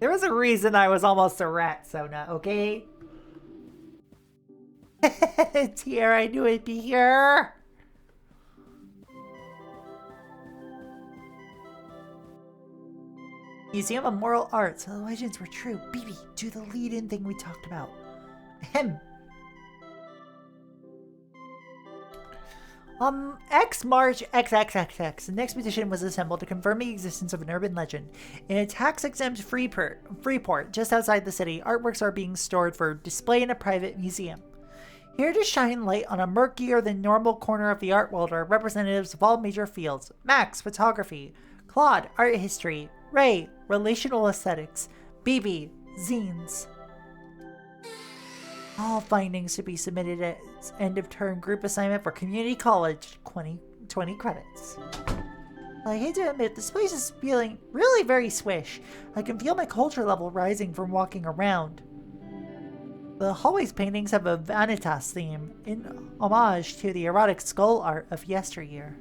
There was a reason I was almost a rat, Sona, okay? Dear, I knew it'd be here. Museum of Moral Arts. The legends were true. BB, do the lead-in thing we talked about. Ahem. March XXXX. The next petition was assembled to confirm the existence of an urban legend. In a tax-exempt Freeport, just outside the city, artworks are being stored for display in a private museum. Here to shine light on a murkier than normal corner of the art world are representatives of all major fields. Max, photography. Claude, art history. Ray, relational aesthetics. BB, zines. All findings to be submitted as end-of-term group assignment for community college, 20 credits. I hate to admit, this place is feeling really very swish. I can feel my culture level rising from walking around. The hallways paintings have a Vanitas theme, in homage to the erotic skull art of yesteryear.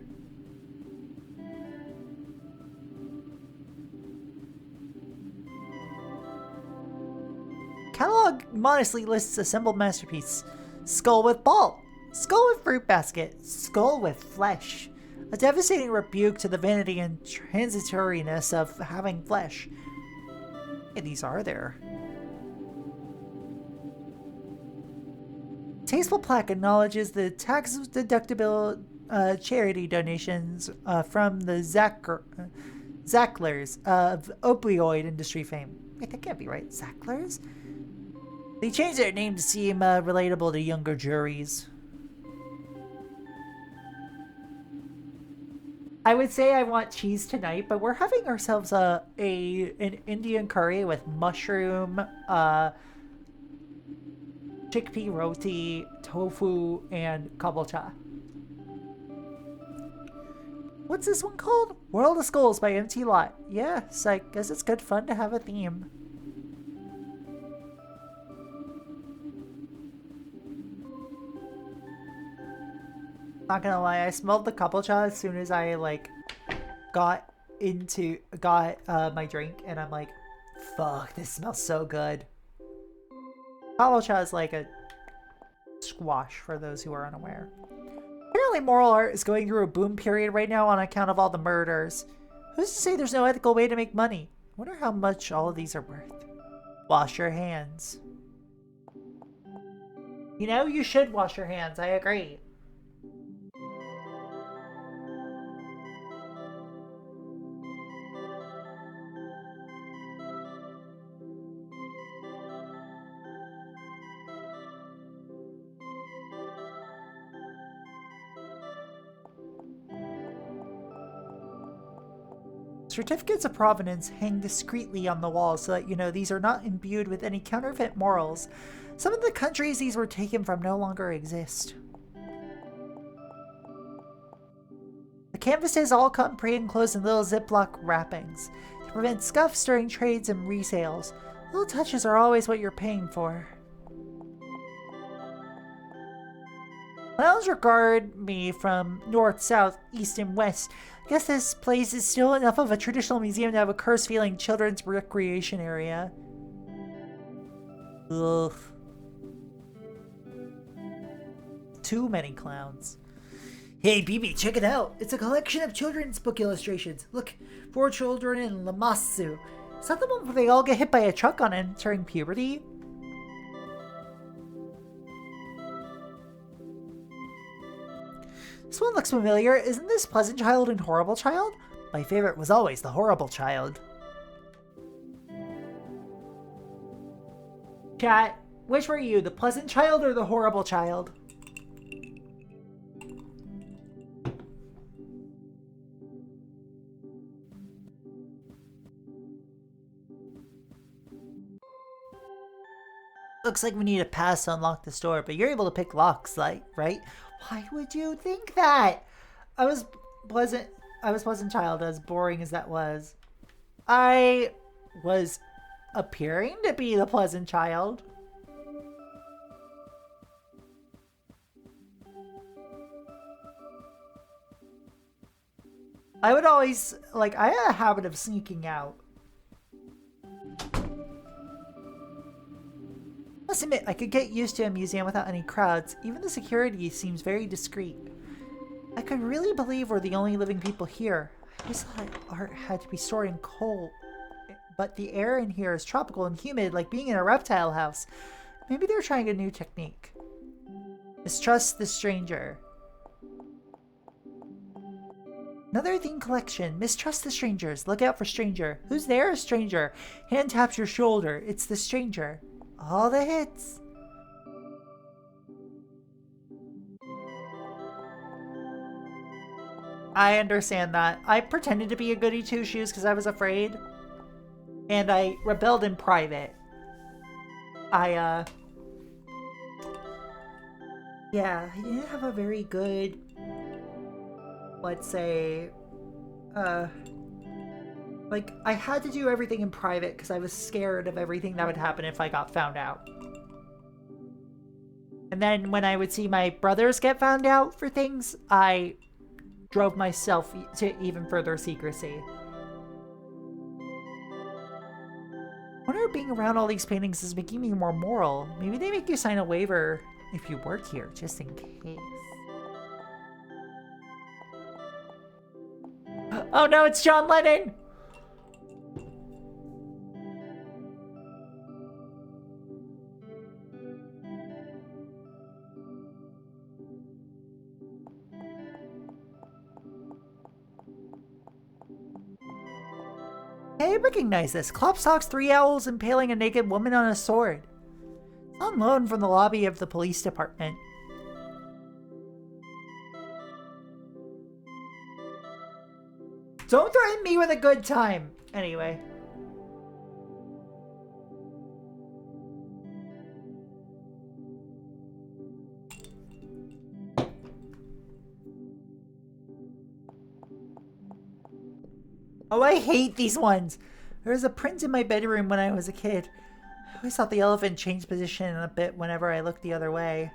Catalog modestly lists assembled masterpiece. Skull with ball. Skull with fruit basket. Skull with flesh. A devastating rebuke to the vanity and transitoriness of having flesh. Yeah, these are there. Tasteful plaque acknowledges the tax-deductible charity donations from the Zacklers of opioid industry fame. Wait, that can't be right. Zacklers? They changed their name to seem relatable to younger juries. I would say I want cheese tonight, but we're having ourselves an Indian curry with mushroom, chickpea roti, tofu, and kabocha. What's this one called? World of Skulls by MT Lot. Yes, I guess it's good fun to have a theme. Not gonna lie, I smelled the kabocha as soon as I got my drink, and I'm like, fuck, this smells so good. Kabocha is like a squash for those who are unaware. Apparently moral art is going through a boom period right now on account of all the murders. Who's to say there's no ethical way to make money? I wonder how much all of these are worth. Wash your hands. You know, you should wash your hands, I agree. Certificates of provenance hang discreetly on the walls so that you know these are not imbued with any counterfeit morals. Some of the countries these were taken from no longer exist. The canvases all come pre-enclosed in little Ziploc wrappings to prevent scuffs during trades and resales. Little touches are always what you're paying for. Clowns regard me from north, south, east, and west. I guess this place is still enough of a traditional museum to have a curse-feeling children's recreation area. Ugh. Too many clowns. Hey, BB, check it out. It's a collection of children's book illustrations. Look, 4 children in Lamassu. Is that the one where they all get hit by a truck on entering puberty? This one looks familiar. Isn't this Pleasant Child and Horrible Child? My favorite was always the horrible child. Chat, which were you, the pleasant child or the horrible child? Looks like we need a pass to unlock this door, but you're able to pick locks, like, right? Why would you think that? I was pleasant child, as boring as that was. I was appearing to be the pleasant child. I would always, like, I had a habit of sneaking out. Must admit, I could get used to a museum without any crowds. Even the security seems very discreet. I could really believe we're the only living people here. I just thought art had to be stored in coal. But the air in here is tropical and humid, like being in a reptile house. Maybe they're trying a new technique. Mistrust the stranger. Another theme collection. Mistrust the strangers. Look out for stranger. Who's there? Stranger. Hand taps your shoulder. It's the stranger. All the hits. I understand that. I pretended to be a goody two-shoes because I was afraid. And I rebelled in private. Yeah, I didn't have a very good, let's say, like, I had to do everything in private because I was scared of everything that would happen if I got found out. And then when I would see my brothers get found out for things, I drove myself to even further secrecy. I wonder if being around all these paintings is making me more moral. Maybe they make you sign a waiver if you work here, just in case. Oh no, it's John Lennon! I recognize this. Klopstock's 3 owls impaling a naked woman on a sword. It's on loan from the lobby of the police department. Don't threaten me with a good time! Anyway. Oh, I hate these ones. There was a print in my bedroom when I was a kid. I always thought the elephant changed position a bit whenever I looked the other way.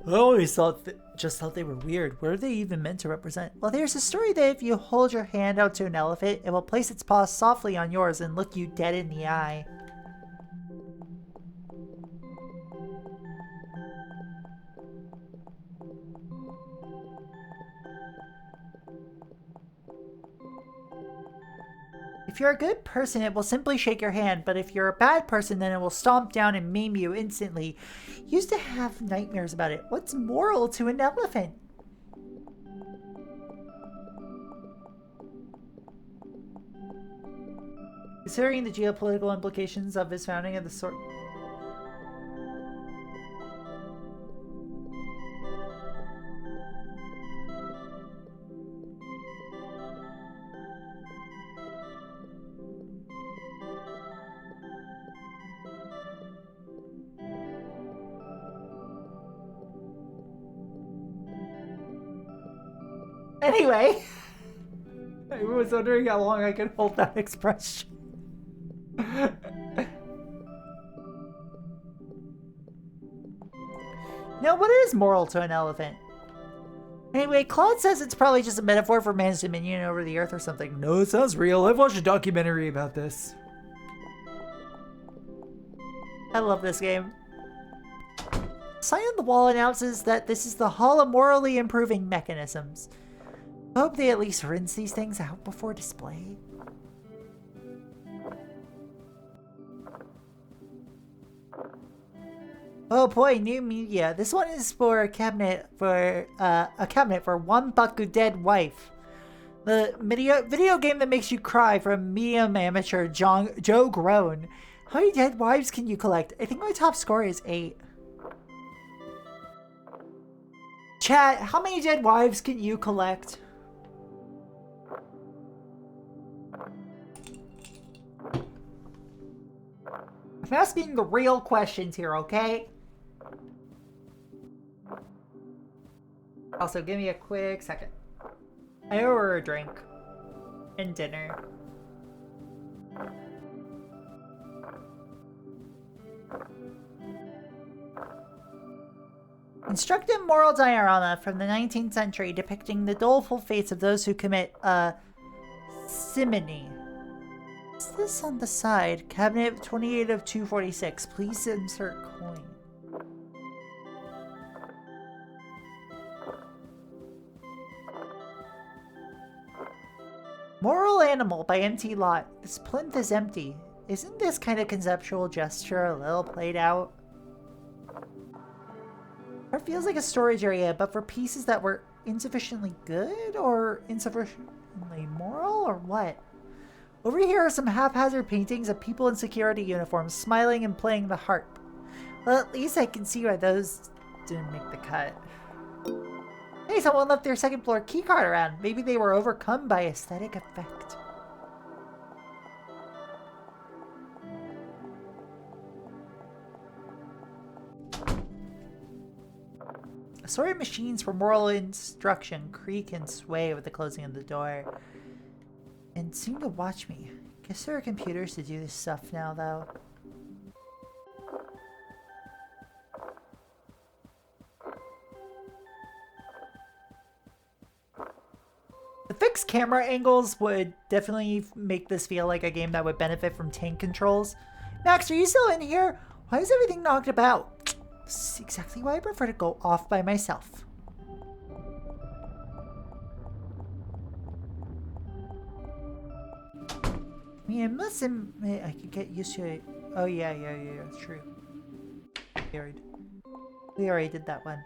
I always just thought they were weird. What are they even meant to represent? Well, there's a story that if you hold your hand out to an elephant, it will place its paw softly on yours and look you dead in the eye. If you're a good person, it will simply shake your hand, but if you're a bad person, then it will stomp down and maim you instantly. Used to have nightmares about it. What's moral to an elephant? Considering the geopolitical implications of his founding of the sort... Anyway, I was wondering how long I could hold that expression. Now, what is moral to an elephant? Anyway, Claude says it's probably just a metaphor for man's dominion over the earth or something. No, it sounds real. I've watched a documentary about this. I love this game. sign on the wall announces that this is the Hall of Morally Improving Mechanisms. I hope they at least rinse these things out before display. Oh boy, new media. This one is for a cabinet for one buck dead wife. The video game that makes you cry from medium amateur Joe Grown. How many dead wives can you collect? I think my top score is 8. Chat, how many dead wives can you collect? I'm asking the real questions here, okay? Also, give me a quick second. I order a drink and dinner. Instructive moral diorama from the 19th century depicting the doleful fates of those who commit simony. What's this on the side? Cabinet 28 of 246. Please insert coin. Moral Animal by Empty Lot. This plinth is empty. Isn't this kind of conceptual gesture a little played out? It feels like a storage area, but for pieces that were insufficiently good or insufficiently moral or what? Over here are some haphazard paintings of people in security uniforms smiling and playing the harp. Well, at least I can see why those didn't make the cut. Hey, someone left their second floor keycard around. Maybe they were overcome by aesthetic effect. Assorted machines for moral instruction creak and sway with the closing of the door. And seem to watch me. Guess there are computers to do this stuff now, though. The fixed camera angles would definitely make this feel like a game that would benefit from tank controls. Max, are you still in here? Why is everything knocked about? This is exactly why I prefer to go off by myself. I mean, I must admit I could get used to it. Oh yeah, it's true. We already did that one.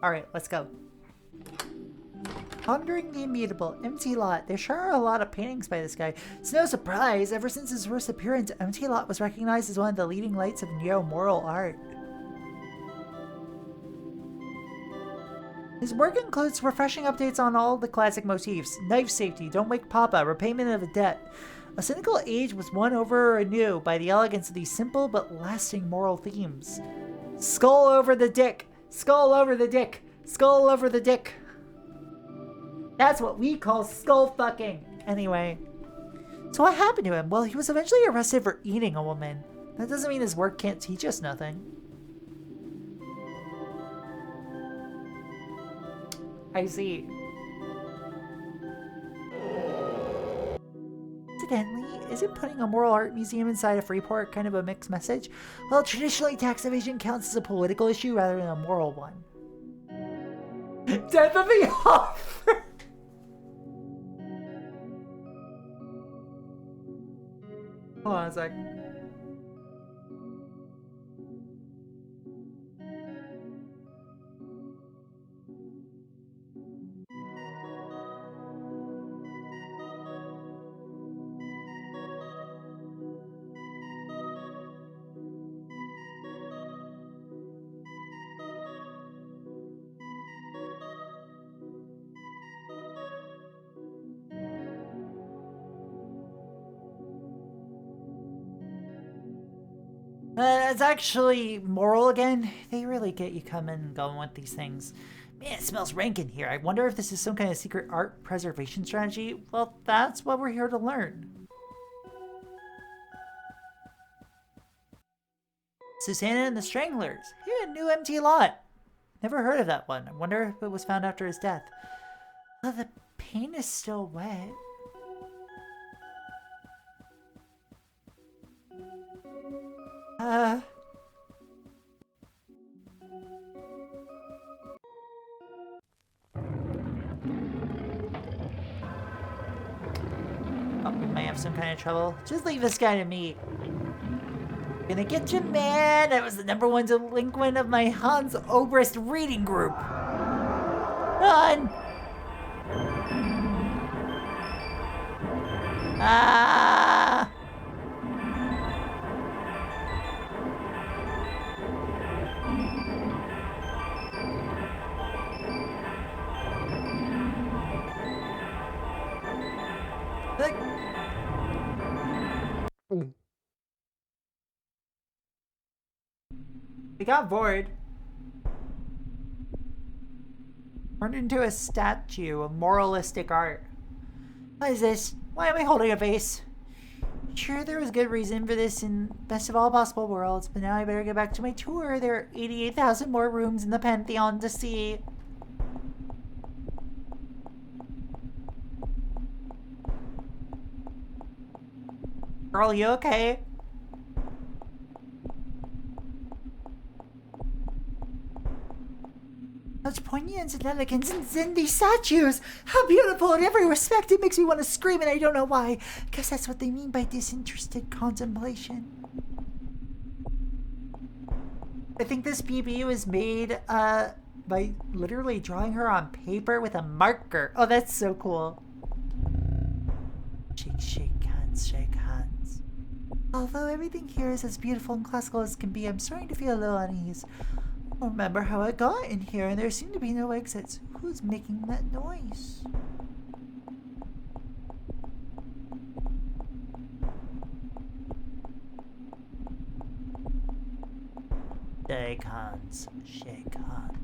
Alright, let's go. Pondering the immutable, Empty Lot. There sure are a lot of paintings by this guy. It's no surprise, ever since his first appearance, Empty Lot was recognized as one of the leading lights of neo-moral art. His work includes refreshing updates on all the classic motifs. Knife safety, don't wake Papa, repayment of a debt. A cynical age was won over anew by the elegance of these simple but lasting moral themes. Skull over the dick! Skull over the dick! Skull over the dick! That's what we call skull fucking! Anyway. So what happened to him? Well, he was eventually arrested for eating a woman. That doesn't mean his work can't teach us nothing. I see. Incidentally, isn't putting a moral art museum inside a Freeport kind of a mixed message? Well, traditionally tax evasion counts as a political issue rather than a moral one. Death of the author! Hold on a sec. It's actually moral again. They really get you coming and going with these things. Man, it smells rank in here. I wonder if this is some kind of secret art preservation strategy. Well, that's what we're here to learn. Susanna and the Stranglers. Here, a new empty lot. Never heard of that one. I wonder if it was found after his death. Oh, the paint is still wet. Oh, we might have some kind of trouble. Just leave this guy to me. Gonna get you, man. I was the #1 delinquent of my Hans Obrist reading group. Run! Ah! We got bored. Turned into a statue of moralistic art. What is this? Why am I holding a vase? Sure, there was good reason for this in Best of All Possible Worlds, but now I better get back to my tour. There are 88,000 more rooms in the Pantheon to see. Girl, you okay? Such poignance and elegance in these statues. How beautiful in every respect. It makes me want to scream, and I don't know why. Guess that's what they mean by disinterested contemplation. I think this BB was made by literally drawing her on paper with a marker. Oh, that's so cool. Shake, shake hands, shake hands. Although everything here is as beautiful and classical as can be, I'm starting to feel a little unease. I don't remember how I got in here, and there seem to be no exits. Who's making that noise? Shake hands, shake hands.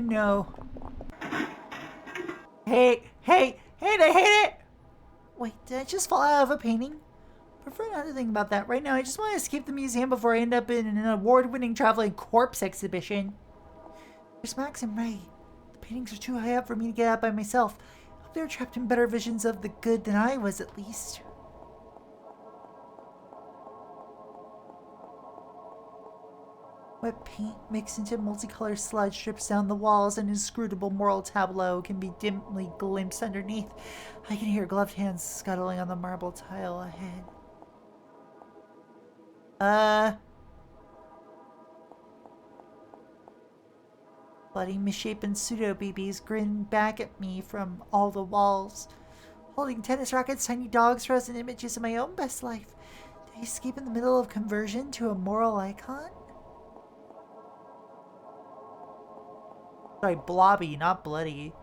No. Hey, I hate it! Wait, did I just fall out of a painting? Prefer not to think about that right now. I just want to escape the museum before I end up in an award-winning traveling corpse exhibition. There's Max and Ray. The paintings are too high up for me to get out by myself. I hope they're trapped in better visions of the good than I was, at least. Wet paint mixed into multicolored sludge drips down the walls. An inscrutable moral tableau can be dimly glimpsed underneath. I can hear gloved hands scuttling on the marble tile ahead. Bloody misshapen pseudo-BBs grin back at me from all the walls. Holding tennis rackets, tiny dogs, frozen images of my own best life. Did I escape in the middle of conversion to a moral icon? Sorry, blobby, not bloody.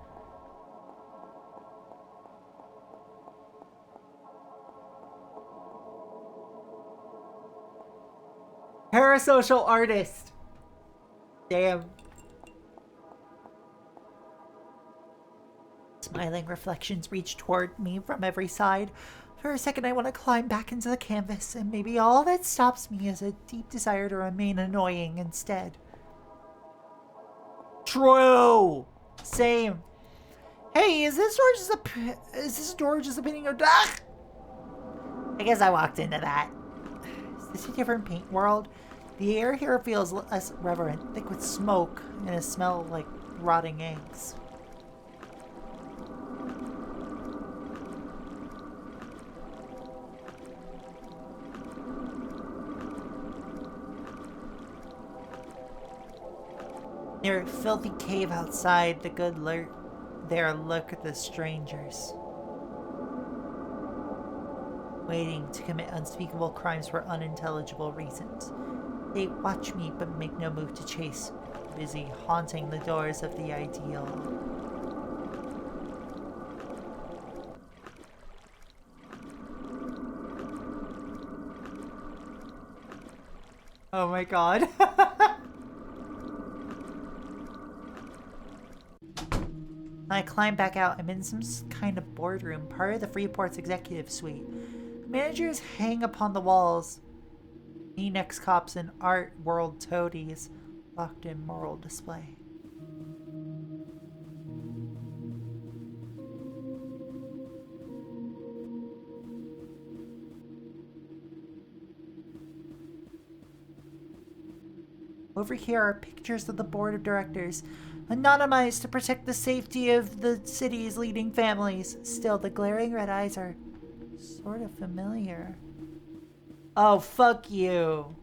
Parasocial artist. Damn. Smiling reflections reach toward me from every side. For a second, I want to climb back into the canvas, and maybe all that stops me is a deep desire to remain annoying instead. True. Same. Hey, is this door just a painting of death? I guess I walked into that. Is this a different paint world? The air here feels less reverent, thick with smoke, and a smell like rotting eggs. Near a filthy cave outside, the good there look at the strangers, waiting to commit unspeakable crimes for unintelligible reasons. They watch me but make no move to chase, busy haunting the doors of the ideal. Oh my god. I climb back out, I'm in some kind of boardroom, part of the Freeport's executive suite. Managers hang upon the walls. Phoenix cops and art world toadies locked in moral display. Over here are pictures of the board of directors, anonymized to protect the safety of the city's leading families. Still, the glaring red eyes are sort of familiar. Oh, fuck you.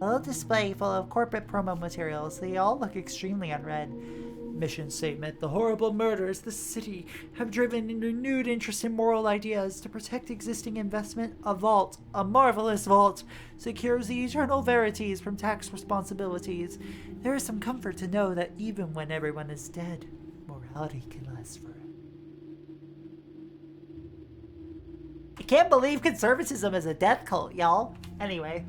A little display full of corporate promo materials. They all look extremely unread. Mission statement: the horrible murders of the city have driven a renewed interest in moral ideas. To protect existing investment, a vault, a marvelous vault, secures the eternal verities from tax responsibilities. There is some comfort to know that even when everyone is dead, morality can last forever. I can't believe conservatism is a death cult, y'all. Anyway.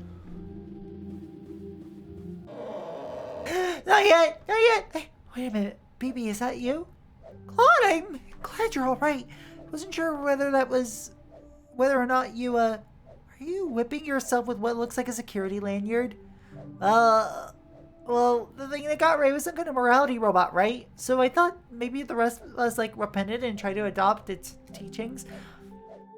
Not yet! Not yet! Hey, wait a minute. BB, is that you? Claude, I'm glad you're alright. Wasn't sure whether or not you, are you whipping yourself with what looks like a security lanyard? Well, the thing that got Ray was some kind of morality robot, right? So I thought maybe the rest of us, repented and tried to adopt its teachings.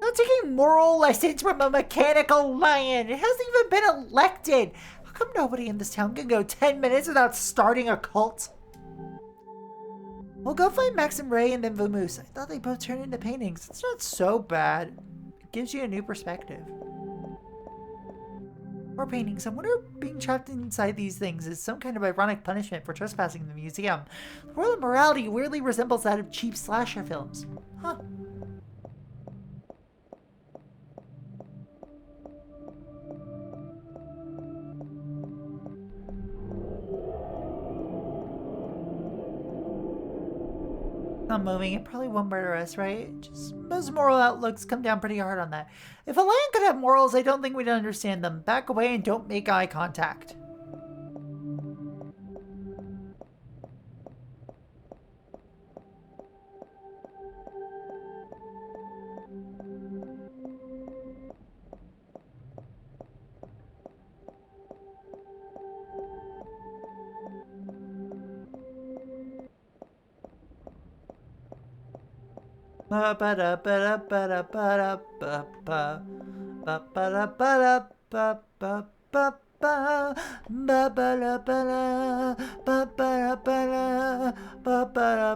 Not taking moral lessons from a mechanical lion. It hasn't even been elected. How come nobody in this town can go 10 minutes without starting a cult? We'll go find Max and Ray and then Vamoose. I thought they both turned into paintings. It's not so bad. It gives you a new perspective. Or paintings. I wonder if being trapped inside these things is some kind of ironic punishment for trespassing in the museum. The world of morality weirdly resembles that of cheap slasher films. Huh. Not moving, it probably won't murder us, right? Just most moral outlooks come down pretty hard on that. If a lion could have morals, I don't think we'd understand them. Back away and don't make eye contact. Ba ba da ba da ba da ba da ba ba ba ba da ba da ba ba ba ba ba ba da ba da ba ba da ba da ba ba da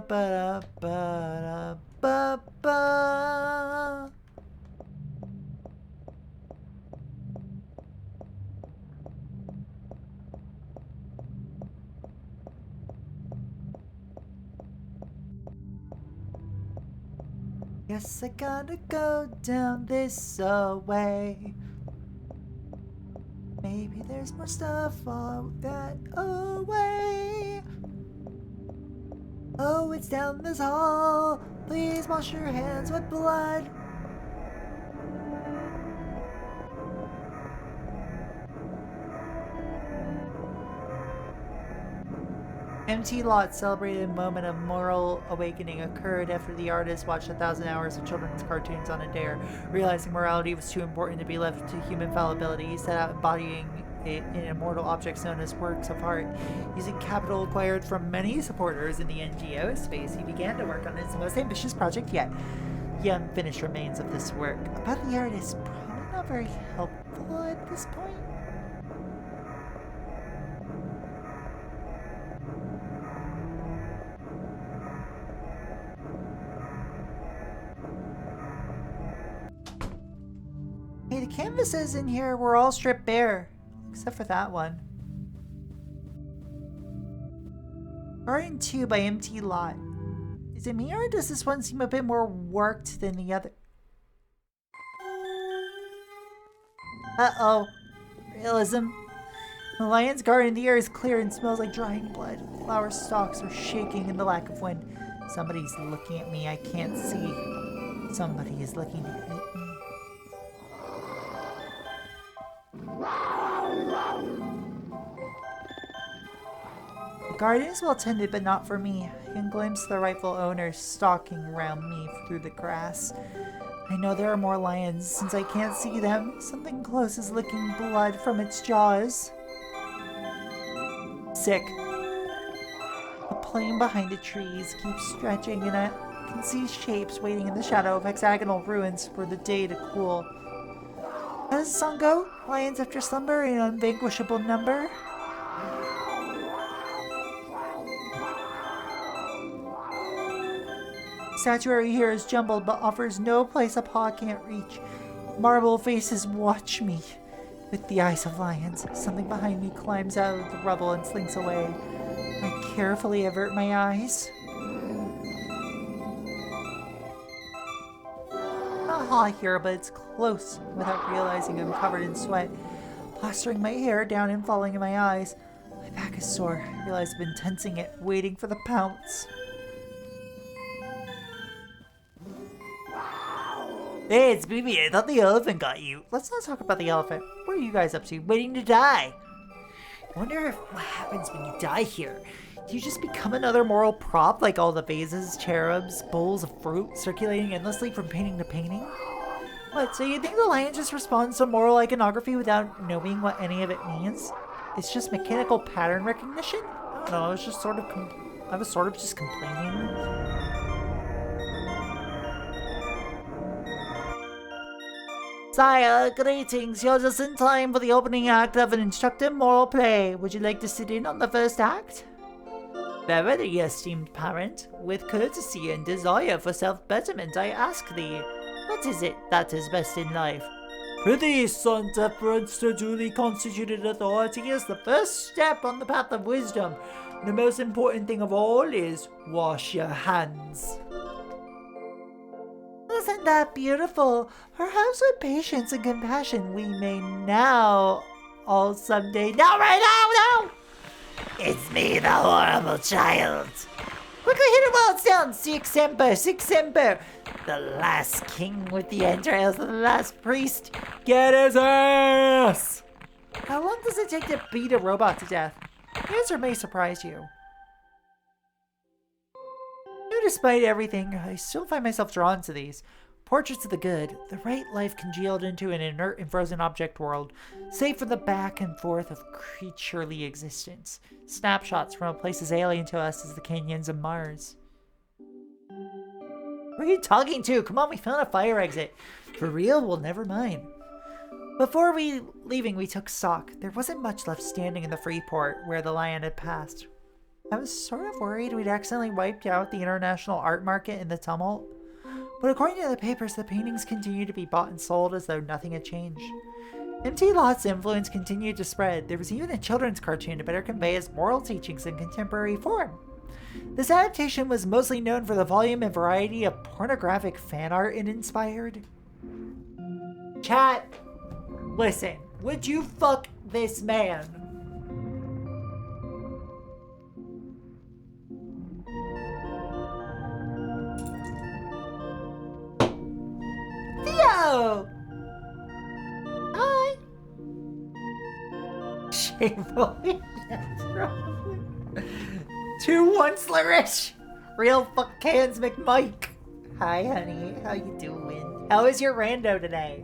ba da ba ba. Guess I gotta go down this way. Maybe there's more stuff out that away. Oh, it's down this hall. Please wash your hands with blood. Empty Lot celebrated a moment of moral awakening occurred after the artist watched 1,000 hours of children's cartoons on a dare. Realizing morality was too important to be left to human fallibility, he set out embodying it in immortal objects known as works of art. Using capital acquired from many supporters in the NGO space, he began to work on his most ambitious project yet. The unfinished remains of this work about the artist probably not very helpful at this point. Hey, the canvases in here were all stripped bare, except for that one. Garden 2 by Empty Lot. Is it me or does this one seem a bit more worked than the other? Uh-oh. Realism. The lion's garden in the air is clear and smells like drying blood. Flower stalks are shaking in the lack of wind. Somebody's looking at me, I can't see. Somebody is looking at me. The garden is well tended, but not for me. I can glimpse the rightful owners stalking around me through the grass. I know there are more lions. Since I can't see them, something close is licking blood from its jaws. Sick. The plain behind the trees keeps stretching, and I can see shapes waiting in the shadow of hexagonal ruins for the day to cool. How does the song go? Lions after slumber in unvanquishable number? Statuary here is jumbled but offers no place a paw can't reach. Marble faces watch me with the eyes of lions. Something behind me climbs out of the rubble and slinks away. I carefully avert my eyes. Aha here, but it's close without realizing I'm covered in sweat, plastering my hair down and falling in my eyes. My back is sore. I realize I've been tensing it, waiting for the pounce. Hey, it's Bibi. I thought the elephant got you. Let's not talk about the elephant. What are you guys up to? Waiting to die. I wonder what happens when you die here. Do you just become another moral prop like all the vases, cherubs, bowls of fruit circulating endlessly from painting to painting? What, so you think the lion just responds to moral iconography without knowing what any of it means? It's just mechanical pattern recognition? I don't know, I was sort of just complaining. Sire, greetings. You're just in time for the opening act of an instructive moral play. Would you like to sit in on the first act? Verily, esteemed parent, with courtesy and desire for self-betterment, I ask thee, what is it that is best in life? Prithee, son, deference to duly constituted authority is the first step on the path of wisdom. The most important thing of all is wash your hands. Isn't that beautiful? Perhaps with patience and compassion we may now all someday... No, right now, no! It's me, the horrible child. Quickly hit him while it's down. Sic semper. The last king with the entrails of the last priest. Get his ass! How long does it take to beat a robot to death? The answer may surprise you. Despite everything, I still find myself drawn to these. Portraits of the good, the right life congealed into an inert and frozen object world, save for the back and forth of creaturely existence. Snapshots from a place as alien to us as the canyons of Mars. Who are you talking to? Come on, we found a fire exit. For real? Well, never mind. Before leaving, we took stock. There wasn't much left standing in the free port where the lion had passed. I was sort of worried we'd accidentally wiped out the international art market in the tumult. But according to the papers, the paintings continued to be bought and sold as though nothing had changed. MT Lot's influence continued to spread. There was even a children's cartoon to better convey his moral teachings in contemporary form. This adaptation was mostly known for the volume and variety of pornographic fan art it inspired. Chat, listen, would you fuck this man? Theo! Hi! Shamefully. 2-1 slurish! Real fuck cans McMike! Hi honey, how you doing? How is your rando today?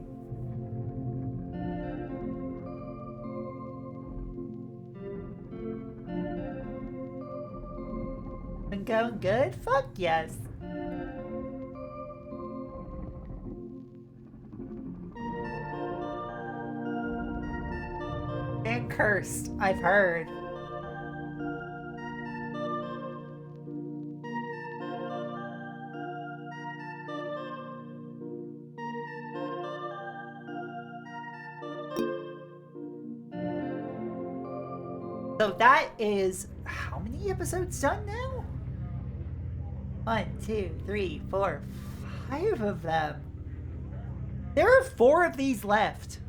Been going good? Fuck yes! And cursed, I've heard. So that is how many episodes done now? 1, 2, 3, 4, 5 of them. There are 4 of these left.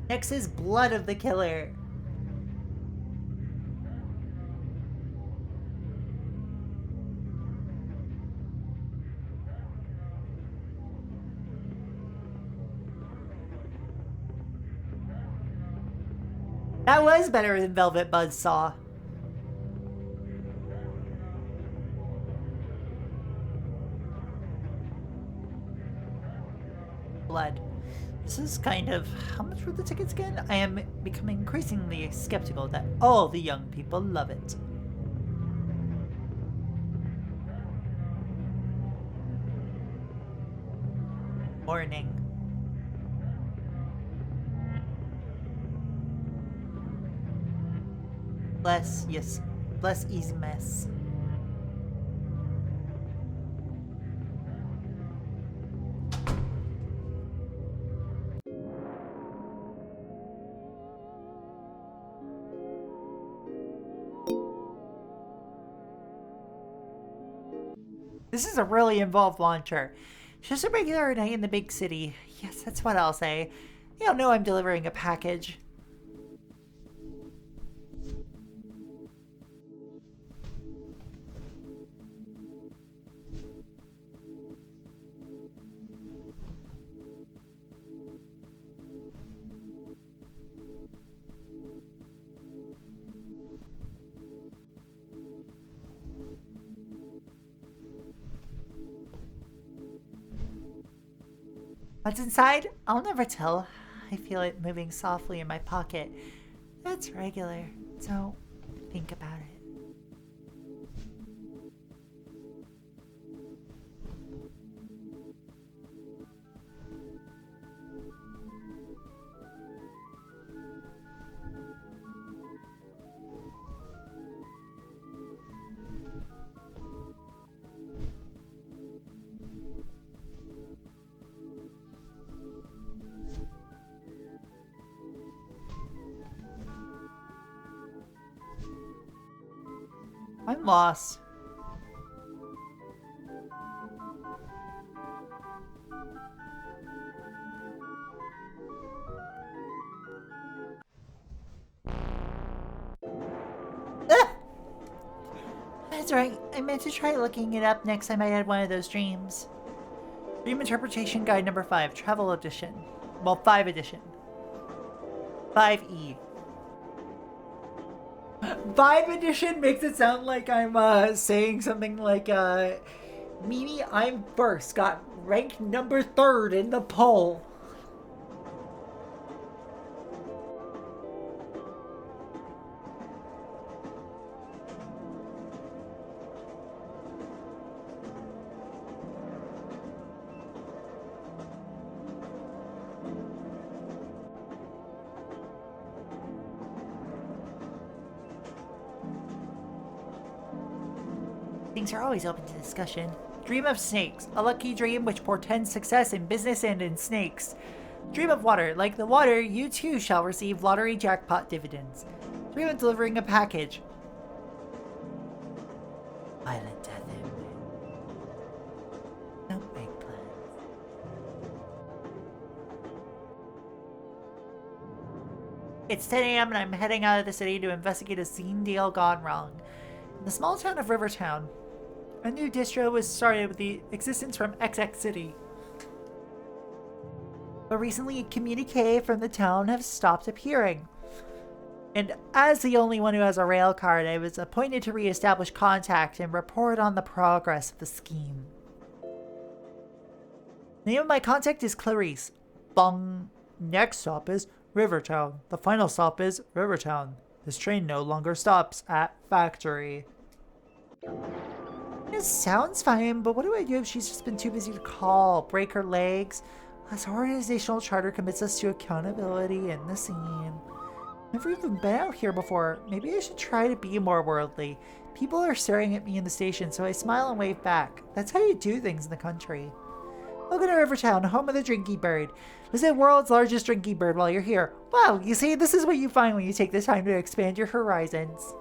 Next is Blood of the Killer. That was better than Velvet Buzzsaw. Blood. This is kind of... How much were the tickets again? I am becoming increasingly skeptical that all the young people love it. Morning. Bless, yes. Bless easy mess. This is a really involved launcher. Just a regular night in the big city. Yes, that's what I'll say. They don't know I'm delivering a package. What's inside? I'll never tell. I feel it moving softly in my pocket. That's regular. Don't think about it. I'm lost. Ah! That's right. I meant to try looking it up next time I had one of those dreams. Dream Interpretation Guide number 5, Travel Edition. Well, 5 edition. 5E. 5 edition makes it sound like I'm saying something like, Mimi, I'm first, got ranked number 3rd in the poll. Things are always open to discussion. Dream of snakes, a lucky dream which portends success in business and in snakes. Dream of water, like the water, you too shall receive lottery jackpot dividends. Dream of delivering a package. Violent death imminent. Don't make plans. It's 10 a.m. and I'm heading out of the city to investigate a zine deal gone wrong. In the small town of Rivertown, a new distro was started with the existence from XX City. But recently a communique from the town has stopped appearing. And as the only one who has a rail card, I was appointed to re-establish contact and report on the progress of the scheme. The name of my contact is Clarice. Bung. Next stop is Rivertown. The final stop is Rivertown. This train no longer stops at Factory. It sounds fine, but what do I do if she's just been too busy to call, break her legs? This organizational charter commits us to accountability in the scene. Never even been out here before. Maybe I should try to be more worldly. People are staring at me in the station, so I smile and wave back. That's how you do things in the country. Welcome to Rivertown, home of the Drinky Bird. Visit world's largest Drinky Bird while you're here. Wow, you see, this is what you find when you take the time to expand your horizons.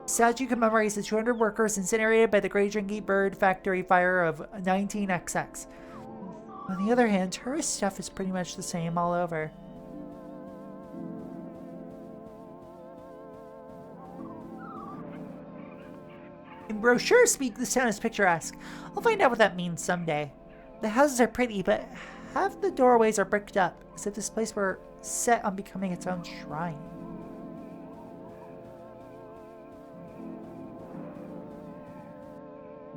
The statue commemorates the 200 workers incinerated by the Great Drinky Bird Factory fire of 19XX. On the other hand, tourist stuff is pretty much the same all over. In brochure speak, this town is picturesque. I'll find out what that means someday. The houses are pretty, but half the doorways are bricked up, as if this place were set on becoming its own shrine.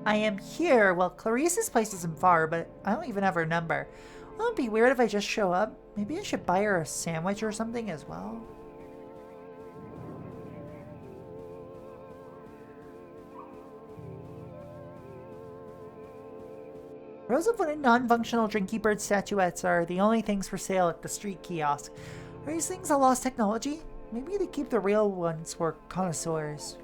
I am here. Well, Clarice's place isn't far, but I don't even have her number. Wouldn't it be weird if I just show up? Maybe I should buy her a sandwich or something as well. Rows of wooden non-functional Drinky Bird statuettes are the only things for sale at the street kiosk. Are these things a lost technology? Maybe they keep the real ones for connoisseurs.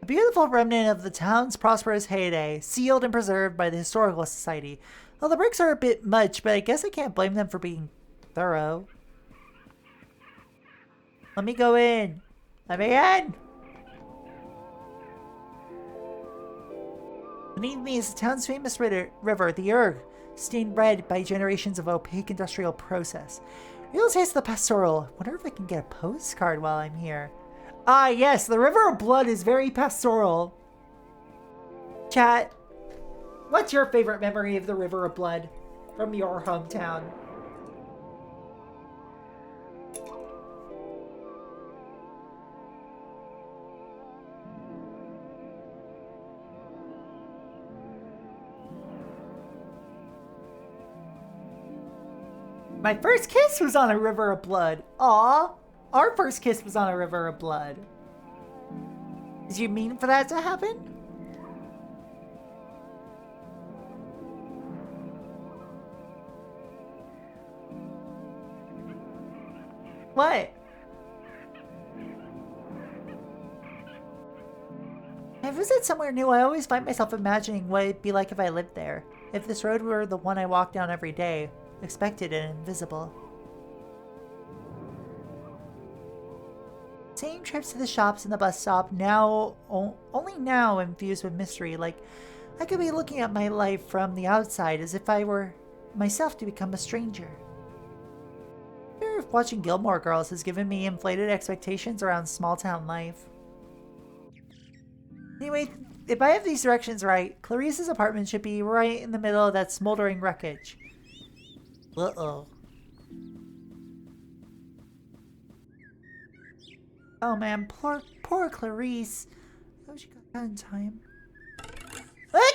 A beautiful remnant of the town's prosperous heyday, sealed and preserved by the Historical Society. Well, the bricks are a bit much, but I guess I can't blame them for being thorough. Let me go in. Let me in! Beneath me is the town's famous river, the Urg, stained red by generations of opaque industrial process. Real taste of the pastoral. Wonder if I can get a postcard while I'm here. Ah, yes, the River of Blood is very pastoral. Chat, what's your favorite memory of the River of Blood from your hometown? My first kiss was on a River of Blood. Aw, our first kiss was on a River of Blood. Did you mean for that to happen? What? When I visit somewhere new, I always find myself imagining what it'd be like if I lived there. If this road were the one I walk down every day. Expected and invisible. Same trips to the shops and the bus stop, now only now infused with mystery, like I could be looking at my life from the outside as if I were myself to become a stranger. I wonder if watching Gilmore Girls has given me inflated expectations around small town life. Anyway, if I have these directions right, Clarice's apartment should be right in the middle of that smoldering wreckage. Uh-oh. Oh man, poor Clarice. I hope she got that in time. What?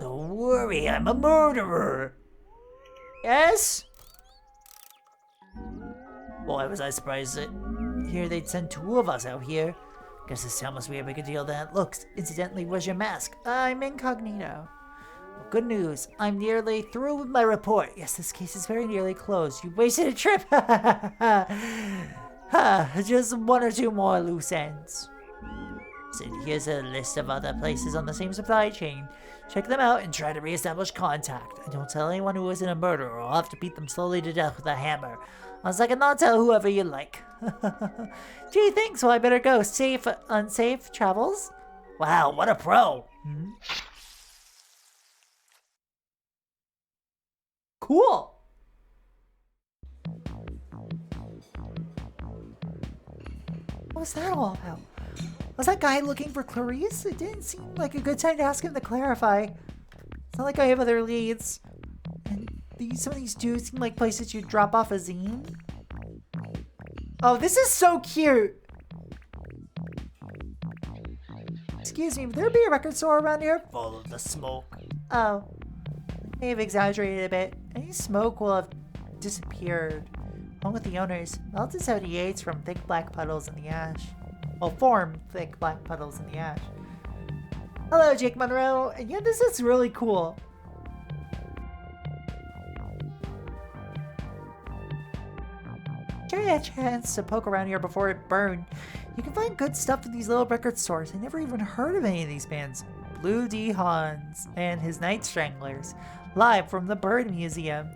Don't worry, I'm a murderer. Yes? Boy, was I surprised that here they'd send two of us out here. Guess this town must be a bigger deal than it looks. Incidentally, where's your mask? I'm incognito. Good news. I'm nearly through with my report. Yes, this case is very nearly closed. You wasted a trip. Just one or two more loose ends. So here's a list of other places on the same supply chain. Check them out and try to reestablish contact. And don't tell anyone who isn't a murderer, or I'll have to beat them slowly to death with a hammer. Unless I cannot tell whoever you like. Gee, thanks. Well, I better go. Safe, unsafe travels? Wow, what a pro. Cool. What was that all about? Was that guy looking for Clarice? It didn't seem like a good time to ask him to clarify. It's not like I have other leads. And some of these dudes seem like places you'd drop off a zine. Oh, this is so cute. Excuse me, would there be a record store around here? Full of the smoke. Oh. May have exaggerated a bit. Any smoke will have disappeared. Along with the owners, melted 78s from thick black puddles in the ash. Well, form thick black puddles in the ash. Hello, Jake Monroe. And yeah, this is really cool. Sure, you had a chance to poke around here before it burned. You can find good stuff in these little record stores. I never even heard of any of these bands. Blue D. Hans and his Night Stranglers, live from the Bird Museum.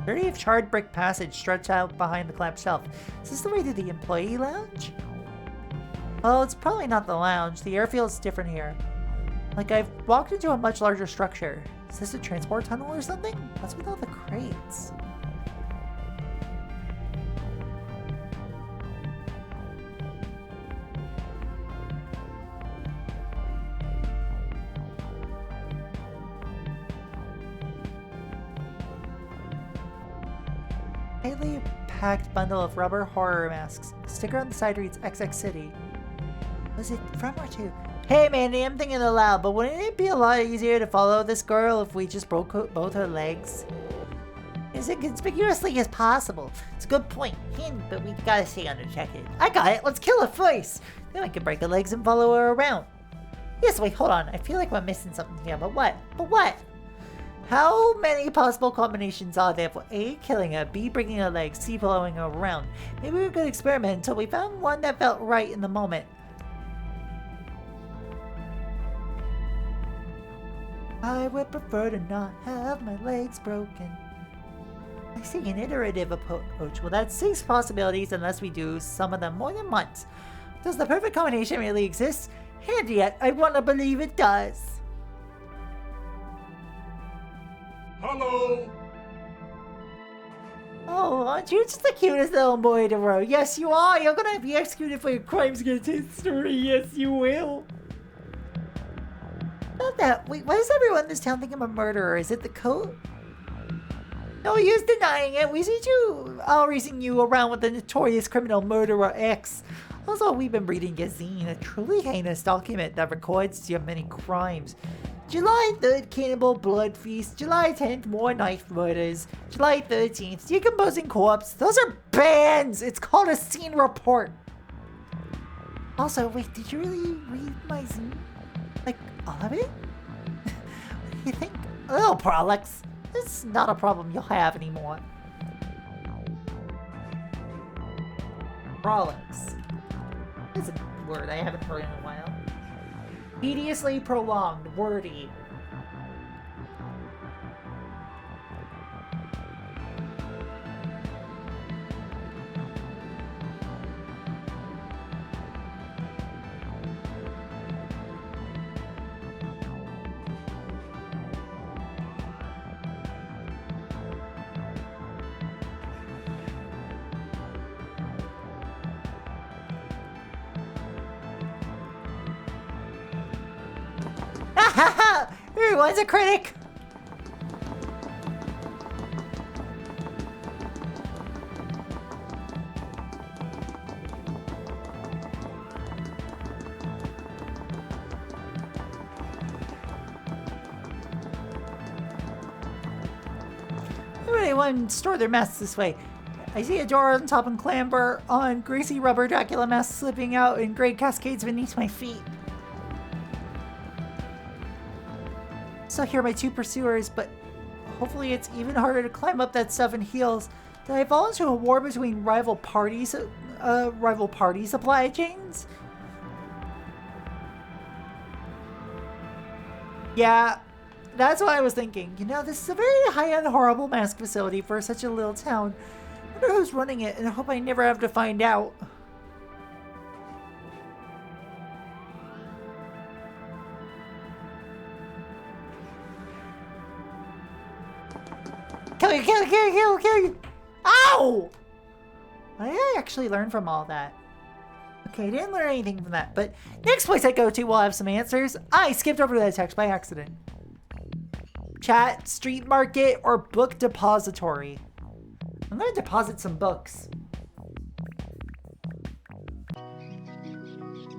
Dirty of charred brick passage stretched out behind the clamped shelf. Is this the way to the employee lounge? Well, it's probably not the lounge. The air feels different here. Like I've walked into a much larger structure. Is this a transport tunnel or something? What's with all the crates? Tightly packed bundle of rubber horror masks. The sticker on the side reads XX City. Was it from or to? Hey Mandy, I'm thinking aloud, but wouldn't it be a lot easier to follow this girl if we just broke both her legs? As inconspicuously as possible. It's a good point, but we gotta stay undetected. I got it, let's kill her first! Then we can break her legs and follow her around. Yes, wait, hold on. I feel like we're missing something here, but what? But what? How many possible combinations are there for A, killing her, B, breaking her legs, C, following her around? Maybe we could experiment until we found one that felt right in the moment. I would prefer to not have my legs broken. I see an iterative approach. Well, that's 6 possibilities unless we do some of them more than once. Does the perfect combination really exist? And yet, I want to believe it does. Hello! Oh, aren't you just the cutest little boy in the world? Yes, you are. You're gonna be executed for your crimes against history. Yes, you will. About that, wait, why does everyone in this town think I'm a murderer? Is it the coat? No use denying it. We see you raising you around with the notorious criminal murderer X. Also, we've been reading your zine, a truly heinous document that records your many crimes. July 3rd, Cannibal Blood Feast. July 10th, more knife murders. July 13th, Decomposing Corpse. Those are bands! It's called a scene report. Also, wait, did you really read my zine? Like, all of it? What do you think? A little prolix. This is not a problem you'll have anymore. Prolix. That's a word I haven't heard in a while. Tediously prolonged, wordy. Everyone's a critic! Everyone store their masks this way. I see a door on top and clamber on. Greasy rubber Dracula mask slipping out in gray cascades beneath my feet. So here are my 2 pursuers, but hopefully it's even harder to climb up that stuff in heels. Did I fall into a war between rival party supply chains? Yeah, that's what I was thinking. You know, this is a very high-end horrible mask facility for such a little town. I wonder who's running it, and I hope I never have to find out. Kill you! Ow! What did I actually learn from all that? Okay, I didn't learn anything from that, but next place I go to will have some answers. I skipped over that text by accident. Chat, street market, or book depository? I'm gonna deposit some books.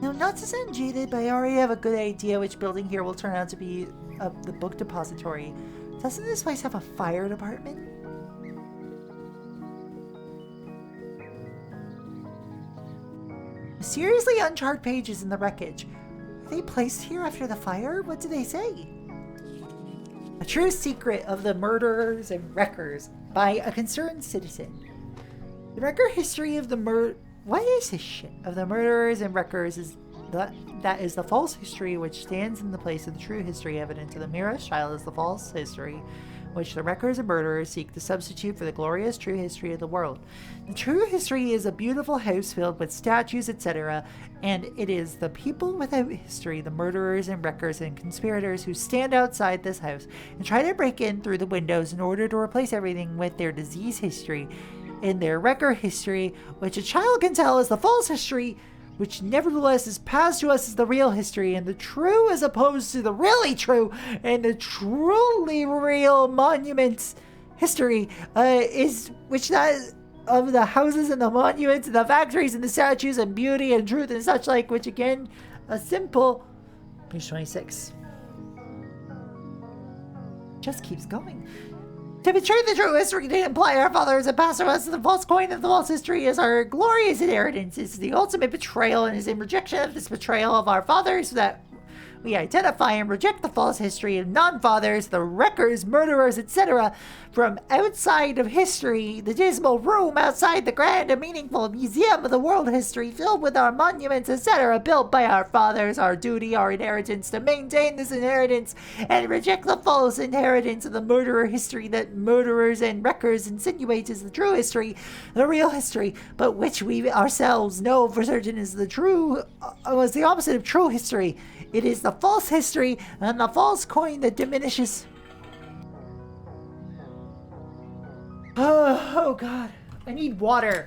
No, not to sound jaded, but I already have a good idea which building here will turn out to be the book depository. Doesn't this place have a fire department? Seriously uncharted pages in the wreckage. Are they placed here after the fire? What do they say? A true secret of the murderers and wreckers by a concerned citizen. The record history of the What is this shit? Of the murderers and wreckers is that is the false history which stands in the place of the true history evident to the merest child is the false history which the wreckers and murderers seek to substitute for the glorious true history of the world. The true history is a beautiful house filled with statues, etc., and it is the people without history, the murderers and wreckers and conspirators who stand outside this house and try to break in through the windows in order to replace everything with their disease history and their wrecker history, which a child can tell is the false history, which nevertheless is passed to us as the real history, and the true as opposed to the really true, and the truly real monuments history is which that of the houses and the monuments and the factories and the statues and beauty and truth and such like, which again, a simple page 26 just keeps going. To betray the true history to imply our fathers and pass to us the false coin of the false history is our glorious inheritance. It's the ultimate betrayal and is in rejection of this betrayal of our fathers that we identify and reject the false history of non-fathers, the wreckers, murderers, etc. from outside of history, the dismal room outside the grand and meaningful museum of the world history filled with our monuments, etc. built by our fathers, our duty, our inheritance to maintain this inheritance and reject the false inheritance of the murderer history that murderers and wreckers insinuate is the true history, the real history, but which we ourselves know for certain is the true, was the opposite of true history. It is the false history and the false coin that diminishes. Oh God, I need water.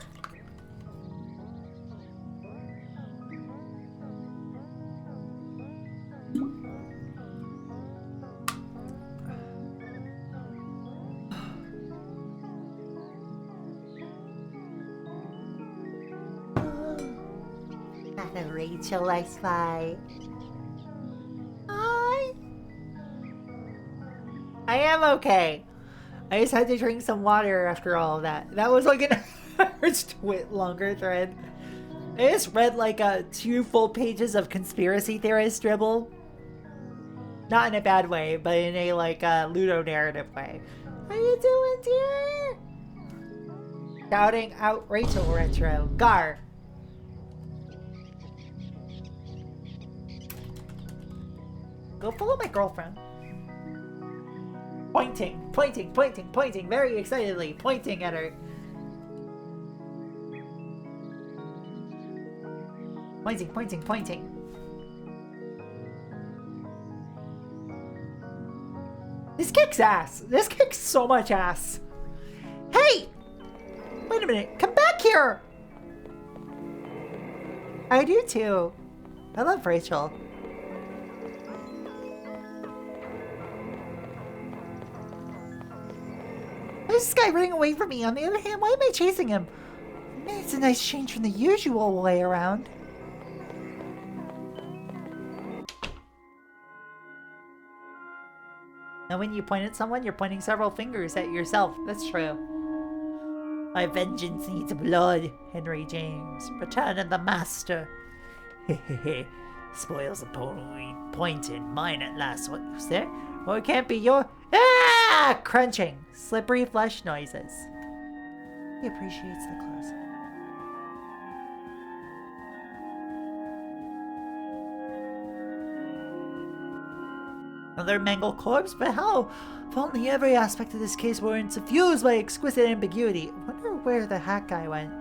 Not Rachel, I spy. I am okay. I just had to drink some water after all of that. That was like an longer thread. I just read like 2 full pages of conspiracy theorist dribble. Not in a bad way, but in a like Ludo narrative way. How you doing, dear? Shouting out Rachel retro. Gar. Go follow my girlfriend. Pointing, very excitedly, pointing at her. Pointing. This kicks ass. This kicks so much ass. Hey! Wait a minute, come back here! I do too. I love Rachel. Why is this guy running away from me? On the other hand, why am I chasing him? Man, it's a nice change from the usual way around. Now when you point at someone, you're pointing several fingers at yourself. That's true. My vengeance needs blood, Henry James. Return of the Master. Hehehe. Spoils the pointed. Mine at last. What was there? Oh, it can't be your... Ah! Crunching. Slippery flesh noises. He appreciates the close. Another mangled corpse? But how? If only every aspect of this case weren't suffused by exquisite ambiguity. I wonder where the hat guy went.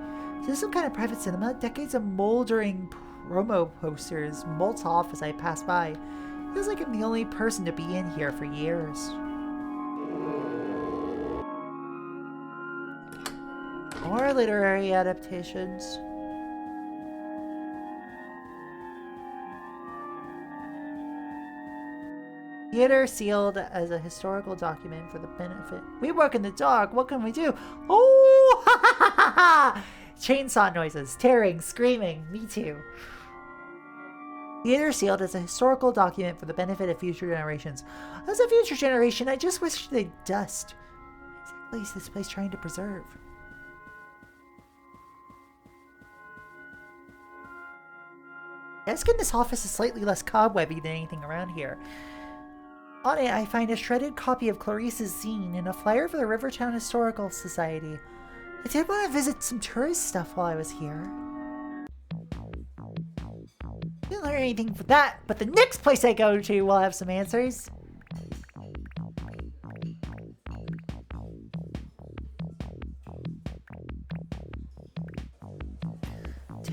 Is this some kind of private cinema? Decades of moldering promo posters molt off as I pass by. Feels like I'm the only person to be in here for years. More literary adaptations. Theater sealed as a historical document for the benefit. We work in the dark. What can we do? Oh! Ha ha ha ha ha! Chainsaw noises, tearing, screaming. Me too. Theater sealed as a historical document for the benefit of future generations. As a future generation, I just wish they'd dust. What exactly is this place trying to preserve? Desk in this office is slightly less cobwebby than anything around here. On it, I find a shredded copy of Clarice's zine and a flyer for the Rivertown Historical Society. I did want to visit some tourist stuff while I was here. Didn't learn anything from that, but the next place I go to will have some answers.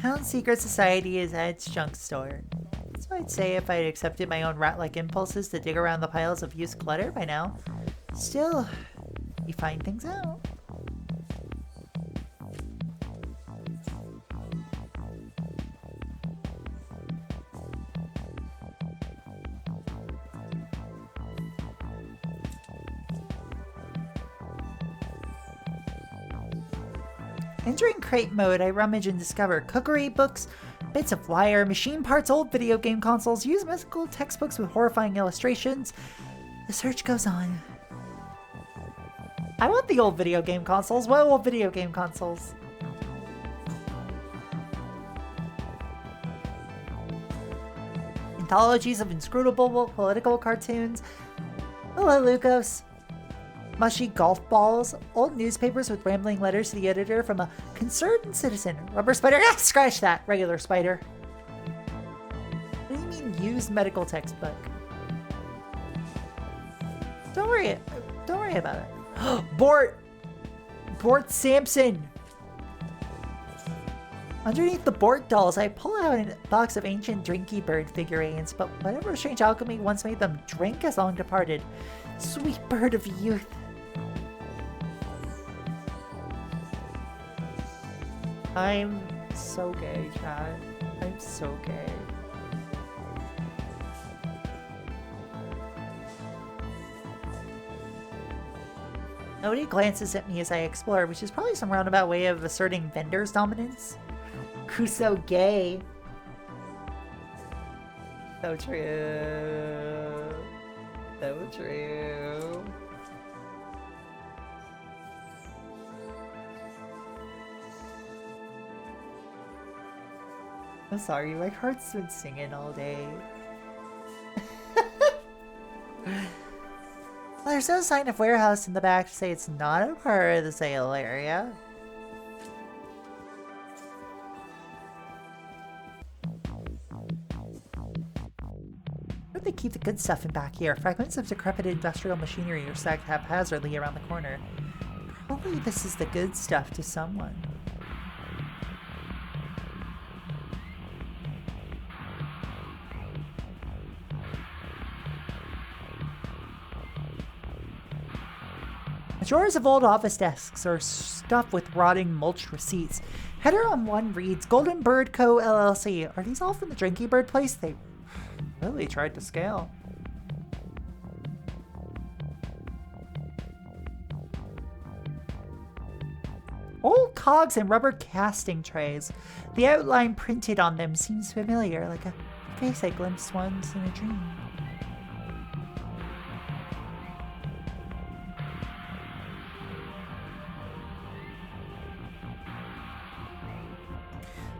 Town Secret Society is at its junk store. So I'd say if I'd accepted my own rat-like impulses to dig around the piles of used clutter by now. Still, you find things out. Entering crate mode, I rummage and discover cookery books, bits of wire, machine parts, old video game consoles, used mystical textbooks with horrifying illustrations. The search goes on. I want the old video game consoles. What old video game consoles? Anthologies of inscrutable political cartoons. Hello, Lucas. Mushy golf balls, old newspapers with rambling letters to the editor from a concerned citizen. Rubber spider, scratch that, regular spider. What do you mean used medical textbook? Don't worry about it. Bort Sampson. Underneath the Bort dolls, I pull out a box of ancient Drinky Bird figurines, but whatever strange alchemy once made them drink has long departed. Sweet bird of youth. I'm so gay, Chad. I'm so gay. Nobody glances at me as I explore, which is probably some roundabout way of asserting vendor's dominance. Who's so gay? So true. So true. I'm sorry, my heart's been singing all day. Well, there's no sign of warehouse in the back to say it's not a part of the sale area. Where'd they keep the good stuff in back here? Fragments of decrepit industrial machinery are stacked haphazardly around the corner. Probably this is the good stuff to someone. Drawers of old office desks are stuffed with rotting mulched receipts. Header on one reads, Golden Bird Co. LLC. Are these all from the Drinky Bird place? They really tried to scale. Old cogs and rubber casting trays. The outline printed on them seems familiar, like a face I glimpsed once in a dream.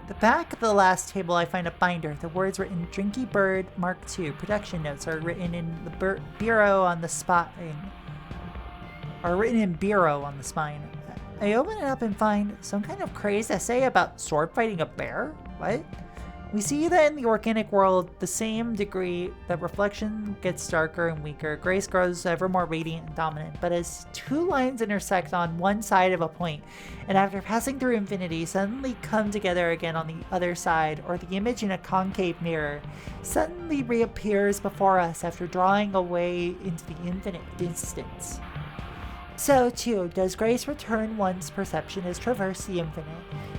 The back of the last table, I find a binder. The words written Drinky Bird Mark II. Production notes are written in the bureau on the spine. I open it up and find some kind of crazed essay about sword fighting a bear. What? We see that in the organic world, the same degree that reflection gets darker and weaker, grace grows ever more radiant and dominant. But as two lines intersect on one side of a point, and after passing through infinity, suddenly come together again on the other side, or the image in a concave mirror suddenly reappears before us after drawing away into the infinite distance. So, too, does grace return once perception has traversed the infinite,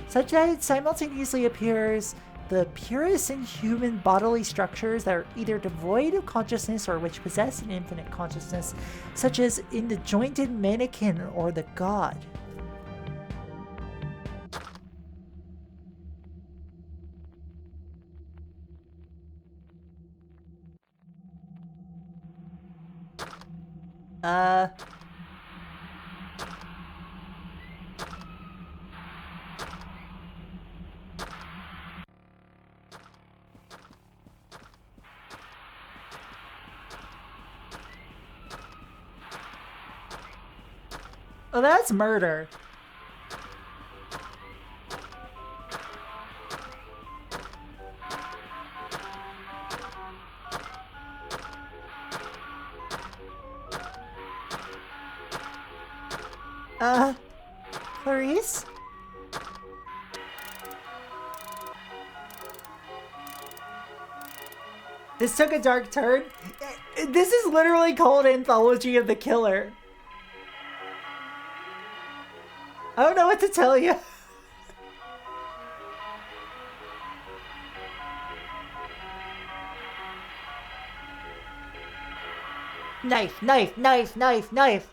such that it simultaneously appears the purest in human bodily structures that are either devoid of consciousness or which possess an infinite consciousness, such as in the jointed mannequin or the god. Oh, that's murder. Clarice? This took a dark turn. This is literally called Anthology of the Killer. I don't know what to tell you. Knife, knife, knife, knife, knife.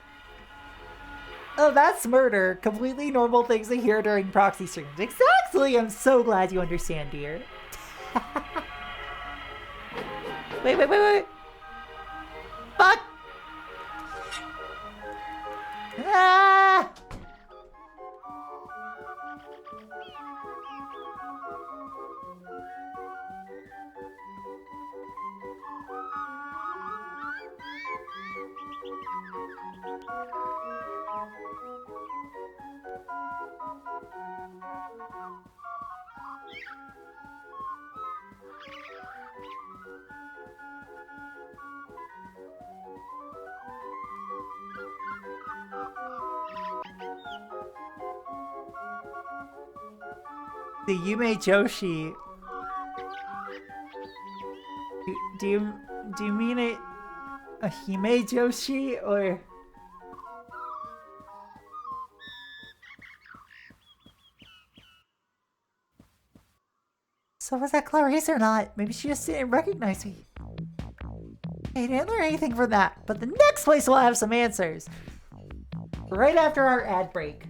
Oh, that's murder. Completely normal things to hear during proxy streams. Exactly! I'm so glad you understand, dear. Wait. Fuck! Ah! The Yume Joshi. Do you mean a Hime Joshi or? So was that Clarice or not? Maybe she just didn't recognize me. I didn't learn anything from that, but the Next place we'll have some answers. Right after our ad break.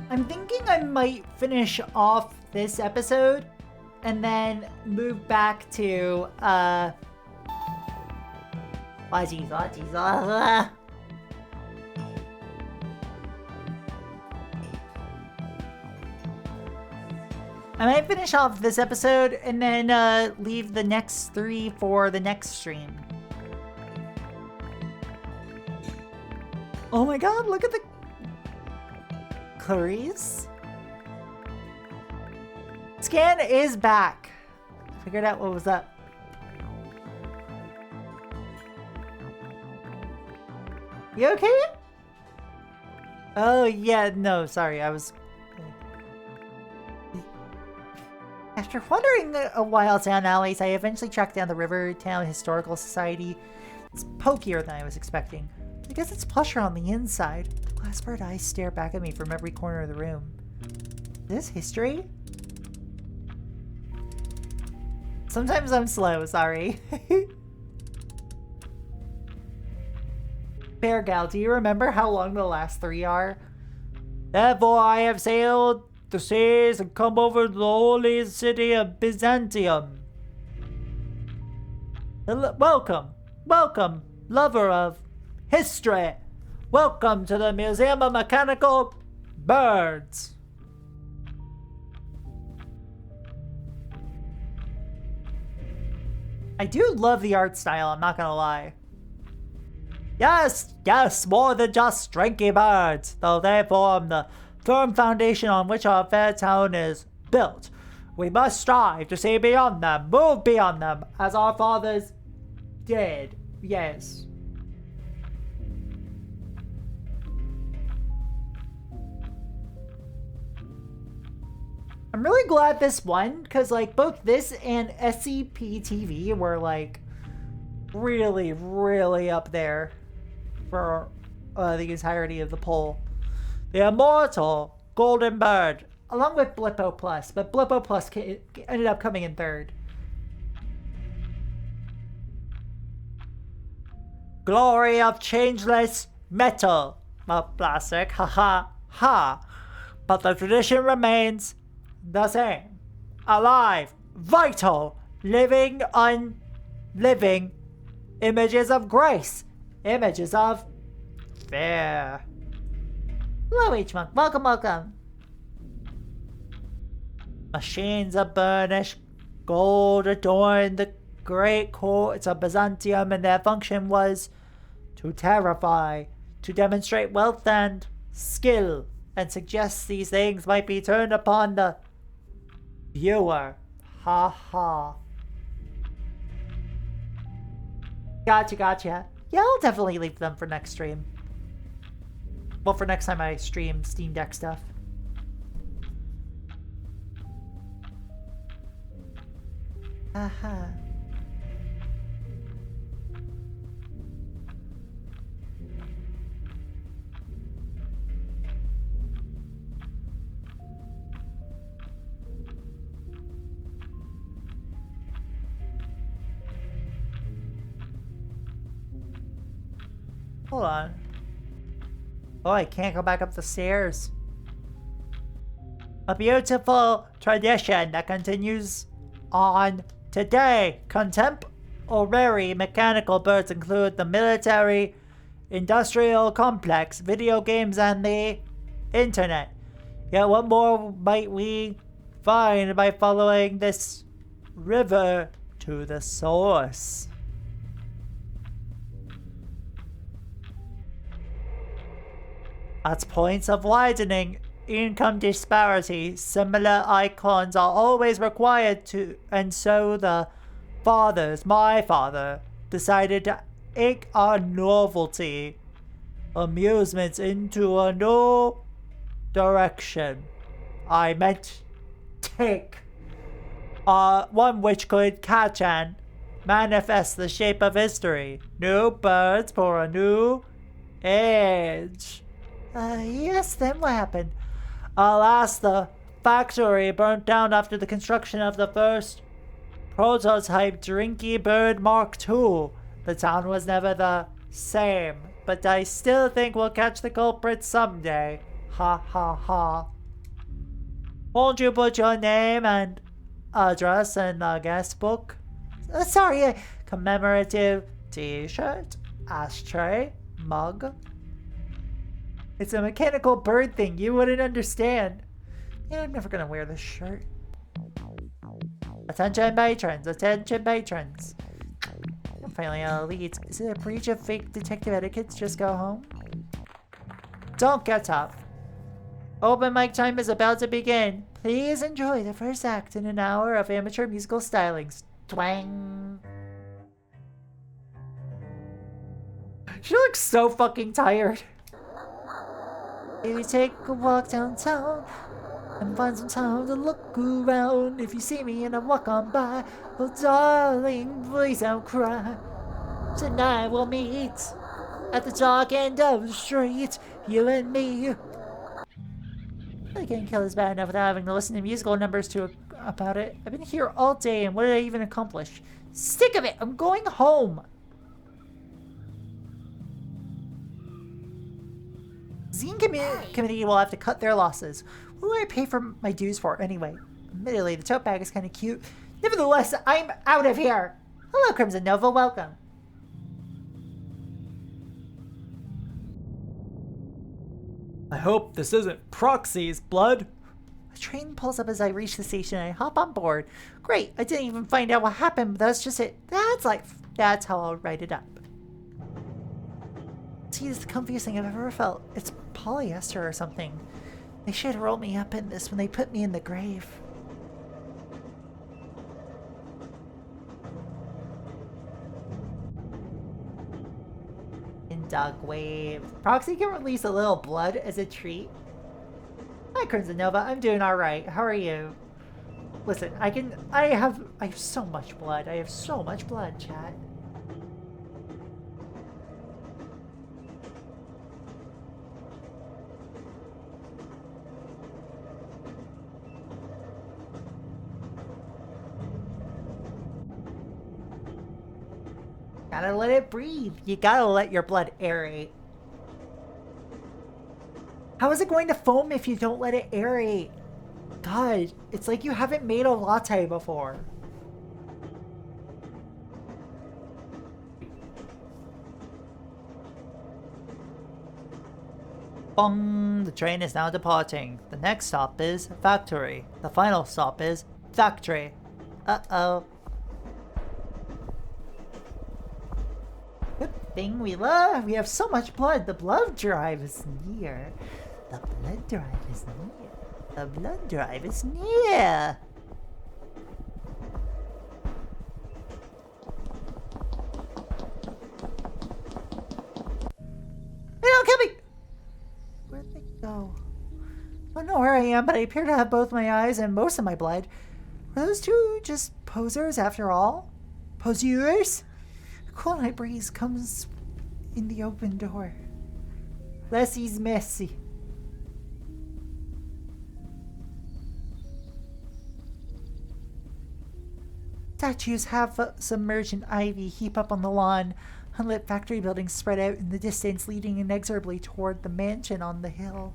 I'm thinking I might finish off this episode and then move back to Jesus. I might finish off this episode and then leave the next 3 for the next stream. Oh my god, look at the Clarice? Scan is back. Figured out what was up. You okay? Oh yeah, no, sorry, I was... After wandering a while down alleys, I eventually tracked down the Rivertown Historical Society. It's pokier than I was expecting. I guess it's plusher on the inside. Glass bird eyes stare back at me from every corner of the room. Is this history? Sometimes I'm slow, sorry. Bear Gal, do you remember how long the last 3 are? Therefore I have sailed the seas and come over to the holy city of Byzantium. Welcome, lover of history. Welcome to the Museum of Mechanical Birds. I do love the art style, I'm not gonna lie. Yes, more than just stringy birds, though they form the firm foundation on which our fair town is built. We must strive to see beyond them, move beyond them, as our fathers did. Yes. I'm really glad this won, because like both this and SCP-TV were like really, really up there for the entirety of the poll. The immortal golden bird, along with Blippo Plus, but Blippo Plus ended up coming in third. Glory of changeless metal, plastic, ha. But the tradition remains the same. Alive, vital, living, unliving, images of grace, images of fear. Hello, H-Monk. Welcome. Machines of burnished gold adorned the great courts of Byzantium, and their function was to terrify, to demonstrate wealth and skill, and suggest these things might be turned upon the viewer. Ha. Gotcha. Yeah, I'll definitely leave them for next stream. Well, for next time I stream Steam Deck stuff. Aha. Hold on. Oh, I can't go back up the stairs. A beautiful tradition that continues on today. Contemporary mechanical birds include the military, industrial complex, video games, and the internet. Yet what more might we find by following this river to the source? At points of widening income disparity, similar icons are always required to, and so my father, decided to take our novelty amusements into a new direction. I meant take one which could catch and manifest the shape of history. New birds for a new age. Yes, then what happened? Alas, the factory burnt down after the construction of the first prototype Drinky Bird Mark II. The town was never the same, but I still think we'll catch the culprit someday. Ha ha ha. Won't you put your name and address in the guest book? Sorry, Commemorative t-shirt, ashtray, mug. it's a mechanical bird thing. You wouldn't understand. Yeah, I'm never gonna wear this shirt. Attention patrons, attention patrons. I'm finally on a lead. Is it a breach of fake detective etiquette to just go home? Don't get up. Open mic time is about to begin. Please enjoy the first act in an hour of amateur musical stylings. Twang. She looks so fucking tired. Maybe take a walk downtown and find some time to look around. If you see me and I walk on by, oh darling, please don't cry. Tonight we'll meet at the dark end of the street, you and me. I can't kill this bad enough without having to listen to musical numbers about it. I've been here all day, and what did I even accomplish? Sick of it! I'm going home! Zine committee will have to cut their losses. What do I pay for my dues for anyway? Admittedly, the tote bag is kind of cute. Nevertheless, I'm out of here! Hello, Crimson Nova, welcome. I hope this isn't Proxy's blood. A train pulls up as I reach the station and I hop on board. Great, I didn't even find out what happened, but that's just it. That's life. That's how I'll write it up. See, this is the comfiest thing I've ever felt. It's polyester or something. They should roll me up in this when they put me in the grave. Dog wave. Proxy can release a little blood as a treat. Hi, Crimson Nova. I'm doing alright. How are you? Listen, I have so much blood. I have so much blood, chat. Gotta let it breathe. You gotta let your blood aerate. How is it going to foam if you don't let it aerate? God, it's like you haven't made a latte before. Bong! The train is now departing. The next stop is factory. The final stop is factory. Uh-oh. Thing we love. We have so much blood. The blood drive is near. The blood drive is near. The blood drive is near. Hey, don't kill me! Where'd they go? I don't know where I am, but I appear to have both my eyes and most of my blood. Were those two just posers after all? Poseurs? Cool night breeze comes in the open door. Less is messy. Statues half submerged in ivy heap up on the lawn. Unlit factory buildings spread out in the distance, leading inexorably toward the mansion on the hill.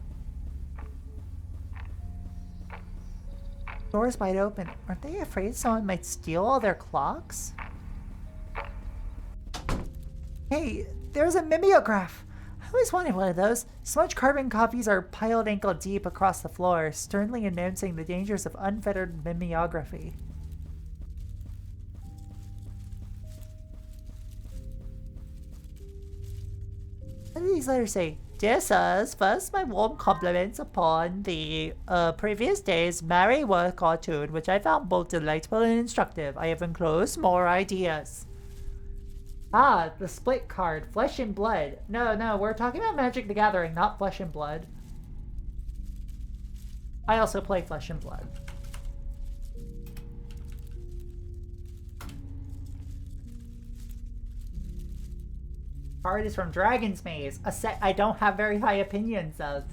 Doors wide open. Aren't they afraid someone might steal all their clocks? Hey, there's a mimeograph! I always wanted one of those. Smudged carbon copies are piled ankle deep across the floor, sternly announcing the dangers of unfettered mimeography. What do these letters say? Dear sirs, first my warm compliments upon the previous day's Mary Worth cartoon, which I found both delightful and instructive. I have enclosed more ideas. Ah, the split card, Flesh and Blood. No, we're talking about Magic the Gathering, not Flesh and Blood. I also play Flesh and Blood. Card is from Dragon's Maze, a set I don't have very high opinions of.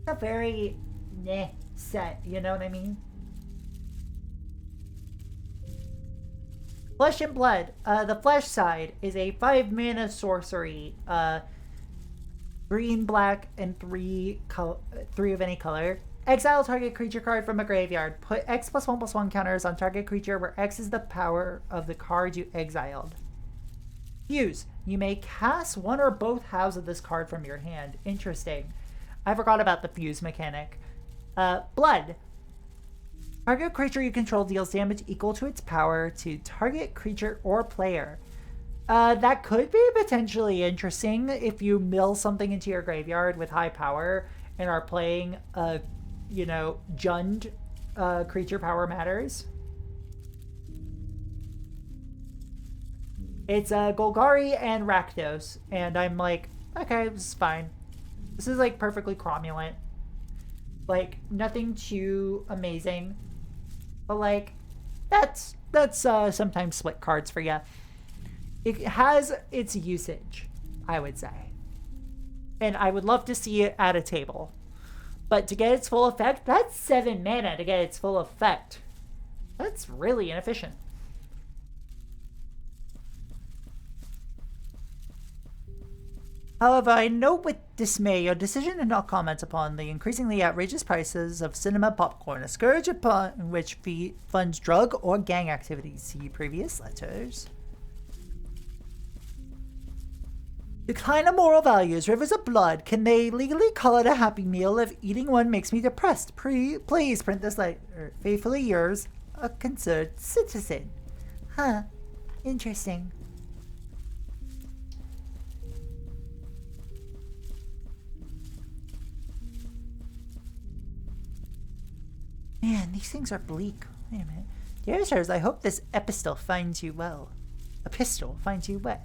A very meh set, you know what I mean? Flesh and Blood. The flesh side is a 5-mana sorcery. Green, black, and 3 of any color. Exile target creature card from a graveyard. Put X+1/+1 counters on target creature where X is the power of the card you exiled. Fuse. You may cast one or both halves of this card from your hand. Interesting. I forgot about the fuse mechanic. Blood. Target creature you control deals damage equal to its power to target creature or player. That could be potentially interesting if you mill something into your graveyard with high power and are playing Jund creature power matters. It's Golgari and Rakdos, and I'm like, okay, this is fine. This is like perfectly cromulent. Like, nothing too amazing. But like, that's sometimes split cards for you. It has its usage, I would say. And I would love to see it at a table. But to get its full effect, that's 7 mana to get its full effect. That's really inefficient. However, I note with dismay your decision to not comment upon the increasingly outrageous prices of cinema popcorn, a scourge upon which funds drug or gang activities. See previous letters. Decline of moral values, rivers of blood. Can they legally call it a happy meal if eating one makes me depressed? Please print this letter. Faithfully yours, a concerned citizen. Huh. Interesting. Man, these things are bleak. Wait a minute. Dear sirs, I hope this epistle finds you well. Epistle finds you well.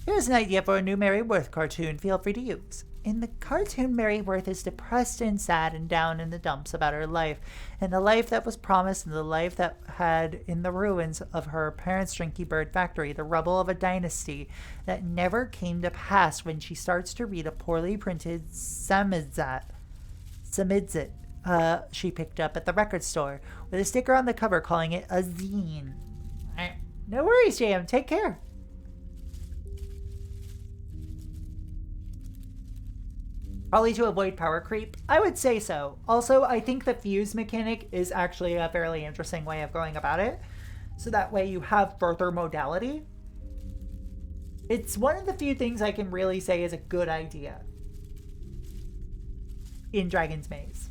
Here's an idea for a new Mary Worth cartoon. Feel free to use. In the cartoon, Mary Worth is depressed and sad and down in the dumps about her life, and the life that was promised and the life that had in the ruins of her parents' Drinky Bird factory, the rubble of a dynasty that never came to pass when she starts to read a poorly printed Samizdat she picked up at the record store, with a sticker on the cover calling it a zine. No worries, JM. Take care. Probably to avoid power creep? I would say so. Also, I think the fuse mechanic is actually a fairly interesting way of going about it. So that way you have further modality. It's one of the few things I can really say is a good idea in Dragon's Maze.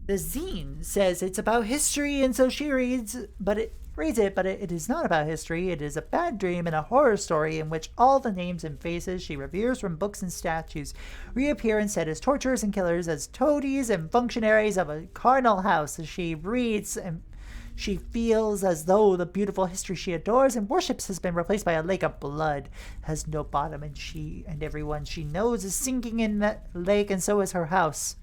The zine says it's about history, and so she reads it, but it is not about history. It is a bad dream and a horror story in which all the names and faces she reveres from books and statues reappear instead as torturers and killers, as toadies and functionaries of a carnal house. As she reads, and she feels as though the beautiful history she adores and worships has been replaced by a lake of blood, has no bottom, and she and everyone she knows is sinking in that lake, and so is her house.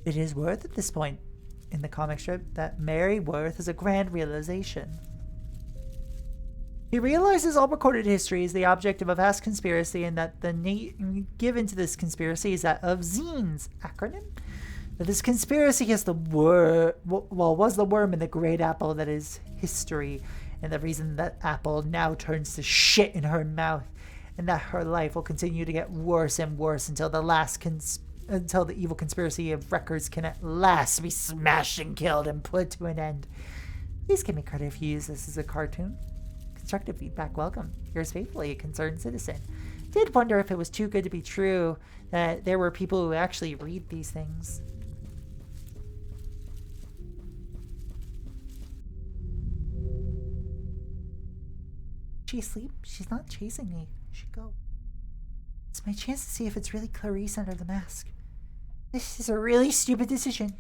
It is Worth at this point in the comic strip that Mary Worth is a grand realization. He realizes all recorded history is the object of a vast conspiracy, and that the name given to this conspiracy is that of zines, acronym? That this conspiracy is was the worm in the great apple that is history, and the reason that apple now turns to shit in her mouth, and that her life will continue to get worse and worse until until the evil conspiracy of records can at last be smashed and killed and put to an end. Please give me credit if you use this as a cartoon. Constructive feedback welcome. Yours faithfully, a concerned citizen. Did wonder if it was too good to be true that there were people who actually read these things. She asleep? She's not chasing me. I should go. It's my chance to see if it's really Clarice under the mask. This is a really stupid decision.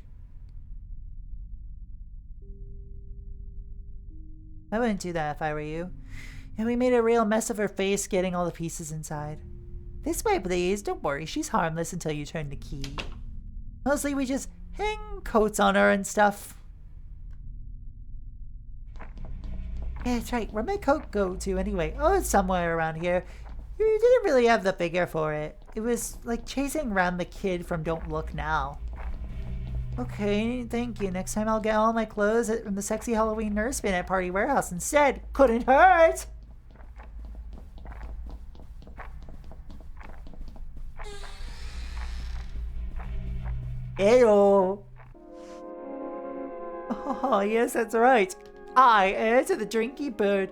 I wouldn't do that if I were you. And we made a real mess of her face getting all the pieces inside. This way, please. Don't worry, she's harmless until you turn the key. Mostly we just hang coats on her and stuff. Yeah, that's right. Where'd my coat go to anyway? Oh, it's somewhere around here. You didn't really have the figure for it. It was like chasing around the kid from Don't Look Now. Okay, thank you. Next time I'll get all my clothes from the sexy Halloween nurse bin at Party Warehouse instead. Couldn't hurt! Ew. Oh, yes, that's right. I, heir to the Drinky Bird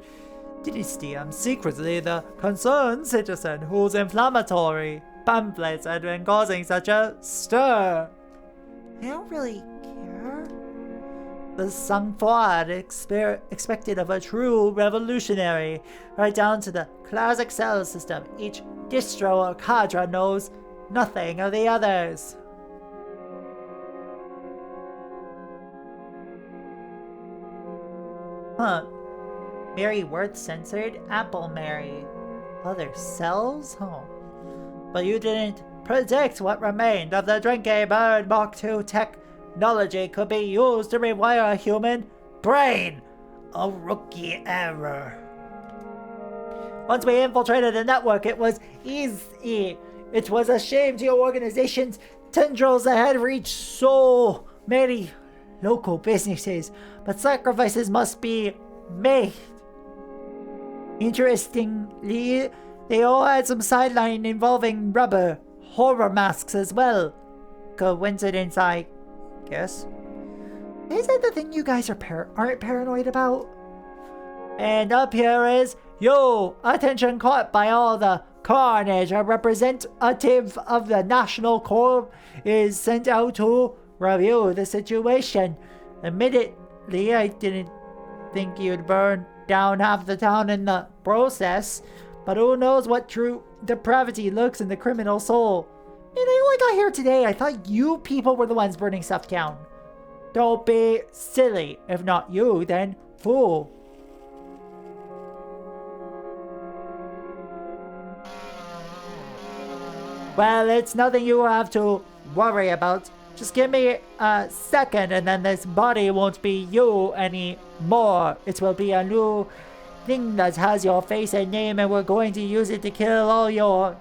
dynasty, am secretly the concerned citizen whose inflammatory pamphlets had been causing such a stir. I don't really care. The sang-froid expected of a true revolutionary, right down to the classic cell system. Each distro or cadre knows nothing of the others. Huh. Mary Worth censored? Apple Mary. Other cells? Oh. But you didn't predict what remained of the Drinky Bird Mark II technology could be used to rewire a human brain. A rookie error. Once we infiltrated the network, it was easy. It was a shame to your organization's tendrils that had reached so many local businesses, but sacrifices must be made. Interestingly, they all had some sideline involving rubber horror masks as well. Coincidence, I guess. Is that the thing you guys aren't paranoid about? And up here is you. Attention caught by all the carnage. A representative of the National Corps is sent out to review the situation. Admittedly, I didn't think you'd burn down half the town in the process, but who knows what true depravity lurks in the criminal soul. And I only got here today. I thought you people were the ones burning stuff down. Don't be silly. If not you, then who? Well, it's nothing you have to worry about. Just give me a second and then this body won't be you anymore. It will be a new thing that has your face and name, and we're going to use it to kill all your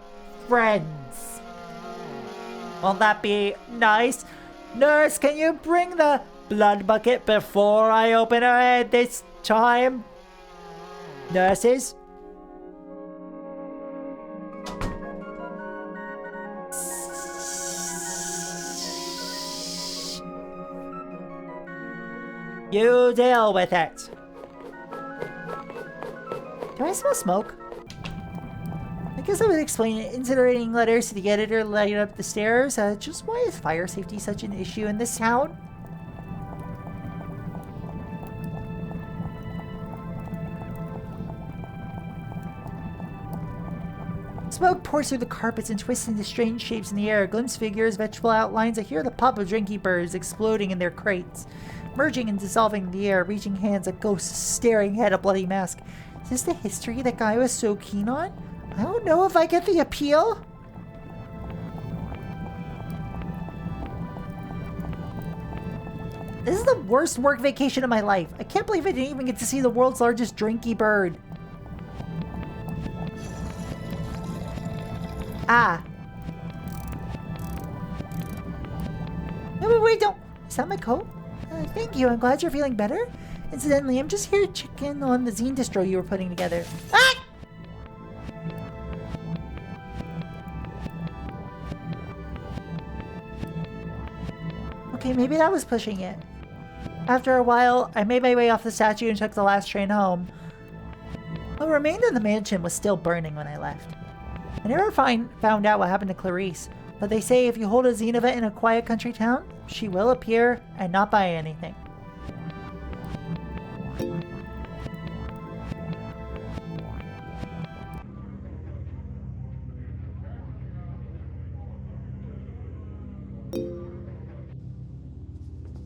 friends. Won't that be nice? Nurse, can you bring the blood bucket before I open her head this time? Nurses? You deal with it. Do I smell smoke? I guess I would explain it. Incinerating letters to the editor light up the stairs. Just why is fire safety such an issue in this town? Smoke pours through the carpets and twists into strange shapes in the air. Glimpse figures, vegetable outlines. I hear the pop of drinky birds exploding in their crates. Merging and dissolving in the air, reaching hands, a ghost staring at a bloody mask. Is this the history that guy was so keen on? I don't know if I get the appeal. This is the worst work vacation of my life. I can't believe I didn't even get to see the world's largest drinky bird. Ah. Wait, don't. Is that my coat? Thank you. I'm glad you're feeling better. Incidentally, I'm just here to check in on the zine distro you were putting together. Ah! Okay, maybe that was pushing it. After a while, I made my way off the statue and took the last train home. What remained of the mansion was still burning when I left. I never found out what happened to Clarice, but they say if you hold a zine event in a quiet country town, she will appear and not buy anything.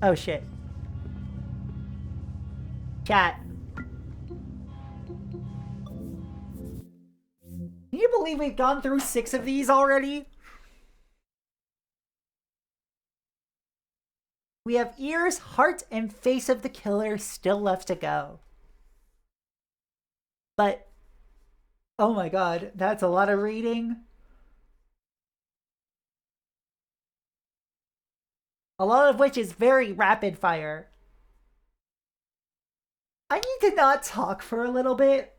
Oh shit. Chat. Can you believe we've gone through 6 of these already? We have ears, heart, and face of the killer still left to go. But, oh my god, that's a lot of reading. A lot of which is very rapid fire. I need to not talk for a little bit.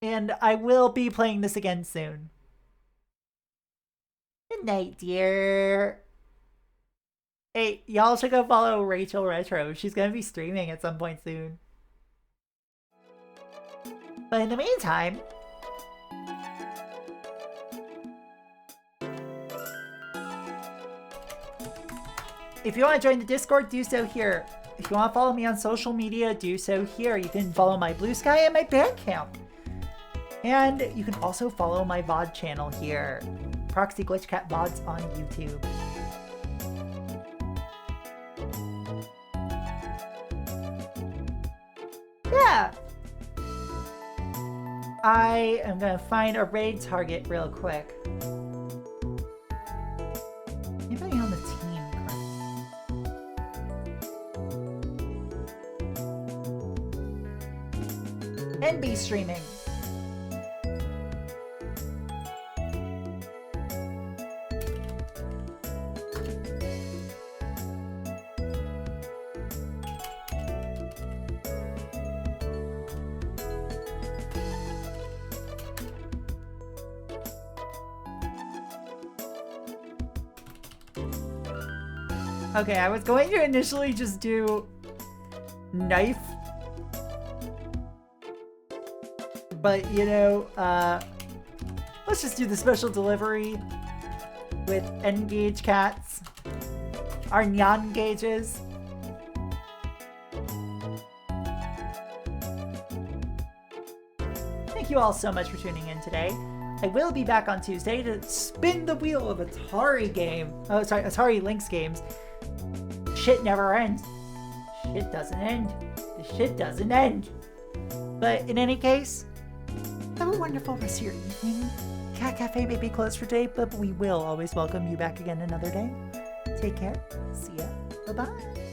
And I will be playing this again soon. Good night, dear. Hey, y'all should go follow Rachel Retro. She's gonna be streaming at some point soon. But in the meantime, if you want to join the Discord, do so here. If you want to follow me on social media, do so here. You can follow my Blue Sky and my Bandcamp. And you can also follow my VOD channel here, Proxy Glitch Cat VODs on YouTube. Yeah! I am gonna find a raid target real quick. Anybody on the team? And be streaming. Okay, I was going to initially just do knife, but you know, let's just do the special delivery with N-gauge cats, our nyan gauges. Thank you all so much for tuning in today. I will be back on Tuesday to spin the wheel of Atari game. Oh, sorry, Atari Lynx games. Shit never ends. Shit doesn't end. The shit doesn't end. But in any case, have a wonderful rest of your evening. Cat Cafe may be closed for today, but we will always welcome you back again another day. Take care. See ya. Bye-bye.